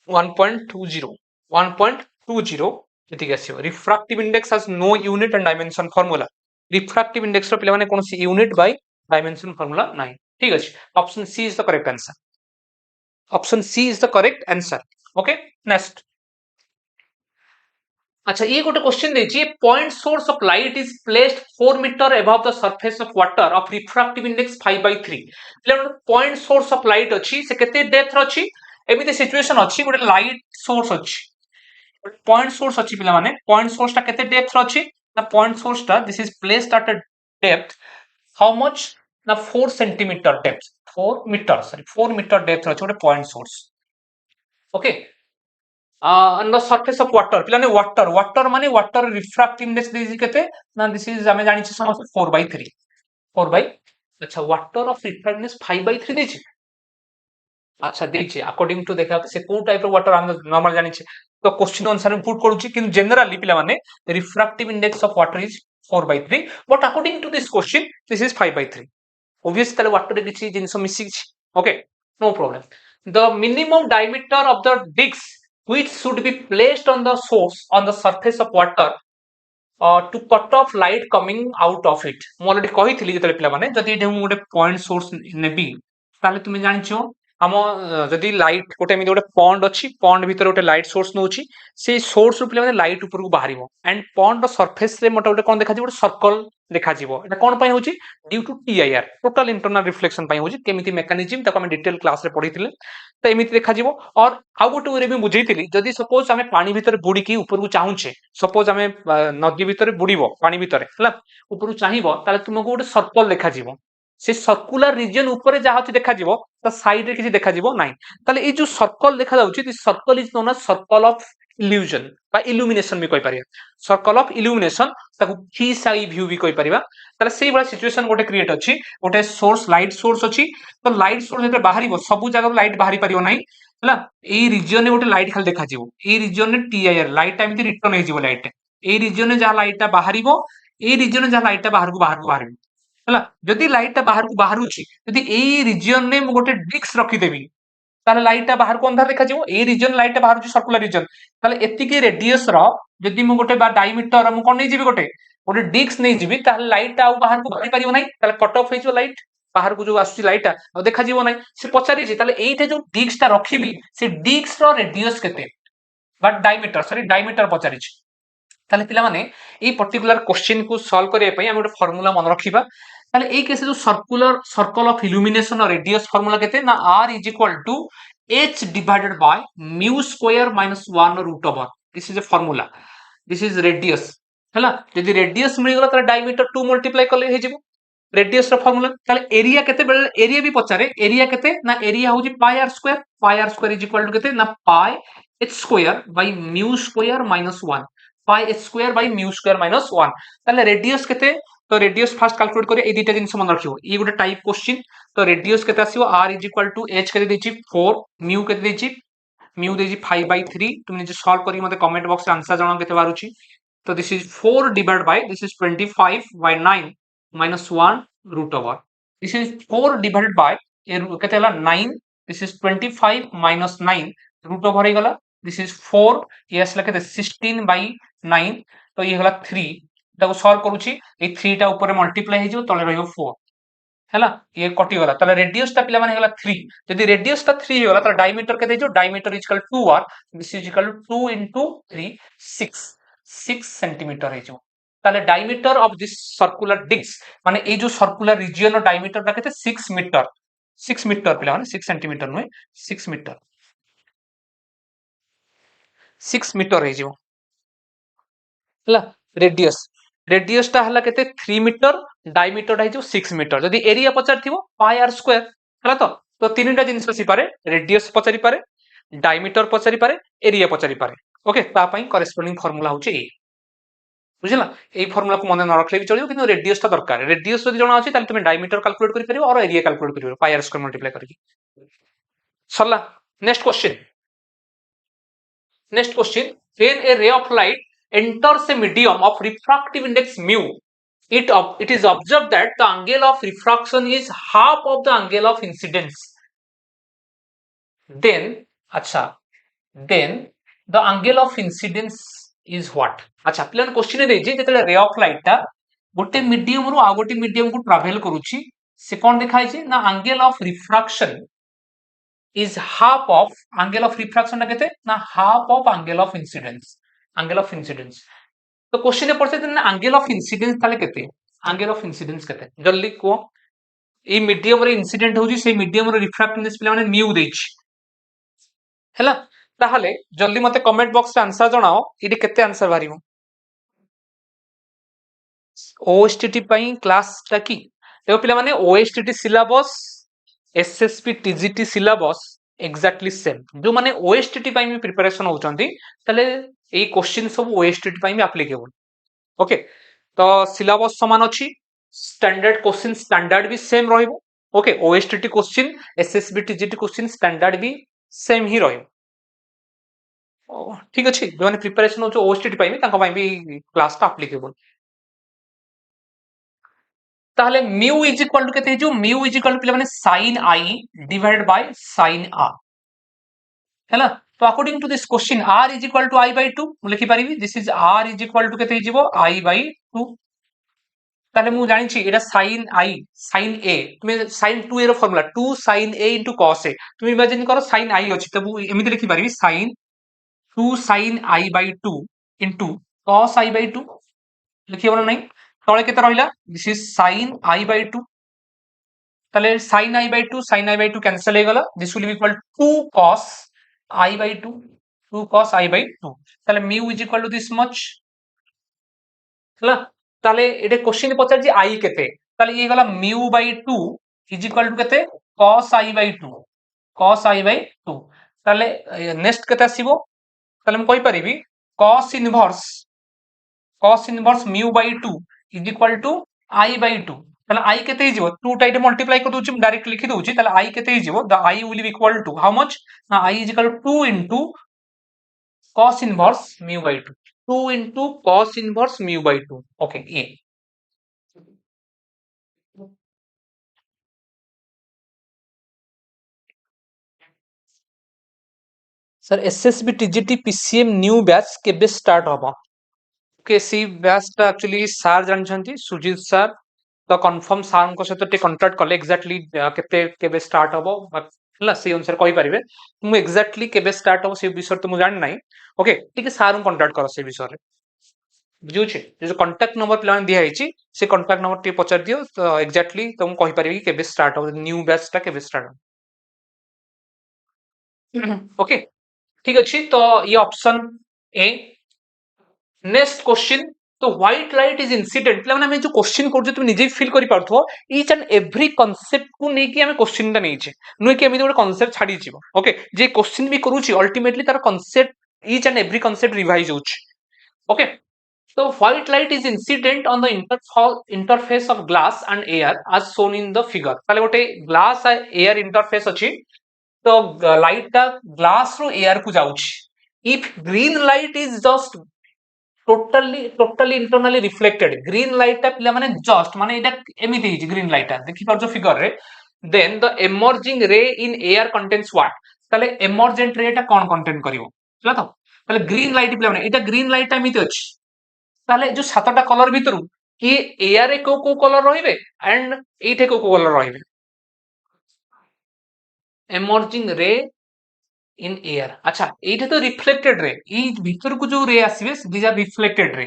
1.20 1.20 ଏତିକି ଆସିବ refractive index has no unit and dimension formula refractive index ର ପିଲାମାନେ କୌଣସି unit by dimension formula ନାହିଁ ଠିକ ଅଛି option c is the correct answer option c is the correct answer okay next अच्छा ये गोटे क्वेश्चन देछि point source of light is placed 4 metre above the surface of water of refractive index 5/3 point source of light अछि से केते depth अछि एमिते situation अछि गोटे लाइट सोर्स अछि पॉइंट सोर्स अछि पिला माने पॉइंट सोर्स ता केते डेप्थ अछि ना पॉइंट सोर्स ता this is placed at a depth how much ना 4 centimetre depth 4 metre sorry 4 metre depth अछि गोटे point source okay on the surface of water पिलाने water माने water refractive index देछि केते ना दिस इज हमें जानि छी समस्त 4/3 4 बाय अच्छा water of refractive index 5/3 देछि अच्छा देछि अकॉर्डिंग टू देखा से को टाइप रो वाटर हम नॉर्मल जानि छी तो क्वेश्चन अनुसार पुट करू छी कि जनरली पिला माने refractive index of water is 4/3 but according to this question this is 5/3 obviously ताले water रे किछि जिंस मिसी छी okay no problem the minimum diameter of the disc which should be placed on the source on the surface of water to cut off light coming out of it ମୁଁ already କହିଥିଲି ଯେତେବେଳେ ପିଲାମାନେ ଯଦି ଏଠି ମୁଁ ଗୋଟେ ପଏଣ୍ଟ ସୋର୍ସ ନେବି ତାହେଲେ ତୁମେ ଜାଣିଛ ଆମ ଯଦି ଲାଇଟ ଗୋଟେ ଏମିତି ଗୋଟେ ପଣ୍ଡ ଅଛି ପଣ୍ଡ ଭିତରେ ଗୋଟେ ଲାଇଟ ସୋର୍ସ ନଉଛି ସେଇ ସୋର୍ସ ରୁ ପିଲାମାନେ ଲାଇଟ ଉପରକୁ ବାହାରିବ ଆଣ୍ଡ ପଣ୍ଡ ର ସରଫେସ ରେ ମୋଟା ଗୋଟେ କଣ ଦେଖାଯିବ ଗୋଟେ ସର୍କଲ ଦେଖାଯିବ ଏଟା କଣ ପାଇଁ ହଉଛି due to TIR total internal reflection ପାଇଁ ହଉଛି କେମିତି ମେକାନିଜିମ ତାକୁ ଆମେ ଡିଟେଲ କ୍ଲାସ ରେ ପଢିଥିଲେ ତ ଏମିତି ଦେଖାଯିବ और ଆଉ ଗୋଟେ ୱେରେ ବି ବୁଝେଇଥିଲି ଯଦି ସପୋଜ ଆମେ ପାଣି ଭିତରେ ବୁଡିକି ଉପରକୁ ଚାହୁଁଛେ ସପୋଜ ଆମେ ନଦୀ ଭିତରେ ବୁଡିବ ପାଣି ଭିତରେ ହେଲା ଉପରକୁ ଚାହିଁବ ତାହେଲେ ତୁମକୁ ଗୋଟେ ସର୍କଲ ଦେଖାଯିବ ସେ सर्कुलर रीजन ऊपर जहाँ अच्छी देखा ता साइड रे किसी देखा नहीं ताले ये जो सर्कल देखा जाउची this circle is known as circle of illusion बा इल्यूमिनेशन भी कहि परिया सर्कल ऑफ इल्यूमिनेशन ताकू फिश आई व्यू भी कहि परिबा ताले सेही बडा सिचुएशन गोटे क्रिएट अछि गोटे सोर्स लाइट सोर्स अछि तो लाइट सोर्स जेते बाहरिबो सब जगह लाइट बाहरी परिबो नाही हला एई रीजन ने गोटे लाइट खाली देखा जिवो एई रीजन ने टीआईआर लाइट टाइम रिटर्न हे जिवो लाइट एई रीजन ने जहा लाइट टा बाहरिबो एई रीजन ने जहा लाइट टा बाहरिबो ହେଲା ଯଦି ଲାଇଟ ଟା ବାହାରକୁ ବାହାରୁଛି ଯଦି ଏଇ ରିଜିଅନ ରେ ମୁଁ ଗୋଟେ ଡିସ୍କ ରଖିଦେବି ତାହେଲେ ଲାଇଟ ଟା ବାହାରକୁ ଅନ୍ଧାର ଦେଖାଯିବ ଏଇ ରିଜିଅନ ଲାଇଟ ଟା ବାହାରୁଛି सर्कुलर ରିଜିଅନ ତାହେଲେ ଏତିକି ରେଡିୟସ ର ଯଦି ମୁଁ ଗୋଟେ ବା ଡାଇମିଟର ମୁଁ କଣ ନେଇଯିବି ଗୋଟେ ଗୋଟେ ଡିସ୍କ ନେଇଯିବି ତାହେଲେ ଲାଇଟ ଟା ଆଉ ବାହାରକୁ ବାହାରି ପାରିବ ନାହିଁ ତାହେଲେ କଟ ଅଫ ହେଇଯିବ ଲାଇଟ ବାହାରକୁ ଯୋଉ ଆସୁଛି ଲାଇଟ ଟା ଆଉ ଦେଖାଯିବ ନାହିଁ ସେ ପଚାରିଛି ତାହେଲେ ଏଇଠି ଯୋଉ ଡିସ୍କ ଟା ରଖିବି ସେ ଡିସ୍କ ର ରେଡିୟସ କେତେ ବା ଡାଇମିଟର ସରି ଡାଇମିଟର ପଚାରିଛି ତାହେଲେ ପିଲାମାନେ ଏଇ पर्टिकुलर क्वेश्चन को सॉल्व କରିବା ପାଇଁ ଆମେ ଗୋଟେ ଫର୍ମୁଲା ମନେ ରଖିବା ताले एक केस जो सर्कुलर सर्कल ऑफ इल्यूमिनेशन और रेडियस फार्मूला कहते हैं ना R is equal to H divided by mu square minus 1 root over this is a formula this is radius हैला यदि रेडियस मिल गला त डायमीटर 2 मल्टीप्लाई करले हे जिवो रेडियस रो फार्मूला ताले एरिया केते बेले एरिया भी पचारे एरिया केते ना एरिया होजी pi r square is equal to केते ना pi h square by mu square minus 1 pi h square by mu square minus 1 ताले रेडियस केते तो रेडियस फास्ट कैलकुलेट करिए ए दुटा जिंस मन रखियो ये गोटे टाइप क्वेश्चन तो रेडियस केते आसीबो r is equal to h केते देछि 4 म्यू केते देछि म्यू देछि 5/3 तुम जे सॉल्व करी मते कमेंट बॉक्स रे आंसर जणा केते बारुछि तो this is 4 divided by this is 25/9 minus 1 root over this is 4 divided by केते हला 9 this is 25 minus 9 root over हे गला this is 4 ये असला केते 16/9 तो ये हला 3 ताको सॉल्व करूची ए 3 टा ऊपर मल्टीप्लाई हे जो तले रहयो 4 हैला ये कटि गला तले रेडियस ता पिला माने हला 3 यदि रेडियस ता 3 हे गला त डायमीटर केते जो diameter is equal to 2r this is equal to 2 into 3 6 centimetre हे जो ताले diameter of this circular disc माने ए जो सर्कुलर रीजन डायमीटर ता केते 6 मीटर 6 मीटर पिला माने 6 सेंटीमीटर नुहे 6 मीटर 6 मीटर हे जिवो हला रेडियस रेडियस ता हला केते 3 मीटर डायमीटर है जो 6 मीटर जदी एरिया पचार थिवो पाई आर स्क्वायर हला तो तीनटा जिनिस पसी पारे रेडियस पचारि पारे डायमीटर पचारि पारे एरिया पचारि पारे ओके ता पई करेस्पोंडिंग फार्मूला होचे ए बुझिला ए फार्मूला को मने न रखले भी चलियो किंतु रेडियस ता दरकार रेडियस जदी जणा अछि ताले तुमे डायमीटर कैलकुलेट करि परिबो और एरिया कैलकुलेट करि परिबो पाई आर स्क्वायर मल्टीप्लाई करके सरला next question Next question, when a ray of light enters a medium of refractive index mu, it is observed that the angle of refraction is half of the angle of incidence. Then, then the angle of incidence is what? अच्छा प्लान question दे जे जेतले ray of light ता गोटे medium रु आ गोटे medium को ट्रैवल करूची से कोन देखाइ छै ना angle of refraction is half of angle of refraction टा केते ना half of angle of incidence तो क्वेश्चन में पड़ছে ना angle of incidence ताले केते angle of incidence केते जल्दी को ए मीडियम रे इंसिडेंट होजी से मीडियम रे रिफ्रैक्टिवनेस पिला माने म्यू देछि हैला ताहले जल्दी मते कमेंट बॉक्स रे आंसर जणाओ इडी केते आंसर बारिबो ओएसटीटी पई क्लास टा की देखो पिला माने OSTT syllabus SSB TGT syllabus exactly same जो माने ओएसटीटी पई भी प्रिपरेशन होचंती तले ए क्वेश्चन सब ओएसटीटी पई भी एप्लीकेबल ओके तो सिलेबस समान अछि स्टैंडर्ड क्वेश्चन स्टैंडर्ड भी सेम रहइबो okay OSTT question SSB TGT question standard भी सेम ही रहइबो ठीक अछि जो माने प्रिपरेशन होचो ओएसटीटी पई भी तांको पई भी क्लास ता एप्लीकेबल ताहले म्यू इज इक्वल टू केते जो म्यू इज इक्वल टू पिला माने sin i divided by sin r हैला तो according to this question r is equal to i by 2 मु लिखि परिबी this is r is equal to केते हिजिवो i बाय 2 ताले मु जानि छी एटा sin i sin a तुमे sin 2a रो formula 2 sin a cos a तुम इमेजिन करो sin i अछि त मु एमिति लिखि परिबी sin 2 sin i by 2 cos i by 2 लिखिबो नै तळे केते रहिला this is sin i by 2 ताले sin i by 2 कैंसिल हे गला this will be equal to 2 cos i by 2 cos i by 2 ताले mu is equal to this much हला ताले एटे क्वेश्चन पचार जे i केते ताले ये गला mu by 2 is equal to केते cos i by 2 ताले नेक्स्ट केते आसीबो ताले हम कहि परिबी cos inverse mu by 2 is equal to I by 2 ताले I केते हिजिवो 2 टाइट मल्टीप्लाई कर दोछि डायरेक्ट लिखि दोछि ताले I केते हिजिवो the I will be equal to how much ना I is equal to 2 into cos inverse mu by 2 2 into cos inverse mu by 2 okay ये sir SSB TGT PCM new batch केबे start हबो के सी batch ता actually sir जानछंती Sujit sir तो confirm sir को सहित टे कांटेक्ट कले एक्जेक्टली केते केबे स्टार्ट हबो हला से अनुसार कहि परिबे मु एक्जेक्टली केबे स्टार्ट हबो से विषय तो मु जान नाही ओके ठीक है सर को कांटेक्ट करो से विषय रे बुझु छै जे कांटेक्ट नंबर प्लान दिया हिची से कांटेक्ट नंबर टे पचार दियो तो एक्जेक्टली तो मु कहि परिबे केबे स्टार्ट हबो न्यू बैच ता केबे स्टार्ट हबो ओके ठीक अछि तो ये ऑप्शन ए नेक्स्ट क्वेश्चन तो व्हाइट लाइट इज इंसिडेंट मतलब हमें जो क्वेश्चन कर तुम निजे फील करि पारथो ईच एंड एवरी कांसेप्ट को नै कि हमें क्वेश्चन ता नै छै नुय कि हमें ଗୋଟେ कांसेप्ट छाडी छिबो ओके जे क्वेश्चन भी करूची अल्टीमेटली तार concept each and every concept revise होची ओके तो white light is incident on the interface of glass and air as shown in the figure ताले ଗୋଟେ ग्लास एयर इंटरफेस अछि तो लाइट ता ग्लास रो एयर को जाउची if green light is just totally internally reflected green light टा पिला माने जस्ट माने एटा एमिति हिज ग्रीन लाइट टा देखि परजो फिगर रे then the emerging ray in air contains what ताले emergent ray टा कोन कंटेन करिवो चला तो ताले ग्रीन लाइट पिला माने एटा ग्रीन लाइट टा एमिति अछि ताले जो सातटा कलर भितरु कि एयर रे को कलर रहिबे एंड एठे को कलर रहिबे emerging ray इन एयर अच्छा एठे तो रिफ्लेक्टेड रे ई भीतर को जो रे आसीबे these are reflected ray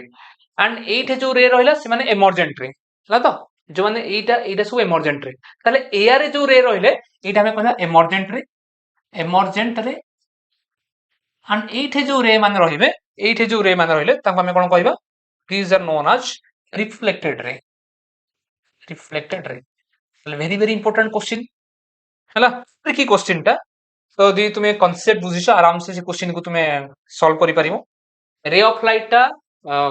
and at जो रे रहा से माने एमर्जेंट रे है तो जो माने एटा सब एमर्जेंट रे ताले एआर जो रे रहिले एटा हमें कहला एमर्जेंट रे एंड एठे जो रे माने रहिबे एठे जो रे माने रहिले ताको हमें कोन कहबा these are known as reflected ray very very important question हैला ट्रिकी क्वेश्चन टा तो यदि तुमे कांसेप्ट बुझिछ आराम से क्वेश्चन को तुमे सॉल्व करि परिबो रे ऑफ लाइट टा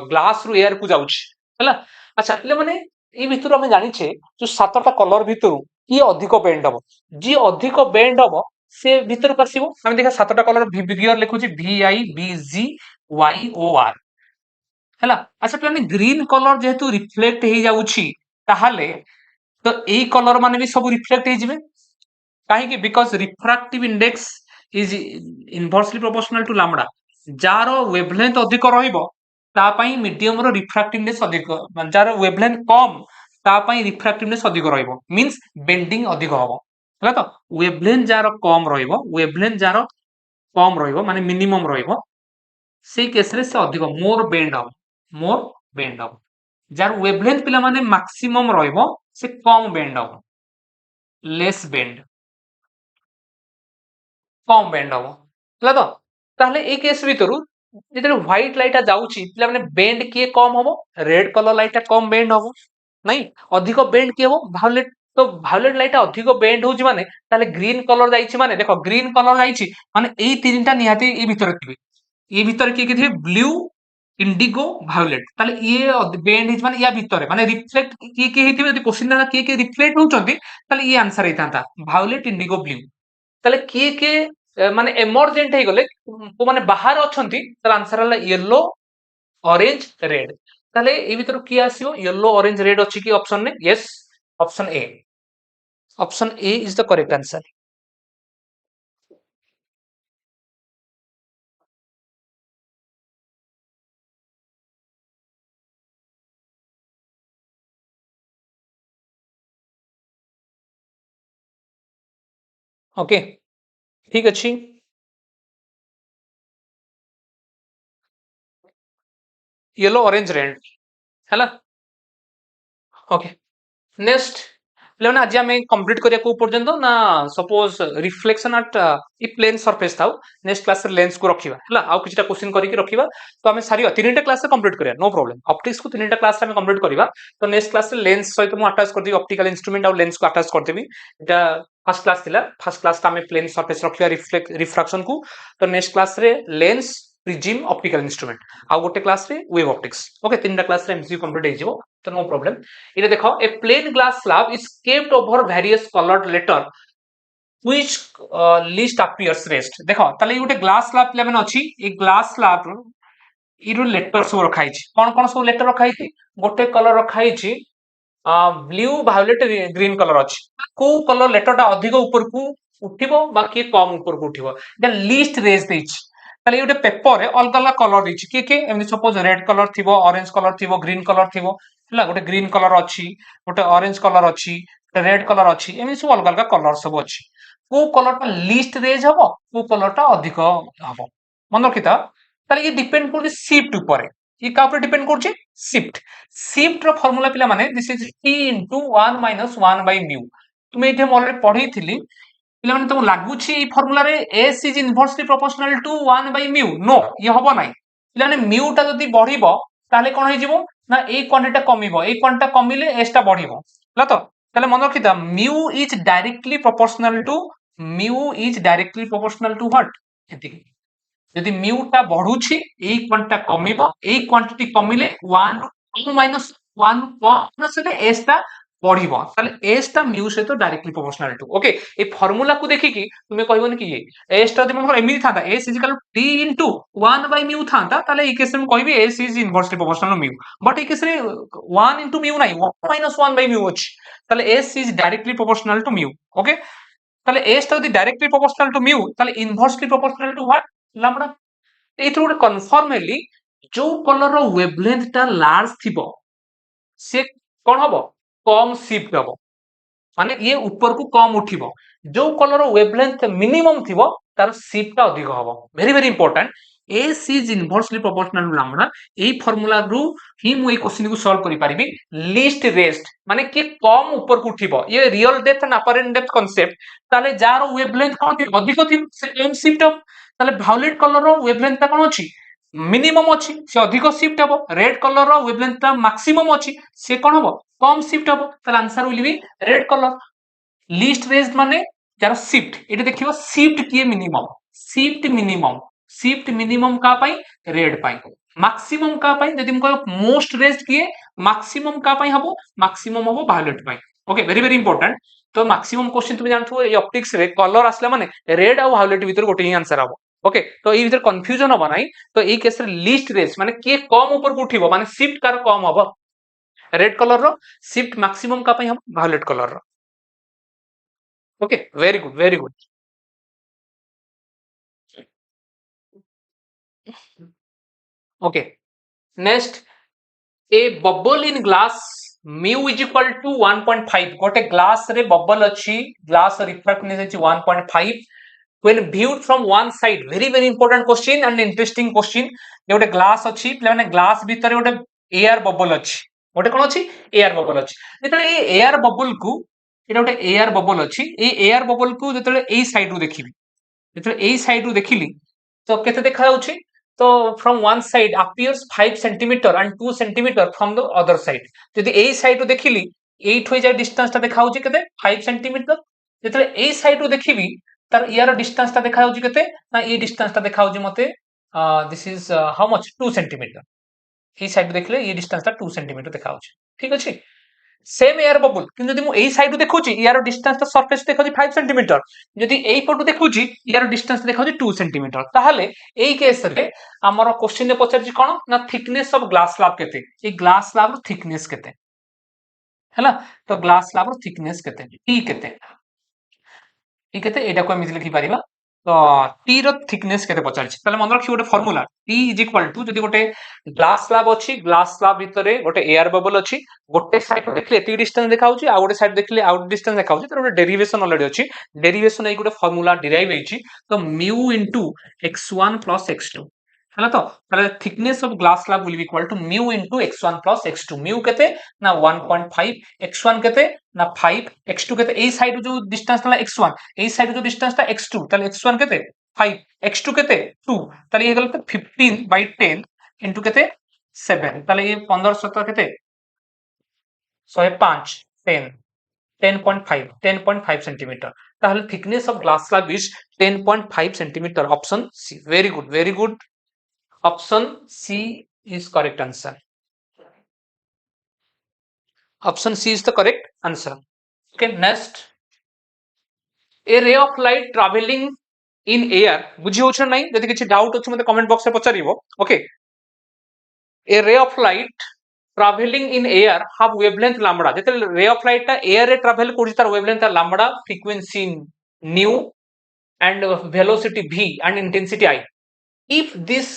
ग्लास रु एयर को जाउछ हैला अच्छा ले माने ई भितर हम जानि छे जो सातटा कलर भितर की अधिक बेंड हबो जी अधिक बेंड हबो से भितर पसिबो हम देखा सातटा कलर भियर लिखुची V I B G Y O R हैला अच्छा प्लानी ग्रीन कलर जेहेतु रिफ्लेक्ट हे जाउची ताहाले तो एई कलर माने भी सब रिफ्लेक्ट हे जिवे काहे कि because refractive index is inversely proportional to lambda जार वेवलेंथ अधिक रहिबो ता पई मीडियम रो रिफ्रैक्टिव इंडेक्स अधिक जार वेवलेंथ कम ता पई रिफ्रैक्टिव इंडेक्स अधिक रहिबो मींस बेंडिंग अधिक हबो हला तो वेवलेंथ जार कम रहिबो वेवलेंथ जार कम रहिबो माने मिनिमम रहिबो से केस रे से अधिक मोर बेंड हबो जार वेवलेंथ पिला माने मैक्सिमम रहिबो से कम बेंड हबो लेस बेंड कम बेंड हबो हला तो ताहले ए केस भितरु जेते व्हाइट लाइट जाउची पिला माने बेंड किए कम हबो रेड कलर लाइट कम बेंड हबो नहीं अधिक बेंड किए हबो वायोलेट तो वायोलेट लाइट अधिक बेंड होउची माने ताले ग्रीन कलर जाइची माने देखो ग्रीन कलर जाइची माने एई तीनटा निहाती ए भितर थिबे ए भितर किए थिबे ब्लू इंडिगो वायोलेट ताले ये बेंड हिज माने या भितर माने रिफ्लेक्ट किए हेतिबे यदि क्वेश्चन किए रिफ्लेक्ट होउचंती ताले ये आंसर हेतांता वायोलेट इंडिगो ब्लू ताले किए माने एमर्जेंट हे गले को माने बाहर अछंती तार आंसर हला येलो ऑरेंज रेड ताले ए भीतर किए आसीओ येलो ऑरेंज रेड अछि कि ऑप्शन ने yes option A is the correct answer okay ठीक अछि येलो ऑरेंज रेड हैला ओके नेक्स्ट लेना आज आम कंप्लीट करिया को पर्यंत ना सपोज रिफ्लेक्शन एट इ प्लेन सरफेस थाउ नेक्स्ट क्लास रे लेंस को रखिबा हला आउ किछटा क्वेश्चन करिके रखिबा तो हमें सारी तीनटा क्लास रे कंप्लीट करिया नो प्रॉब्लम ऑप्टिक्स को तीनटा क्लास रे हमें कंप्लीट करिबा तो नेक्स्ट क्लास रे लेंस सहित मु अटैच कर देबी ऑप्टिकल इंस्ट्रूमेंट और लेंस को अटैच कर देबी एटा फर्स्ट क्लास थिला फर्स्ट क्लास का हमें प्लेन सरफेस रखिया रिफ्रैक्शन को तो नेक्स्ट क्लास रे लेंस प्रिज्म ऑप्टिकल इंस्ट्रूमेंट आ गोटे क्लास रे वेव ऑप्टिक्स ओके तीनटा क्लास रे एमसीक्यू कंप्लीट हे जिवो तो नो प्रॉब्लम इने देखो a plane glass slab is kept over various coloured letter which least appears raised देखो ताले ई गोटे ग्लास स्लैब पिला माने अछि ए ग्लास स्लैब इरो लेटर सब रखाई छी कोन कोन सब लेटर रखाई छी गोटे कलर रखाई छी ब्लू वायोलेट ग्रीन कलर अछि को कलर लेटर टा अधिक ऊपर को उठिबो बाकी कम ऊपर को उठिबो द लिस्ट रेज देछि ताले गोटे पेपर रे अलग अलग कलर देछि के एमि सपोज रेड कलर थिबो ऑरेंज कलर थिबो ग्रीन कलर थिबो हला गोटे ग्रीन कलर अछि गोटे ऑरेंज कलर अछि रेड कलर अछि एमि सब अलग अलग कलर सब अछि को कलर टा लिस्ट रेज हबो को कलर टा अधिक हबो मन रखिता ताले ये डिपेंड कर शिफ्ट ऊपर ये का ऊपर डिपेंड करछि शिफ्ट रो फार्मूला पिला माने this is t into 1 minus 1 by mu तुमे इथे ऑलरेडी पढी थिली पिला माने तुम लागुछि ई फार्मूला रे s is inversely proportional to 1 by mu नो ये हबो नाही पिला माने mu टा जदी बढ़िबो ताले कोन हे जिवो ना ए क्वांटिटी कमिबो ए क्वांटिटी कमिले s टा बढ़िबो हला तो ताले मन रखिता mu is directly proportional to what एतिकी यदि म्यू टा बढ़ुछि एई क्वांटिटी कमिबो एई क्वांटिटी कमिले 1 माइनस 1 प्लस ले एस टा बढ़िबो ताले एस टा म्यू से तो डायरेक्टली प्रोपोर्शनल टू ओके ए फार्मूला को देखि तुमे कहबोनी कि ये एस टा जदि मन एमिति थाता s is equal to t into 1 by mu थाता ताले ई केस में कहबी s is inversely proportional to mu but ई केस रे 1 इनटू म्यू नाही 1 माइनस 1 बाय म्यू अछि ताले s is directly proportional to mu okay ताले एस टा जदि डायरेक्टली प्रोपोर्शनल टू म्यू ताले inversely proportional to what lambda एथु गोटे कन्फर्म हेली जो कलर रो वेवलेंथ टा लार्ज थिबो से कोन हबो कम शिफ्ट हबो माने ये ऊपर को कम उठिबो जो कलर रो वेवलेंथ मिनिमम थिबो तार शिफ्ट टा अधिक हबो very very important S is inversely proportional to lambda এই ফর্মুলা রু হি মু এই কোশ্চিন কু সলভ করি পারিবি লিস্ট রেস্ট মানে কি কম উপর কু উঠিব ये real depth and apparent depth concept ताले जार वेवलेंथ कोन अधिक थी से कम शिफ्ट हो ताले वायलेट कलर रो वेवलेंथ ता कोन अछि मिनिमम अछि से अधिक शिफ्ट हो रेड कलर रो वेवलेंथ ता मैक्सिमम अछि से कोन हो कम शिफ्ट हो ताले answer will B red colour list rest माने जार शिफ्ट एटा देखिबो शिफ्ट किए शिफ्ट मिनिमम का पाई रेड पाई मैक्सिमम का पाई यदि हम कहो मोस्ट रेस्ट किए मैक्सिमम का पाई हबो मैक्सिमम हबो वायलेट पाई ओके वेरी वेरी इंपोर्टेंट तो मैक्सिमम क्वेश्चन तुम जानथो ए ऑप्टिक्स रे कलर आसला माने रेड और वायलेट भीतर गोटे ही आंसर हबो ओके तो ए भीतर कंफ्यूजन हबो नाही तो ए केस रे लिस्ट रेस्ट माने के कम ऊपर को उठिबो माने शिफ्ट कार कम हबो रेड कलर रो शिफ्ट मैक्सिमम का पाई हम वायलेट कलर रो okay very good very good okay next a bubble in glass mu is equal to 1.5 गोटे ग्लास रे बबल अछि ग्लास रिफ्रैक्टिवनेस अछि 1.5 when viewed from one side very very important question and interesting question गोटे glass अछि माने glass भीतर गोटे air bubble अछि गोटे कोन अछि एयर बबल अछि जेतले ए एयर बबल को एटा गोटे एयर बबल अछि ए एयर बबल को जेतले ए साइड रो देखिबी जेतले ए साइड रो देखिली तो केते देखा जाउछि तो from one side appears 5 centimeter and 2 centimeter from the other side यदि ए साइड रो देखिली 8 होई जाय डिस्टेंस ता देखा होछि केते 5 centimeter जेतले ए साइड रो देखिबी तार यार डिस्टेंस ता देखा होछि केते ना ए डिस्टेंस ता देखा होछि मते this is how much 2 centimeter A side देखले ये डिस्टेंस ता 2 centimeter देखा होछि ठीक अछि सेम एयर बबल किंतु यदि मु एई साइड देखुची यार डिस्टेंस ता सरफेस देखुची 5 सेंटीमीटर यदि एई पटु देखुची यार डिस्टेंस देखुची 2 सेंटीमीटर ताहले एई केस रे हमर क्वेश्चन रे पछरची कोन ना थिकनेस ऑफ ग्लास स्लैब केते ए ग्लास स्लैब रो थिकनेस केते हैला तो ग्लास स्लैब रो थिकनेस केते टी केते टी केते एटा को हम लिखि परिबा तो टी रो थिकनेस केते पछरची तले मन रखी गोटे formula T is equal to जदि गोटे ग्लास स्लैब अछि ग्लास स्लैब भितरे गोटे एयर बबल अछि गोटे साइड देखले एति डिस्टेंस देखा होछि आ गोटे साइड देखले आउट डिस्टेंस देखा होछि तर गोटे डेरिवेशन ऑलरेडी अछि डेरिवेशन ए गोटे फार्मूला डिराइव हेछि तो mu into x1 plus x2 हैला तो ताले thickness of glass slab will be equal to mu into x1 plus x2 mu केते ना 1.5 x1 केते ना 5 x2 केते ए साइड जो डिस्टेंस तला x1 ए साइड जो डिस्टेंस ता x2 ताले x1 केते 5 x2 केते 2 ताले ये गल 15 by 10 इनटू केते 7 ताले ये 15 17 केते 105 10 10.5 सेंटीमीटर ताहले thickness of glass slab is 10.5 centimetre option C very good option C is correct answer option C is the correct answer okay next a ray of light travelling in air बुझी होछ नै जदि किछि doubt होछ मते comment box रे पचारिबो okay a ray of light traveling in air have wavelength lambda जेते ray of light ता air रे ट्रैवल करूची तार wavelength lambda frequency nu and velocity v and intensity I if this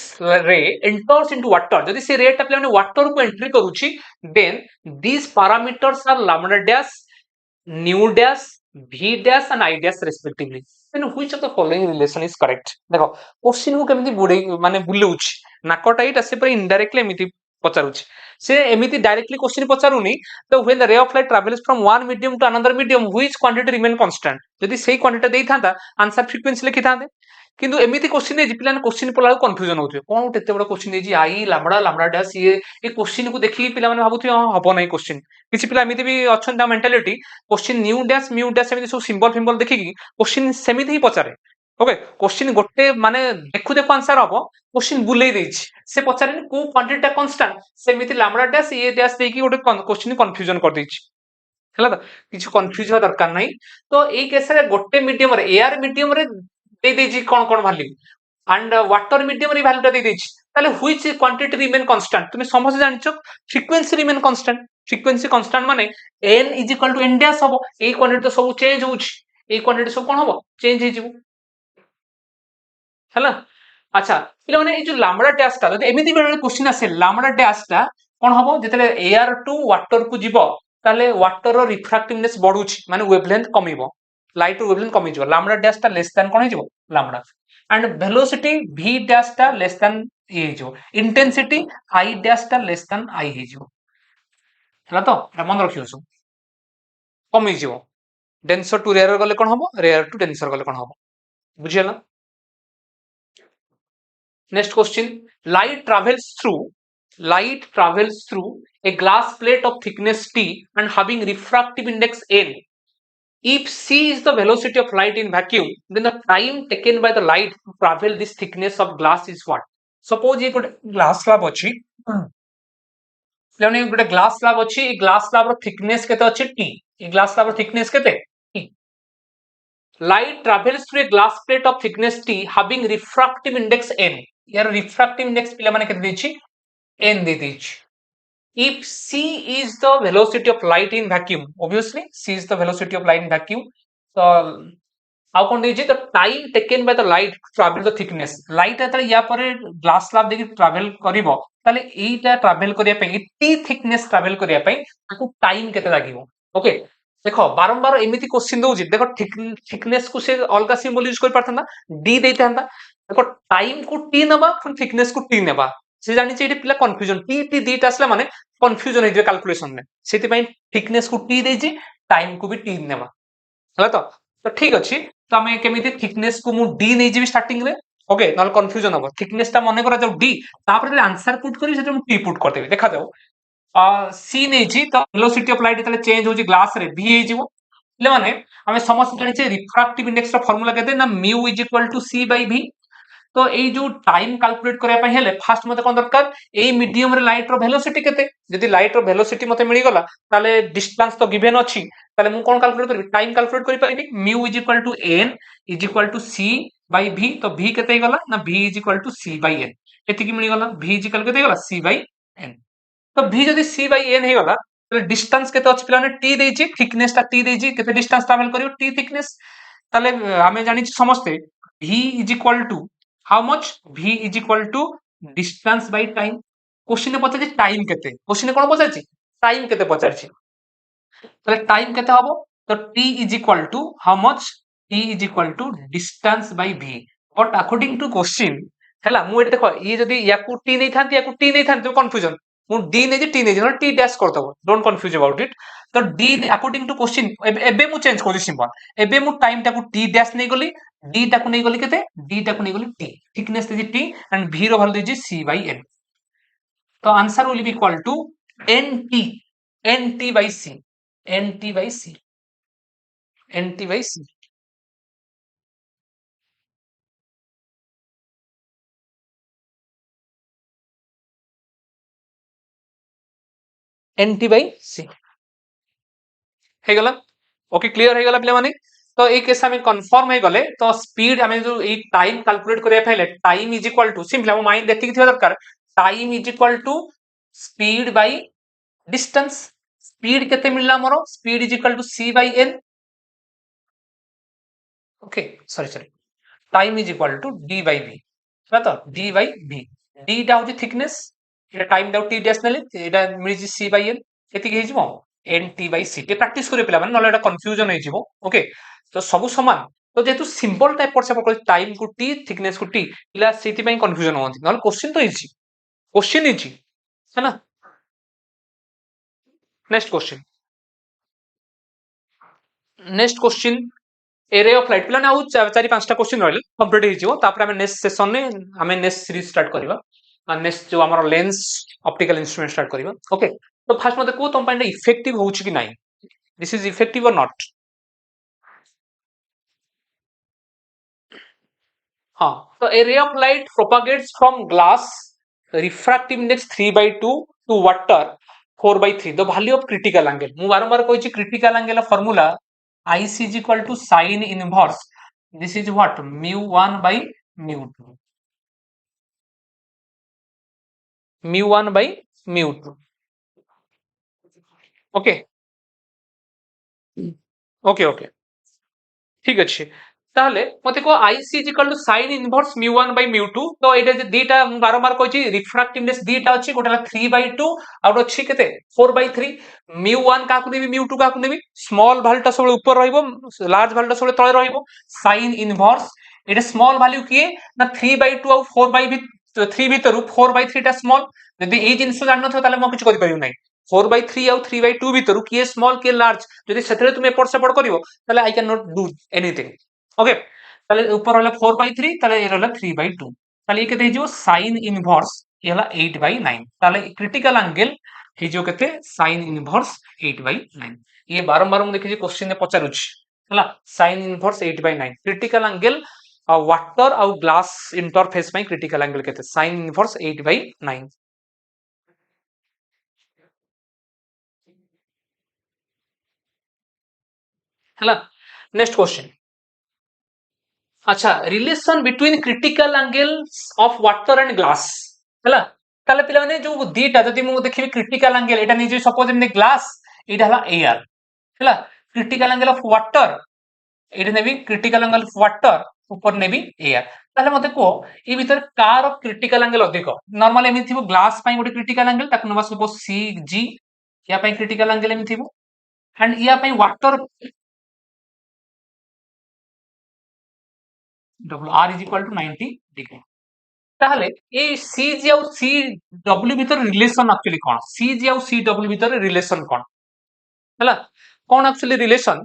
ray enters into water जदि से रे ता plain water को एंट्री करूची then these parameters are lambda dash nu dash v dash and I dash respectively then which of the following relation is correct देखो question को केमिति बुडे माने बुलउची नाकटा इटा से पर इनडायरेक्टली एमिति पचारुची से एमिति डायरेक्टली क्वेश्चन पचारुनी तो when the ray of light travels from one medium to another medium which quantity remain constant यदि सेही क्वांटिटी देई थांता आंसर फ्रीक्वेंसी लिखि थांते किंतु एमिति क्वेश्चन दे प्लान क्वेश्चन पला कंफ्यूजन होथि कोन एते बडा क्वेश्चन देजी आई लैम्बडा डैश ये क्वेश्चन को देखि पिला माने भाबुथि हबो नै क्वेश्चन किछि पिला एमिति भी अछन ता mentality question nu dash mu dash एमिति सब सिंबल फिंबल देखि क्वेश्चन सेमिति ही पचारे ओके क्वेश्चन गोटे माने देखु देखु आंसर हबो क्वेश्चन बुलेई देछि से पचारे को क्वांटिटी कांस्टेंट सेमिति लैम्बडा डैश ये डैश देकी गोटे क्वेश्चन कंफ्यूजन कर देछि हला त किछु कंफ्यूज हो दरकार नै तो ए केस रे गोटे मीडियम रे एयर मीडियम रे दे देछि कोन कोन वैल्यू एंड वाटर मीडियम रे वैल्यू दे देछि ताले व्हिच क्वांटिटी रिमेन कांस्टेंट तुमे समझ जानछो फ्रीक्वेंसी रिमेन कांस्टेंट माने n is equal to n dash हबो ए क्वांटिटी तो सब चेंज होउछि ए क्वांटिटी सब कोन हबो चेंज हे जिवो हला अच्छा पिला माने ए जो लैम्बडा डैश ता जदि एमिति बेले क्वेश्चन आसे लैम्बडा डैश ता कोन हबो जेतले एयर टू वाटर को जिवो ताले वाटर रो रिफ्रैक्टिवनेस बढ़ुछि माने वेवलेंथ कमिवो लाइट रो वेवलेंथ कमि जिवो लैम्बडा डैश ता लेस देन कोन हे जिवो lambda and velocity v dash टा लेस देन ये जो इंटेंसिटी I डैश टा लेस देन I हे जो हला तो मन रखियो सब कमी जिवो डेंसर टू रेयर गले कोन हबो रेयर टू डेंसर गले कोन हबो बुझियला next question light travels through a glass plate of thickness t and having refractive index n. If c is the velocity of light in vacuum, then the time taken by the light to travel this thickness of glass is what? Suppose ये गोटे glass slab अछि लेकिन गोटे glass slab अछि ए glass slab रो thickness केते अछि t ए glass slab रो thickness केते t. Light travels through a glass plate of thickness t having refractive index n. यार refractive index पिला माने केते देछि n दे देछि. If c is the velocity of light in vacuum, obviously c is the velocity of light in vacuum. So how can we the time taken by the light to travel the thickness? Light एतले या पर glass slab देखि travel करिवो ताले एटा travel करिया पई t thickness travel करिया पई ताको time केते लागिवो. ओके देखो बारंबार एमिति क्वेश्चन दउजी देखो थिकनेस को से अलगा सिंबल यूज कर पारथना d देइथांता देखो टाइम को t नबा फिर थिकनेस को t नेबा से जानि छै एटी पिला कंफ्यूजन t दीटा आसला माने कंफ्यूजन हे जे कैलकुलेशन में सेति पई थिकनेस को t देजी टाइम को भी t नेबा हला तो ठीक अछि तो हमें केमिति थिकनेस को मु d नै जेबी स्टार्टिंग रे ओके नल कंफ्यूजन हो थिकनेस ता मने करा जाउ d तापर आंसर पुट करी से मु t पुट कर देबी देखा जाउ सी नै जी तो वेलोसिटी ऑफ लाइट तले चेंज होजी ग्लास रे v हे जीवो ले माने हमें समस्त जानि छै रिफ्रैक्टिव इंडेक्स रा फार्मूला केते ना mu is equal to c by v तो ए जो टाइम कैलकुलेट करया पय हेले फास्ट मते कोन दरकार ए मीडियम रे लाइट रो वेलोसिटी केते जदि लाइट रो वेलोसिटी मते मिली गला ताले डिस्टेंस तो गिवन अछि ताले मु कोन कैलकुलेट करबी टाइम कैलकुलेट करि पाइबी mu is equal to n is equal to c by v तो v केते गला ना v is equal to c by n एति कि मिली गला v इज इक्वल केते गला c बाय n तो v जदि c बाय n हे गला तो डिस्टेंस केते अछि पिलाने t देछि थिकनेस ता t देछि केते डिस्टेंस ट्रैवल करियो t थिकनेस ताले हमें जानि छी समस्ते v is equal to how much v is equal to distance by time question ने पछाछि टाइम केते क्वेश्चन ने कोन पछाछि टाइम केते पछाछि ताले टाइम केते हबो तो t is equal to how much t is equal to distance by v but according to question हैला मु एटे देखो ये जदि याकू t नै थांती याकू t नै थांती तो कंफ्यूजन मु d नै जे t नै जे t डैश कर दबो डोंट कंफ्यूज अबाउट इट तो d अकॉर्डिंग टू क्वेश्चन एबे मु चेंज करि सिंबल एबे मु टाइम टाकू t डैश नै गली d टाकू नै गली केते d टाकू नै गली t थिकनेस देजी t एंड v रो वैल्यू देजी c बाय n तो answer will be equal to nt nt by c nt by c nt by c nt by c हे गला ओके क्लियर हे गला पिला माने तो ए केस में कंफर्म हे गले तो स्पीड हमें जो ए टाइम कैलकुलेट करिया पहले time is equal to simple हम माइंड देखि थिया दरकार time is equal to speed by distance speed केते मिलला मोरो speed is equal to c by n okay sorry time is equal to d by v है तो d बाय v d टा होची थिकनेस एटा टाइम दा t डैश नेले एटा मिली c by n एति के हिजबो nt बाय c के प्रैक्टिस करे पिला माने नले एटा कंफ्यूजन हे जिवो ओके तो सब समान तो जेतु सिंपल टाइप पर से टाइम को t थिकनेस को t पिला सेति पई कंफ्यूजन होंती नले क्वेश्चन इजी है ना next question array of light पिला आउ चारि पांचटा क्वेश्चन रहले कंप्लीट हे जिवो तापर हमें नेक्स्ट सेशन में हमें नेक्स्ट सीरीज स्टार्ट करबा नेक्स्ट जो हमर लेंस ऑप्टिकल इंस्ट्रूमेंट स्टार्ट करबा ओके तो फर्स्ट मते को तुम पाइंड इफेक्टिव होउची कि नाही दिस इज इफेक्टिव और नॉट हाँ तो a ray of light propagates from glass refractive index 3/2 to water 4/3 the value of critical angle मु बारंबार कहै छी critical angle formula IC is equal to sin inverse this is what mu1 by mu2 mu1 by mu2 okay okay okay ठीक अच्छे ताहले मते को IC is equal to sin inverse mu1 by mu2 तो एटा जे दीटा बारंबार कहै छी रिफ्रैक्टिव इंडेक्स दीटा अछि गोटा 3/2 आउट अछि केते 4/3 mu1 का को नेबी mu2 का को नेबी स्मॉल वैल्यू ता सब ऊपर रहइबो लार्ज वैल्यू ता सब तळे रहइबो sin इनवर्स एटा स्मॉल वैल्यू किए ना 3/2 और 4/3 भितर 4/3 टा स्मॉल जदि ए जिंस जान नथो ताले म किछ करि परिउ नै 4/3 और 3/2 भितर किए स्मॉल किए लार्ज जदि सेतरे तुम एपट सेपट करिवो ताले I can not do anything okay ताले ऊपर रहला 4/3 ताले ए रहला 3/2 ताले ये केते हिजो sin इनवर्स ये हला 8/9 ताले क्रिटिकल एंगल हिजो केते sin इनवर्स 8/9 ये बारंबार मु देखि क्वेश्चन ने पचारुछि हला sin inverse 8/9 critical angle water और ग्लास इंटरफेस में क्रिटिकल एंगल केते sin इनवर्स 8/9 हला नेक्स्ट क्वेश्चन अच्छा relation between critical angles of water and glass हला ताले पिला माने जो दीटा जदि मु देखिबी क्रिटिकल एंगल एटा निजे सपोज एमने ग्लास एटा हला एयर हला critical angle of water Etah navy critical angle of water ऊपर नेबी एयर ताले मते को ई भीतर कार क्रिटिकल एंगल अधिक नॉर्मल एमि थिबो ग्लास पई गोटे क्रिटिकल एंगल ताकु नबा सपोज सी जी या पई क्रिटिकल एंगल एमि थिबो एंड या पई water W R is equal to 90 degree ताहले ए सीजी और सी डब्ल्यू भीतर रिलेशन एक्चुअली कोन सीजी और सी डब्ल्यू भीतर रिलेशन कोन हला कोन एक्चुअली रिलेशन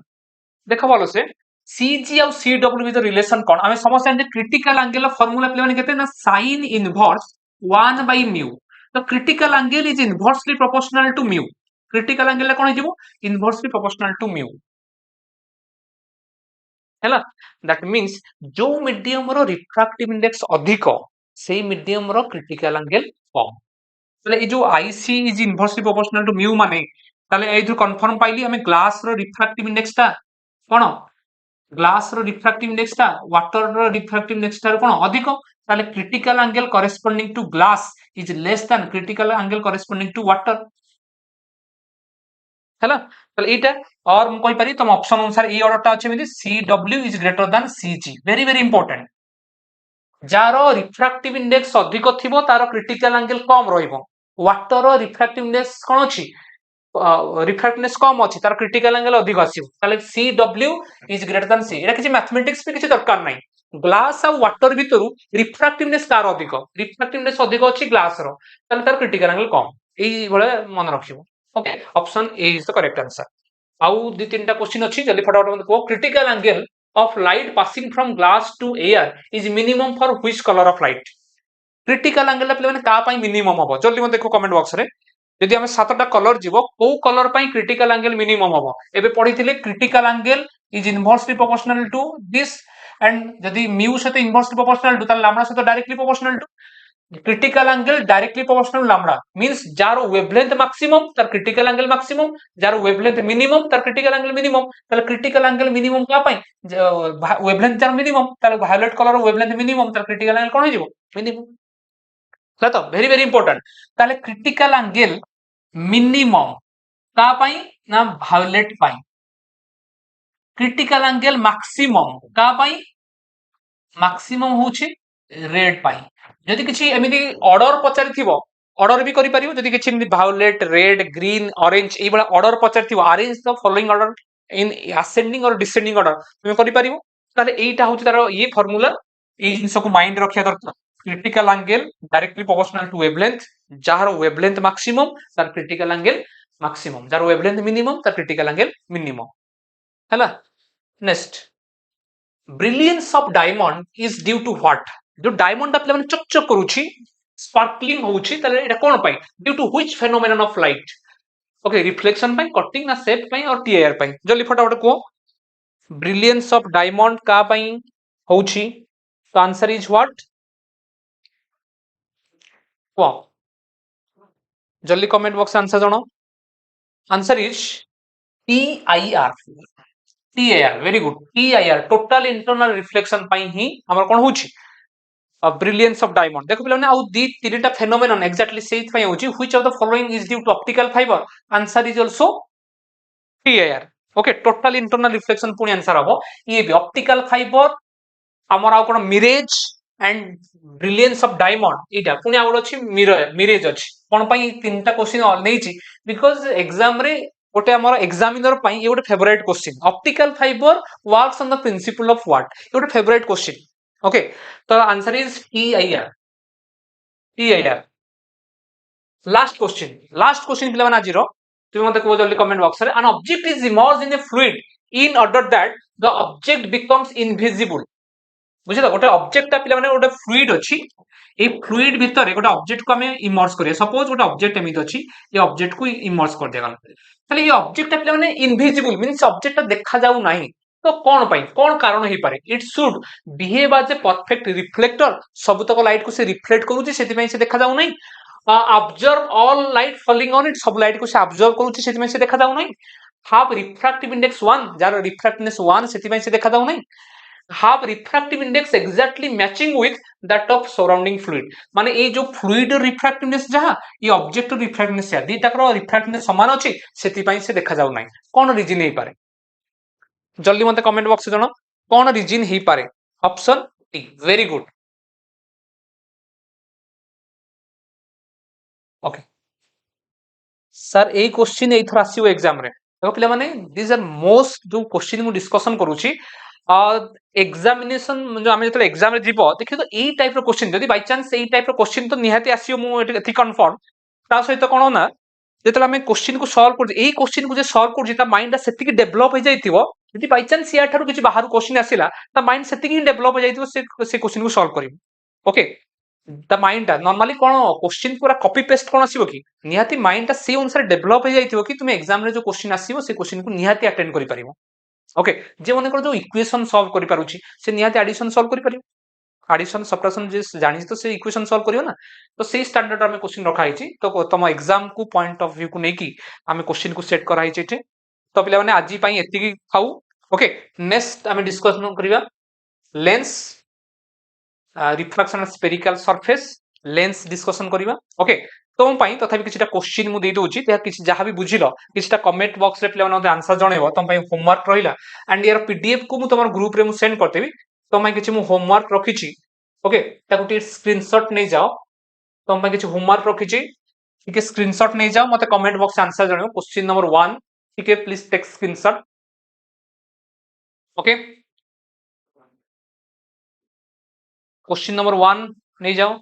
देखो भलो से सीजी और सी डब्ल्यू भीतर रिलेशन कोन हमें समझ जाने क्रिटिकल एंगल फार्मूला प्ले माने केते ना sin इनवर्स 1 by mu तो critical angle is inversely proportional to mu critical angle कोन हिजो इनवर्सली प्रोपोर्शनल टू mu हैला दैट मींस जो मीडियम रो रिफ्रैक्टिव इंडेक्स अधिक सेही मीडियम रो क्रिटिकल एंगल कम तले ए जो IC is inversely proportional to mu माने तले ए जो कंफर्म पाइली हमें ग्लास रो रिफ्रैक्टिव इंडेक्स ता कोन ग्लास रो रिफ्रैक्टिव इंडेक्स ता वाटर रो रिफ्रैक्टिव इंडेक्स ता कोन अधिक तले critical angle corresponding to glass is less than critical angle corresponding to water हैला तले एटा और मु कहि पारि तुम ऑप्शन अनुसार ए ऑर्डर ता अछि मिति C W is greater than C G very very important जार रिफ्रैक्टिव इंडेक्स अधिक थिबो तार क्रिटिकल एंगल कम रहइबो वाटर रिफ्रैक्टिव इंडेक्स कोन अछि रिफ्रैक्टिवनेस कम अछि तार क्रिटिकल एंगल अधिक आसीबो ताले C W is greater than C एटा किछि मैथमेटिक्स पे किछि दरकार नै ग्लास और वाटर भितरु रिफ्रैक्टिवनेस कार अधिक रिफ्रैक्टिवनेस अधिक अछि ग्लास रो ताले तार क्रिटिकल एंगल कम एई भले मन रखिबो okay option A is the correct answer आउ दि तीनटा क्वेश्चन अछि जल्दी फटाफट मत को critical angle of light passing from glass to air is minimum for which color of light critical angle play माने का पई मिनिमम हबो जल्दी मत देखो कमेंट बॉक्स रे यदि हमें सातटा कलर जीवो को कलर पई क्रिटिकल एंगल मिनिमम हबो एबे पढिथिले critical angle is inversely proportional to this and यदि म्यू से तो इनवर्सली प्रोपोर्शनल टू त लैम्डा से तो directly proportional to critical angle directly proportional lambda means जार वेवलेंथ मैक्सिमम तर क्रिटिकल एंगल मैक्सिमम जार वेवलेंथ मिनिमम तर क्रिटिकल एंगल मिनिमम तले क्रिटिकल एंगल मिनिमम का पई वेवलेंथ जार मिनिमम तले वायलेट कलर वेवलेंथ मिनिमम तर क्रिटिकल एंगल कोन हिजो मिनिमम तो वेरी वेरी इंपोर्टेंट तले क्रिटिकल एंगल मिनिमम का पई ना वायलेट पई क्रिटिकल एंगल मैक्सिमम का पई मैक्सिमम होछि रेड पाई जदि किछि एमिति ऑर्डर पचारि थिबो ऑर्डर भी करि परिबो जदि किछि एमिति वायलेट रेड ग्रीन ऑरेंज ए बडा ऑर्डर पचारि थिबो arrange the following order in ascending or descending order तुमे करि परिबो ताले एटा होछि तारो ये फार्मूला ए जिंस को माइंड रखिया दरकार critical angle directly proportional to wavelength जार वेवलेंथ मैक्सिमम तार क्रिटिकल एंगल मैक्सिमम जार वेवलेंथ मिनिमम तार क्रिटिकल एंगल मिनिमम हैला next brilliance of diamond is due to what जो डायमंड अपने चक चक करूची स्पार्कलिंग होउची तले एटा कोन पई due to which phenomenon of light okay reflection पई कटिंग ना शेप पई और टीआईआर पई जल्दी फटाफट को ब्रिलियंस ऑफ डायमंड का पई होउची तो आंसर इज व्हाट को जल्दी कमेंट बॉक्स आंसर जणो answer is TIR TIR very good TIR total internal reflection पई ही हमर कोन होउची ब्रिलियंस ऑफ डायमंड देखो पिलाने आउ दी तीनटा फेनोमेनन एक्जेक्टली सेही पई होची which of the following is due to optical fibre answer is also TIR okay total internal reflection पुनी आंसर हबो ये भी ऑप्टिकल फाइबर हमर आउ कोन mirage and brilliance of diamond एटा पुनी आउ अछि मिरेज अछि कोन पई तीनटा क्वेश्चन नेछि बिकॉज़ एग्जाम रे गोटे हमर एग्जामिनर पई ये गोटे favourite question optical fibre works on the principle of what ये गोटे फेवरेट क्वेश्चन ओके तो answer is T I R last question पिला माने आजिरो तुम मते को जल्दी कमेंट बॉक्स रे an object is immersed in a fluid in order that the object becomes invisible बुझिला गोटे ऑब्जेक्ट ता पिला माने गोटे फ्लूइड अछि ए फ्लूइड भितर गोटे ऑब्जेक्ट को हमें इमर्ज करिया सपोज गोटे ऑब्जेक्ट एमित अछि ये ऑब्जेक्ट को इमर्ज कर दिया गला ताले ये ऑब्जेक्ट ता पिला माने इनविजिबल मींस ऑब्जेक्ट ता देखा जाउ नाही तो कोन पई कोन कारण हे पारे it should behave as a perfect reflector सबतक लाइट को से रिफ्लेक्ट करूची सेति पई से देखा जाउ नाही observe all light falling on it सब लाइट को से ऑब्जर्व करूची सेति पई से देखा जाउ नाही हाफ रिफ्रैक्टिव इंडेक्स 1 जार रिफ्रैक्टिवनेस 1 सेति पई से देखा जाउ नाही have refractive index exactly matching with that of surrounding fluid माने ये जो fluid refractiveness जहा ये object refractiveness या दी तकर refractiveness समान अछि सेति पई से देखा जाउ नाही कोन रीजन हे पारे जल्दी मते कमेंट बॉक्स जणो कोन रीजन हे पारे option D very good okay sir a question एथर आसीओ एग्जाम रे देखो पिला माने दिस आर मोस्ट जो क्वेश्चन मु डिस्कशन करूची एग्जामिनेशन जो आमे जतले एग्जाम रे जीवो देखि तो एई टाइप रो क्वेश्चन जदी बाय चांस एई टाइप रो क्वेश्चन तो निहाती आसीओ मु एथि कन्फर्म ता सहित कोन ना जतले आमे क्वेश्चन को सॉल्व कर एई क्वेश्चन को जे सॉल्व कर जिता माइंड सेति की डेवलप हो जाइतिबो जदी बाय चांस या ठारू किछि बाहर क्वेश्चन आसिला ता माइंड सेति की डेवलप हो जाइतिबो से क्वेश्चन को सॉल्व करिवो ओके ता माइंड ता नॉर्मली कोन क्वेश्चन पूरा कॉपी पेस्ट कोन आसीबो कि निहाती माइंड ता से अनुसार डेवलप हो जाइतिबो कि तुमे एग्जाम रे जो क्वेश्चन आसीबो से क्वेश्चन को निहाती अटेंड करि परिबो ओके जे मन जो इक्वेशन सॉल्व करि पारुची से निहाती एडिशन सॉल्व करि परिबो एडिशन सब्ट्रैक्शन जे जानि तो से इक्वेशन सॉल्व करियो ना तो से स्टैंडर्ड में क्वेश्चन रखा हिची तो तम एग्जाम को पॉइंट ऑफ व्यू को नेकी आमे क्वेश्चन को सेट करा हिची एठी तो पिला माने आजी पई एतिकी खाऊ ओके नेक्स्ट आमे डिस्कशन करिवा lens refraction spherical surface lens discussion करिवा ओके तुम पई तथापि किछटा क्वेश्चन मु दे दोची ते किछ जहा भी बुझिलो किछटा कमेंट बॉक्स रे पिला माने आंसर जणेबो तुम पई होमवर्क रहिला एंड यार पीडीएफ को मु तमर ग्रुप रे मु सेंड करतेबी तुम पई किछ मु होमवर्क रखिची ओके ताको टी स्क्रीनशॉट नै जाओ तुम पई किछ होमवर्क रखिची ठीक है स्क्रीनशॉट नै जाओ मते कमेंट बॉक्स आंसर जणेबो क्वेश्चन नंबर 1 ठीक है please take screenshot okay question number 1 नै जाओ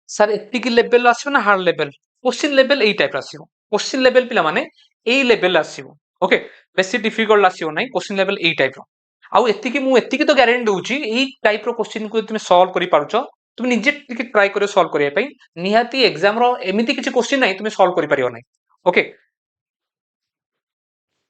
सर एतिकी लेवल आसीबो ना हार्ड लेवल क्वेश्चन लेवल एई टाइप आसीबो क्वेश्चन लेवल पिला माने एई लेवल आसीबो ओके बेसी डिफिकल्ट आसीबो नै क्वेश्चन लेवल एई टाइप रो आउ एतिकी तो गारंटी दोउची एई टाइप रो क्वेश्चन को तुम सॉल्व करि पारुचो तुम निजे टिके ट्राई करियो सॉल्व करिया पई निहाती एग्जाम रो एमिति किछि क्वेश्चन नै तुम सॉल्व करि परियो नै ओके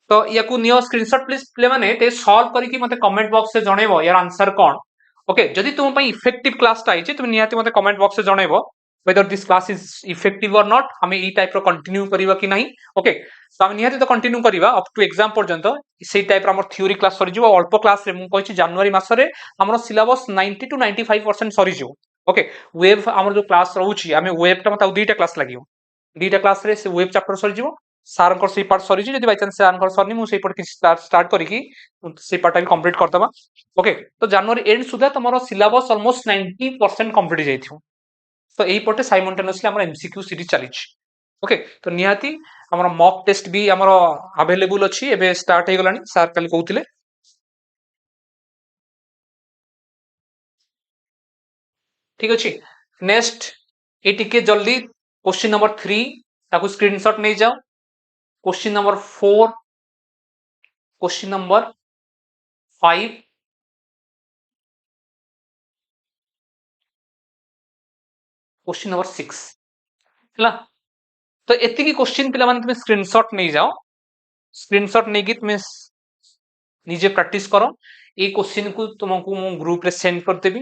तो याकू नियो स्क्रीनशॉट प्लीज प्ले माने ते सॉल्व करिकि मते कमेंट बॉक्स से जणेबो यार आंसर कोन ओके जदि तुम पई इफेक्टिव क्लास टाइछि तुम निहाती मते कमेंट बॉक्स से जणेबो whether this class is effective or not हमें ई टाइप रो कंटिन्यू करिवा कि नहीं ओके तो हम निहाती तो कंटिन्यू करिवा अप टू एग्जाम पर्यंत से टाइप हमर थ्योरी क्लास सरि जिवो अल्प क्लास रे मु कहिछि जनवरी मास रे हमर सिलेबस 90 टू 95% सरि जिवो ओके वेब हमर जो क्लास रहउछि हमें वेब ता मता दुईटा क्लास लागियो दुईटा क्लास रे से वेब चैप्टर सरि जिवो सार कर से पार्ट सरि जि जदि बाय चांस सार कर सरनी मु से पट कि स्टार्ट करिकि से पार्ट भी कंप्लीट करदबा ओके तो जनवरी एंड सुधा तमरो सिलेबस ऑलमोस्ट 90% कंप्लीट जाइथियो तो यही पटे साइमल्टेनियसली हमर एमसीक्यू सीरीज चलीछि ओके तो निहाती हमर मॉक टेस्ट भी हमर अवेलेबल अछि एबे स्टार्ट हे गलानी सर कल कहउतिले ठीक अछि नेक्स्ट ए टिके जल्दी क्वेश्चन नंबर 3 ताको स्क्रीनशॉट नै जाओ question number 4 question number 5 question number 6 हला तो एतिकी क्वेश्चन पिला माने तुम स्क्रीनशॉट नै जाओ स्क्रीनशॉट नै कि तुम निजे प्रैक्टिस करो ए क्वेश्चन को तुमको मु ग्रुप रे सेंड कर देबी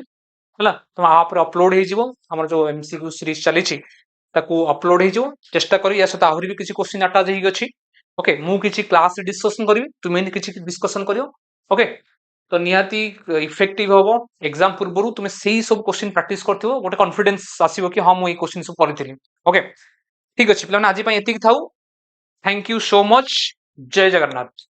हला तुम आप रे अपलोड हे जिवो हमर जो एमसीक्यू सीरीज चली छी ताको अपलोड हे जिवो चेष्टा करी या सता आहुरी भी किछि क्वेश्चन अटैच हेइ गछि ओके मु किछि क्लास रे डिस्कशन करबी तुमे किछि डिस्कशन करियो ओके तो निहाती इफेक्टिव होबो एग्जाम पूर्वरु तुमे सेही सब क्वेश्चन प्रैक्टिस करथिबो गोटे कॉन्फिडेंस आसीबो कि हां मु ए क्वेश्चन सब पढिथिली ओके ठीक अछि प्लान आजि पई एतिक थाउ थैंक यू सो मच जय जगन्नाथ